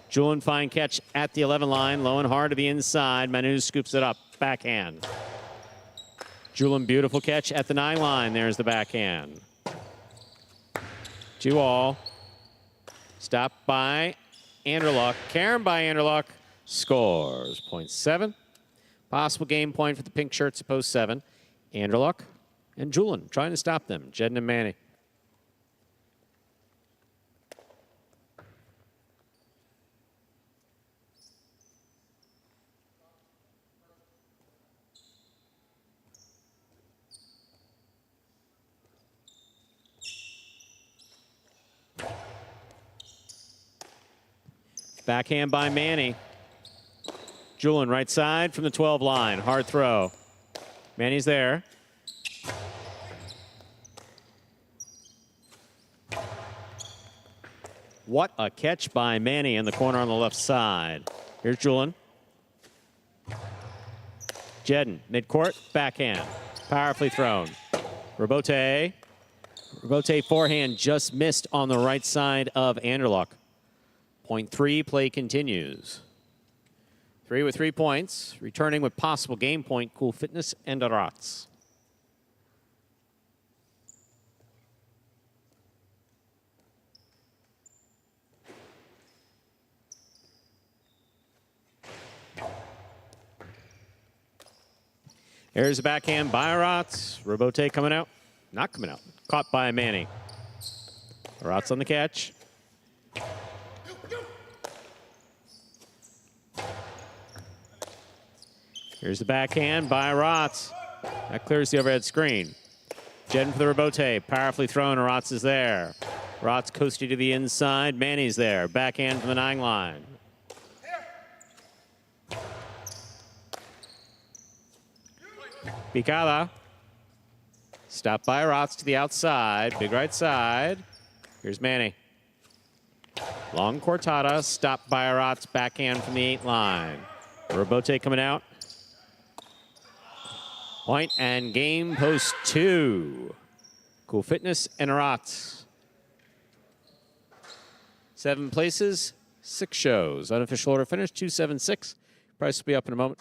Julian fine catch at the 11 line, low and hard to the inside. Manu scoops it up, backhand. Julian, beautiful catch at the 9 line. There's the backhand. 2-all. Stopped by Anderluck. Carom by Anderluck. Scores. Point 7. Possible game point for the pink shirts at post 7. Anderluck and Julian trying to stop them. Jedden and Manny. Backhand by Manny. Julian right side from the 12 line. Hard throw. Manny's there. What a catch by Manny in the corner on the left side. Here's Julian. Jedden, midcourt, backhand. Powerfully thrown. Robote. Robote forehand just missed on the right side of Anderluck. Point 3, play continues. 3 with 3 points. Returning with possible game point, Cool Fitness and Arats. Here's a backhand by Arats. Robote coming out. Not coming out. Caught by Manny. Arats on the catch. Here's the backhand by Rotz. That clears the overhead screen. Jen for the rebote. Powerfully thrown. Rotz is there. Rotz coasting to the inside. Manny's there. Backhand from the 9 line. Picada. Stopped by Rotz to the outside. Big right side. Here's Manny. Long cortada. Stopped by Rotz. Backhand from the 8 line. Rebote coming out. Point and game, post 2. Cool Fitness and Rotz. 7 places, 6 shows. Unofficial order finish 276. Price will be up in a moment.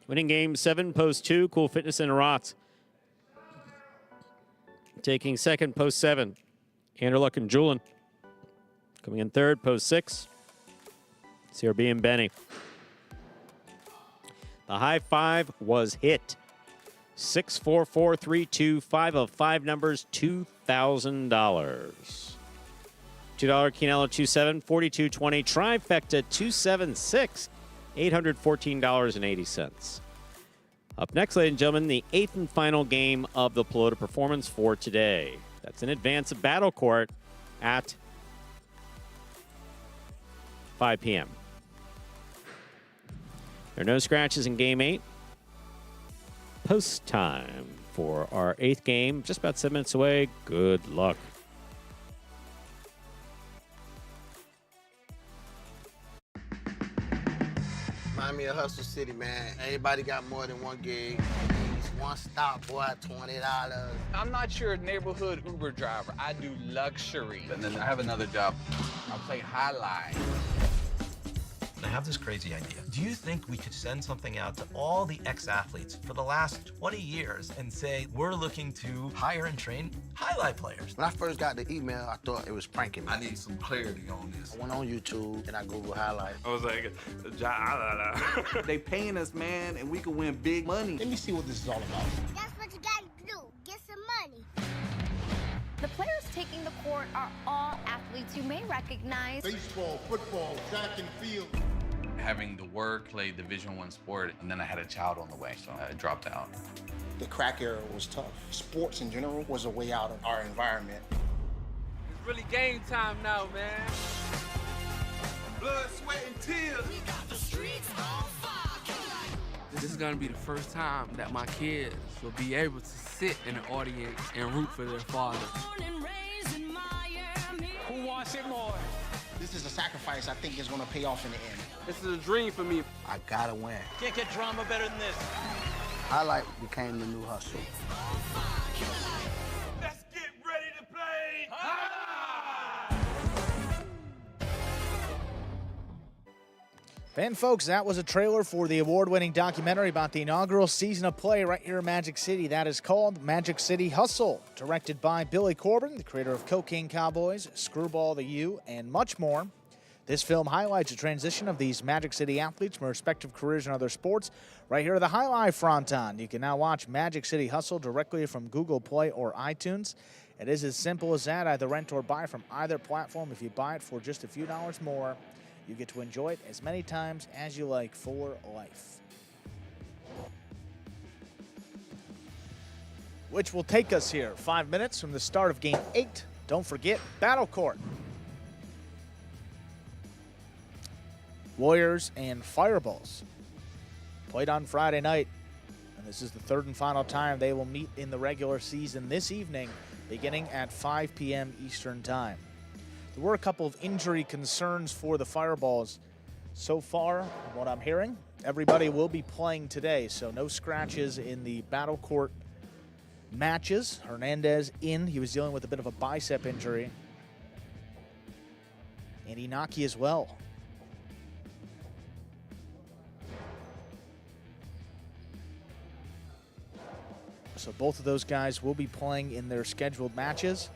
Winning game 7, post 2, Cool Fitness and Rotz. Taking second, post 7, Anderluck and Julin. Coming in third, post 6, CRB and Benny. The high 5 was hit. 6, 4, 4, 3, 2, 5 of 5 numbers, $2,000. $2 Quinello 27, 42.20, trifecta 276. $814.80. Up next, ladies and gentlemen, the 8th and final game of the Pelota performance for today. That's in advance of Battle Court at 5 p.m. There are no scratches in game 8. Post time for our 8th game, just about 7 minutes away. Good luck.
Remind me of Hustle City, man. Everybody got more than one gig. One stop, boy, $20.
I'm not your neighborhood Uber driver. I do luxury. And then I have another job. I play Jai-Alai.
I have this crazy idea. Do you think we could send something out to all the ex-athletes for the last 20 years and say, we're looking to hire and train highlight players?
When I first got the email, I thought it was pranking me.
I need some clarity on this.
I went on YouTube and I Googled highlights.
I was like, Jai-Alai.
They paying us, man, and we can win big money.
Let me see what this is all about.
That's what you gotta do. Get some money.
The players taking the court are all athletes you may recognize.
Baseball, football, track and field.
Having the work, play Division I sport, and then I had a child on the way, so I dropped out.
The crack era was tough. Sports in general was a way out of our environment.
It's really game time now, man. Blood, sweat, and tears. We got the streets on fire. This is gonna be the first time that my kids will be able to sit in the audience and root for their father. Who wants it more?
This is a sacrifice I think is going to pay off in the end.
This is a dream for me.
I gotta win.
Can't get drama better than this.
Highlight became the new hustle.
Let's get ready to play.
And folks, that was a trailer for the award-winning documentary about the inaugural season of play right here in Magic City. That is called Magic City Hustle, directed by Billy Corbin, the creator of Cocaine Cowboys, Screwball the U, and much more. This film highlights the transition of these Magic City athletes from respective careers in other sports. Right here, the highlight fronton. You can now watch Magic City Hustle directly from Google Play or iTunes. It is as simple as that. Either rent or buy from either platform. If you buy it for just a few dollars more, you get to enjoy it as many times as you like for life. Which will take us here 5 minutes from the start of Game 8. Don't forget, Battle Court. Warriors and Fireballs played on Friday night. And this is the third and final time they will meet in the regular season this evening, beginning at 5 p.m. Eastern Time. There were a couple of injury concerns for the Fireballs so far, what I'm hearing. Everybody will be playing today, so no scratches in the Battle Court matches. Hernandez in. He was dealing with a bit of a bicep injury. And Inaki as well. So both of those guys will be playing in their scheduled matches.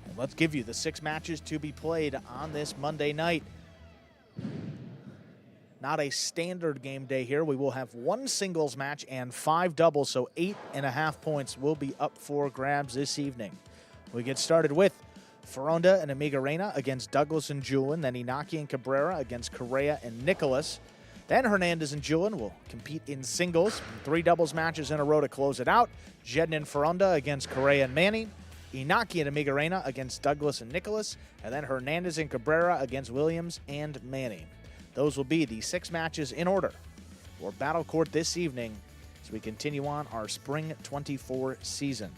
And let's give you the 6 matches to be played on this Monday night. Not a standard game day here. We will have 1 singles match and 5 doubles, so 8.5 points will be up for grabs this evening. We get started with Ferronda and Amigarena against Douglas and Julian, then Inaki and Cabrera against Correa and Nicholas. Then Hernandez and Julian will compete in singles. 3 doubles matches in a row to close it out. Jedin and Ferronda against Correa and Manny. Inaki and Amigarena against Douglas and Nicholas. And then Hernandez and Cabrera against Williams and Manny. Those will be the 6 matches in order for Battle Court this evening as we continue on our Spring 24 season.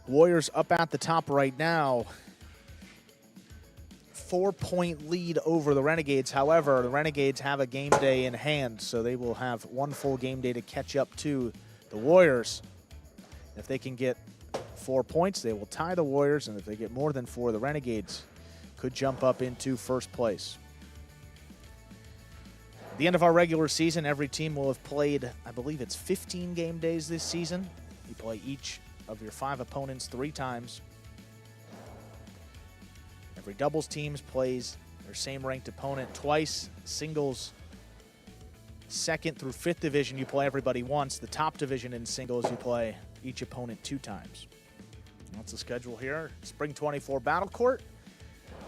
Warriors up at the top right now. 4-point lead over the Renegades. However, the Renegades have a game day in hand, so they will have 1 full game day to catch up to the Warriors. If they can get 4 points, they will tie the Warriors, and if they get more than 4, the Renegades could jump up into first place. At the end of our regular season, every team will have played, I believe it's 15 game days this season. You play each of your 5 opponents 3 times. Every doubles team plays their same ranked opponent twice. Singles, 2nd through 5th division, you play everybody once. The top division in singles, you play each opponent 2 times. That's the schedule here. Spring 24 Battle Court.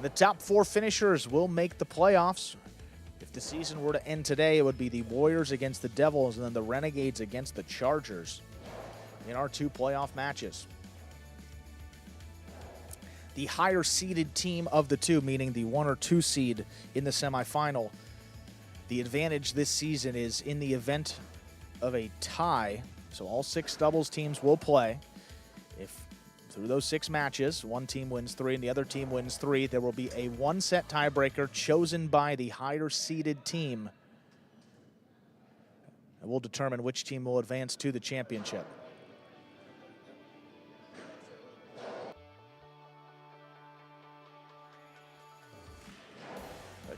The top 4 finishers will make the playoffs. If the season were to end today, it would be the Warriors against the Devils and then the Renegades against the Chargers in our 2 playoff matches. The higher seeded team of the 2, meaning the 1 or 2 seed in the semifinal, the advantage this season is in the event of a tie, so all 6 doubles teams will play. If through those 6 matches, one team wins 3 and the other team wins 3, there will be a 1-set tiebreaker chosen by the higher seeded team. And we'll determine which team will advance to the championship.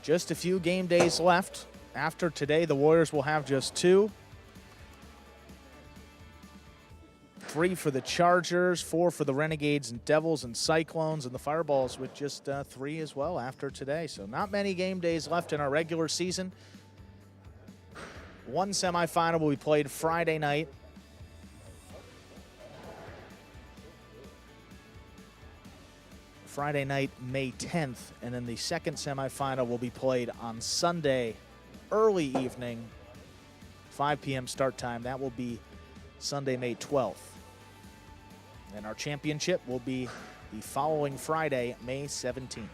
Just a few game days left. After today, the Warriors will have just 2. 3 for the Chargers, 4 for the Renegades and Devils and Cyclones, and the Fireballs with just 3 as well after today. So not many game days left in our regular season. 1 semifinal will be played Friday night. Friday night, May 10th, and then the 2nd semifinal will be played on Sunday, early evening, 5 p.m. start time. That will be Sunday, May 12th. And our championship will be the following Friday, May 17th.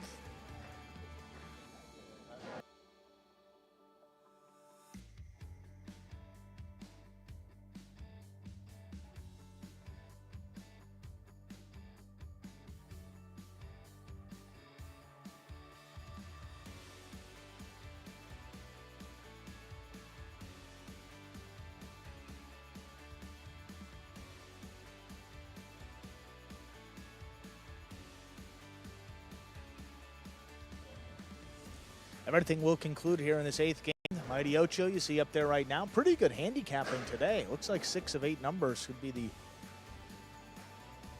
Everything will conclude here in this 8th game. Mighty Ocho, you see up there right now. Pretty good handicapping today. Looks like 6 of 8 numbers could be the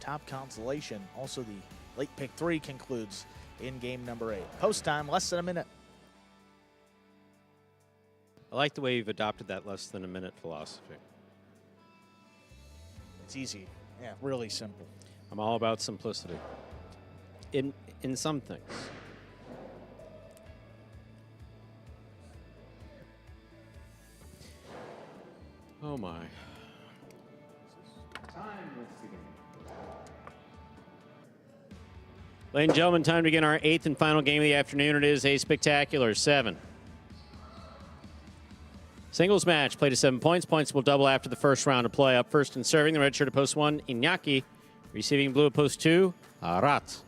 top consolation. Also, the late pick 3 concludes in game number 8. Post time, less than a minute.
I like the way you've adopted that less than a minute philosophy.
It's easy. Yeah, really simple.
I'm all about simplicity. In some things. Oh my. Ladies and gentlemen, time to begin our 8th and final game of the afternoon. It is a spectacular 7. Singles match, played to 7 points. Points will double after the first round of play. Up first and serving, the red shirt at post 1, Inaki. Receiving blue at post 2, Arat.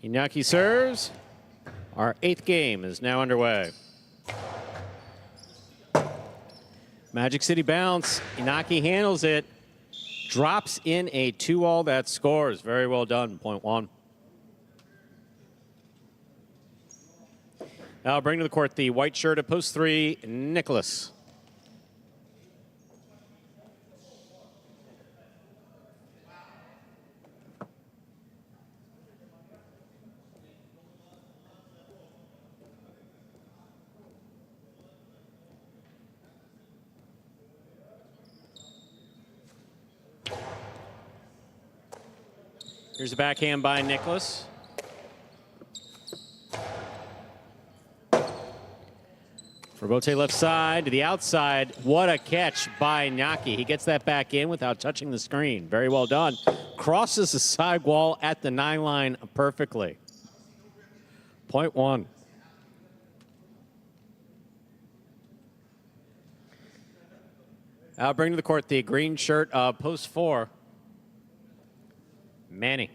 Inaki serves. Our 8th game is now underway. Magic City bounce. Inaki handles it. Drops in a 2-all that scores. Very well done. Point 1. Now bring to the court the white shirt at post 3, Nicholas. Here's a backhand by Nicholas. Robote left side to the outside. What a catch by Inaki. He gets that back in without touching the screen. Very well done. Crosses the side wall at the 9 line perfectly. Point 1. I'll bring to the court the green shirt of post 4. Manny.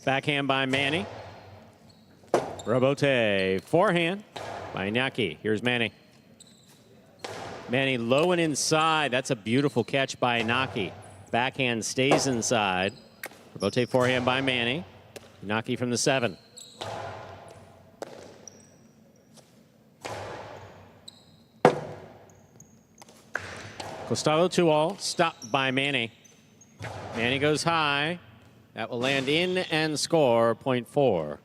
Backhand by Manny. Robote. Forehand by Inaki. Here's Manny. Manny low and inside. That's a beautiful catch by Inaki. Backhand stays inside. Robote forehand by Manny. Inaki from the 7. Costello 2-all. Stopped by Manny. Manny goes high. That will land in and score. Point 4.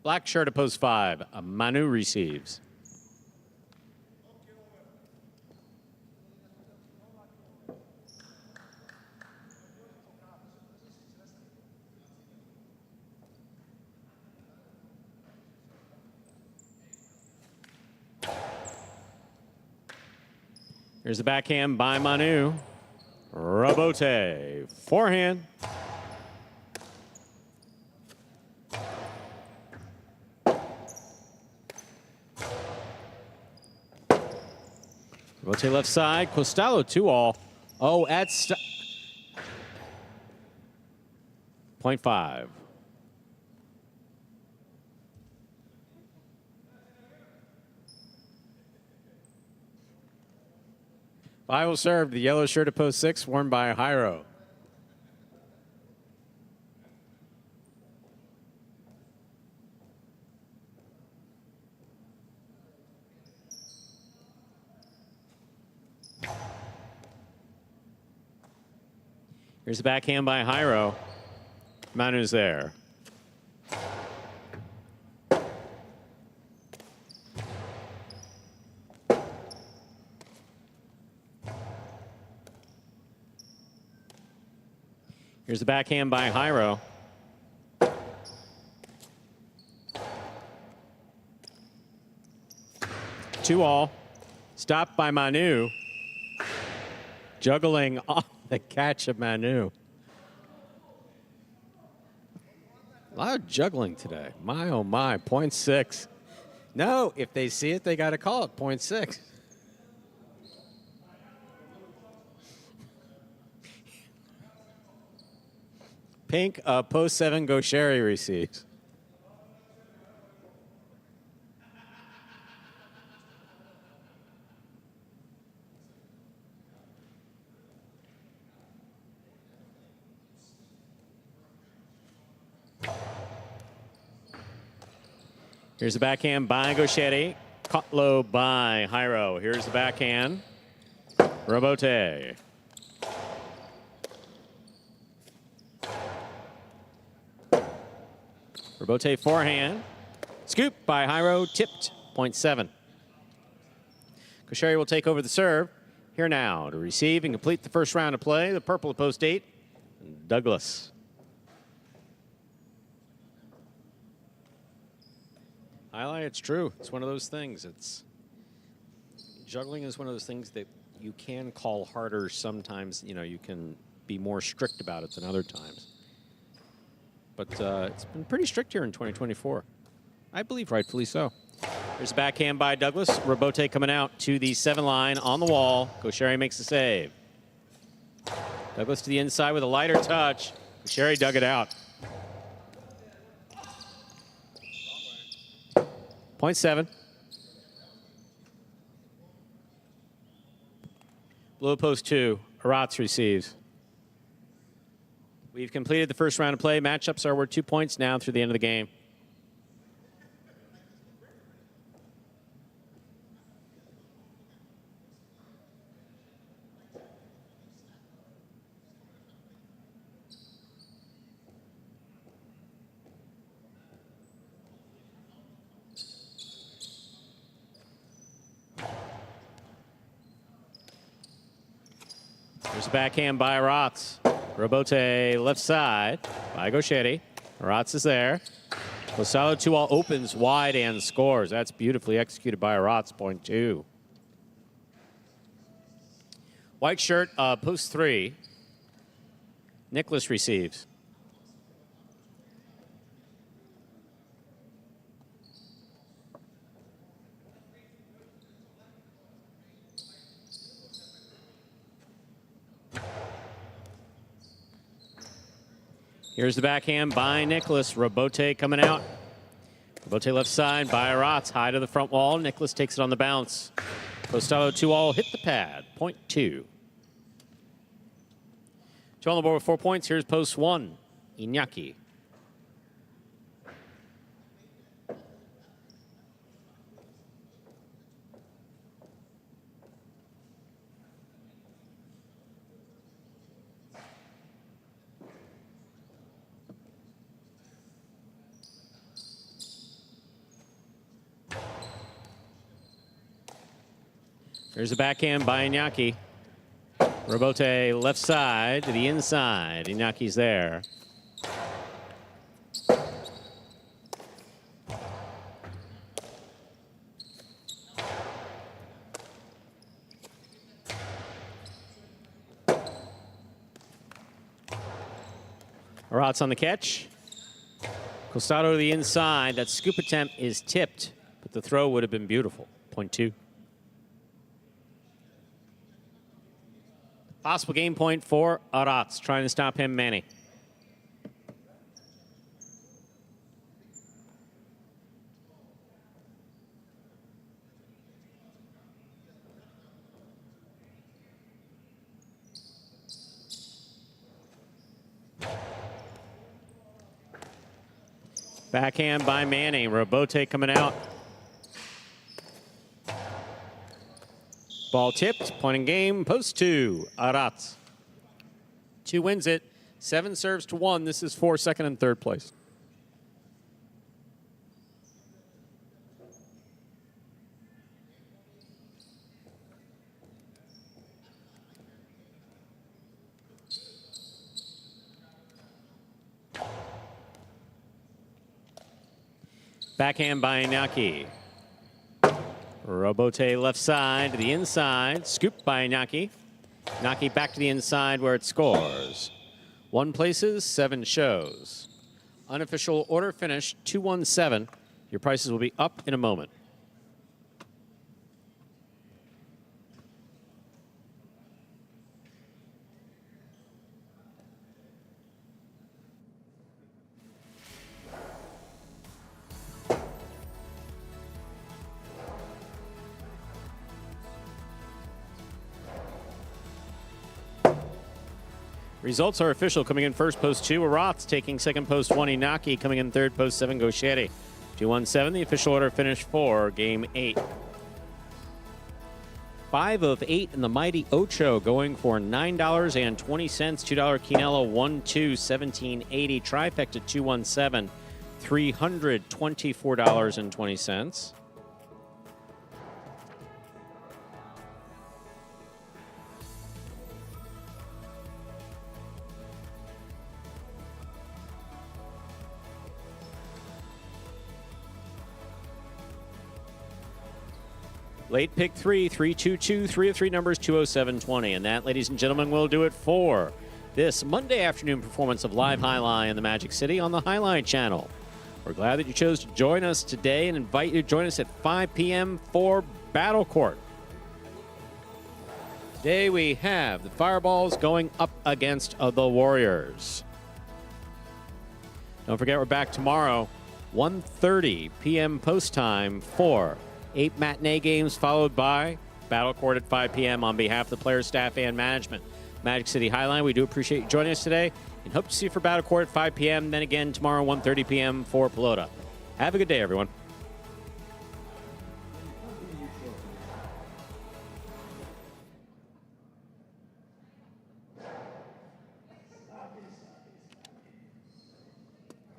Black shirt at post 5. Manu receives. Here's the backhand by Manu. Robote. Forehand. Robote left side. Costello 2-all. Oh, that's point 5. I will serve the yellow shirt at post 6, worn by Jairo. Here's the backhand by Jairo. Manu's there. Here's the backhand by Jairo. Two all. Stopped by Manu. Juggling off the catch of Manu. A lot of juggling today. My, oh my, 0.6. No, if they see it, they got to call it 0.6. Pink, post 7, Gaucheri receives. Here's the backhand by Gaucheri. Caught low by Jairo. Here's the backhand. Robote. Robote forehand. Scoop by Jairo. Tipped. 0.7. Gaucheri will take over the serve. Here now to receive and complete the first round of play. The purple at post 8. Douglas. Jai-Alai, it's true. It's one of those things. Juggling is one of those things that you can call harder sometimes. You know, you can be more strict about it than other times. But it's been pretty strict here in 2024. I believe rightfully so. There's a backhand by Douglas. Robote coming out to the 7 line on the wall. Gaucheri makes the save. Douglas to the inside with a lighter touch. Gaucheri dug it out. Point 7. Below post 2. Aratz receives. We've completed the first round of play. Matchups are worth 2 points now through the end of the game. There's a backhand by Aratz. Robote left side by Gaucheri. Aratz is there. Losalo 2-all opens wide and scores. That's beautifully executed by Aratz, point 2. White shirt, post 3. Nicholas receives. Here's the backhand by Nicholas. Robote coming out. Robote left side by Aratz. High to the front wall. Nicholas takes it on the bounce. Postalo 2-all hit the pad. Point 2. 2 on the board with 4 points. Here's post 1. Iñaki. There's a backhand by Iñaki. Robote left side to the inside. Iñaki's there. Aratz on the catch. Costado to the inside. That scoop attempt is tipped, but the throw would have been beautiful. Point 2. Possible game point for Aratz, trying to stop him, Manny. Backhand by Manny. Robote coming out. Ball tipped, point in game, post 2, Aratz. 2 wins it, 7 serves to 1. This is for second and third place. Backhand by Iñaki. Robote left side to the inside. Scoop by Iñaki. Iñaki back to the inside where it scores. 1 places, 7 shows. Unofficial order finish 217. Your prices will be up in a moment. Results are official. Coming in first, post 2, Aratz. Taking second, post 1, Iñaki. Coming in third, post 7, Gaucheri. 217, the official order finish for game 8. 5 of 8 in the mighty Ocho, going for $9.20. $2 Quinella, 1-2, $17.80. Trifecta 217, $324.20. Late pick 3, 322, 3 of 3 numbers, 20720. And that, ladies and gentlemen, will do it for this Monday afternoon performance of Live Jai-Alai in the Magic City on the Jai-Alai channel. We're glad that you chose to join us today and invite you to join us at 5 p.m. for Battle Court. Today we have the Fireballs going up against the Warriors. Don't forget, we're back tomorrow, 1:30 p.m. post time for 8 matinee games, followed by Battle Court at 5 p.m. on behalf of the players, staff, and management. Magic City Jai-Alai, we do appreciate you joining us today and hope to see you for Battle Court at 5 p.m. Then again tomorrow, 1:30 p.m. for Pelota. Have a good day, everyone.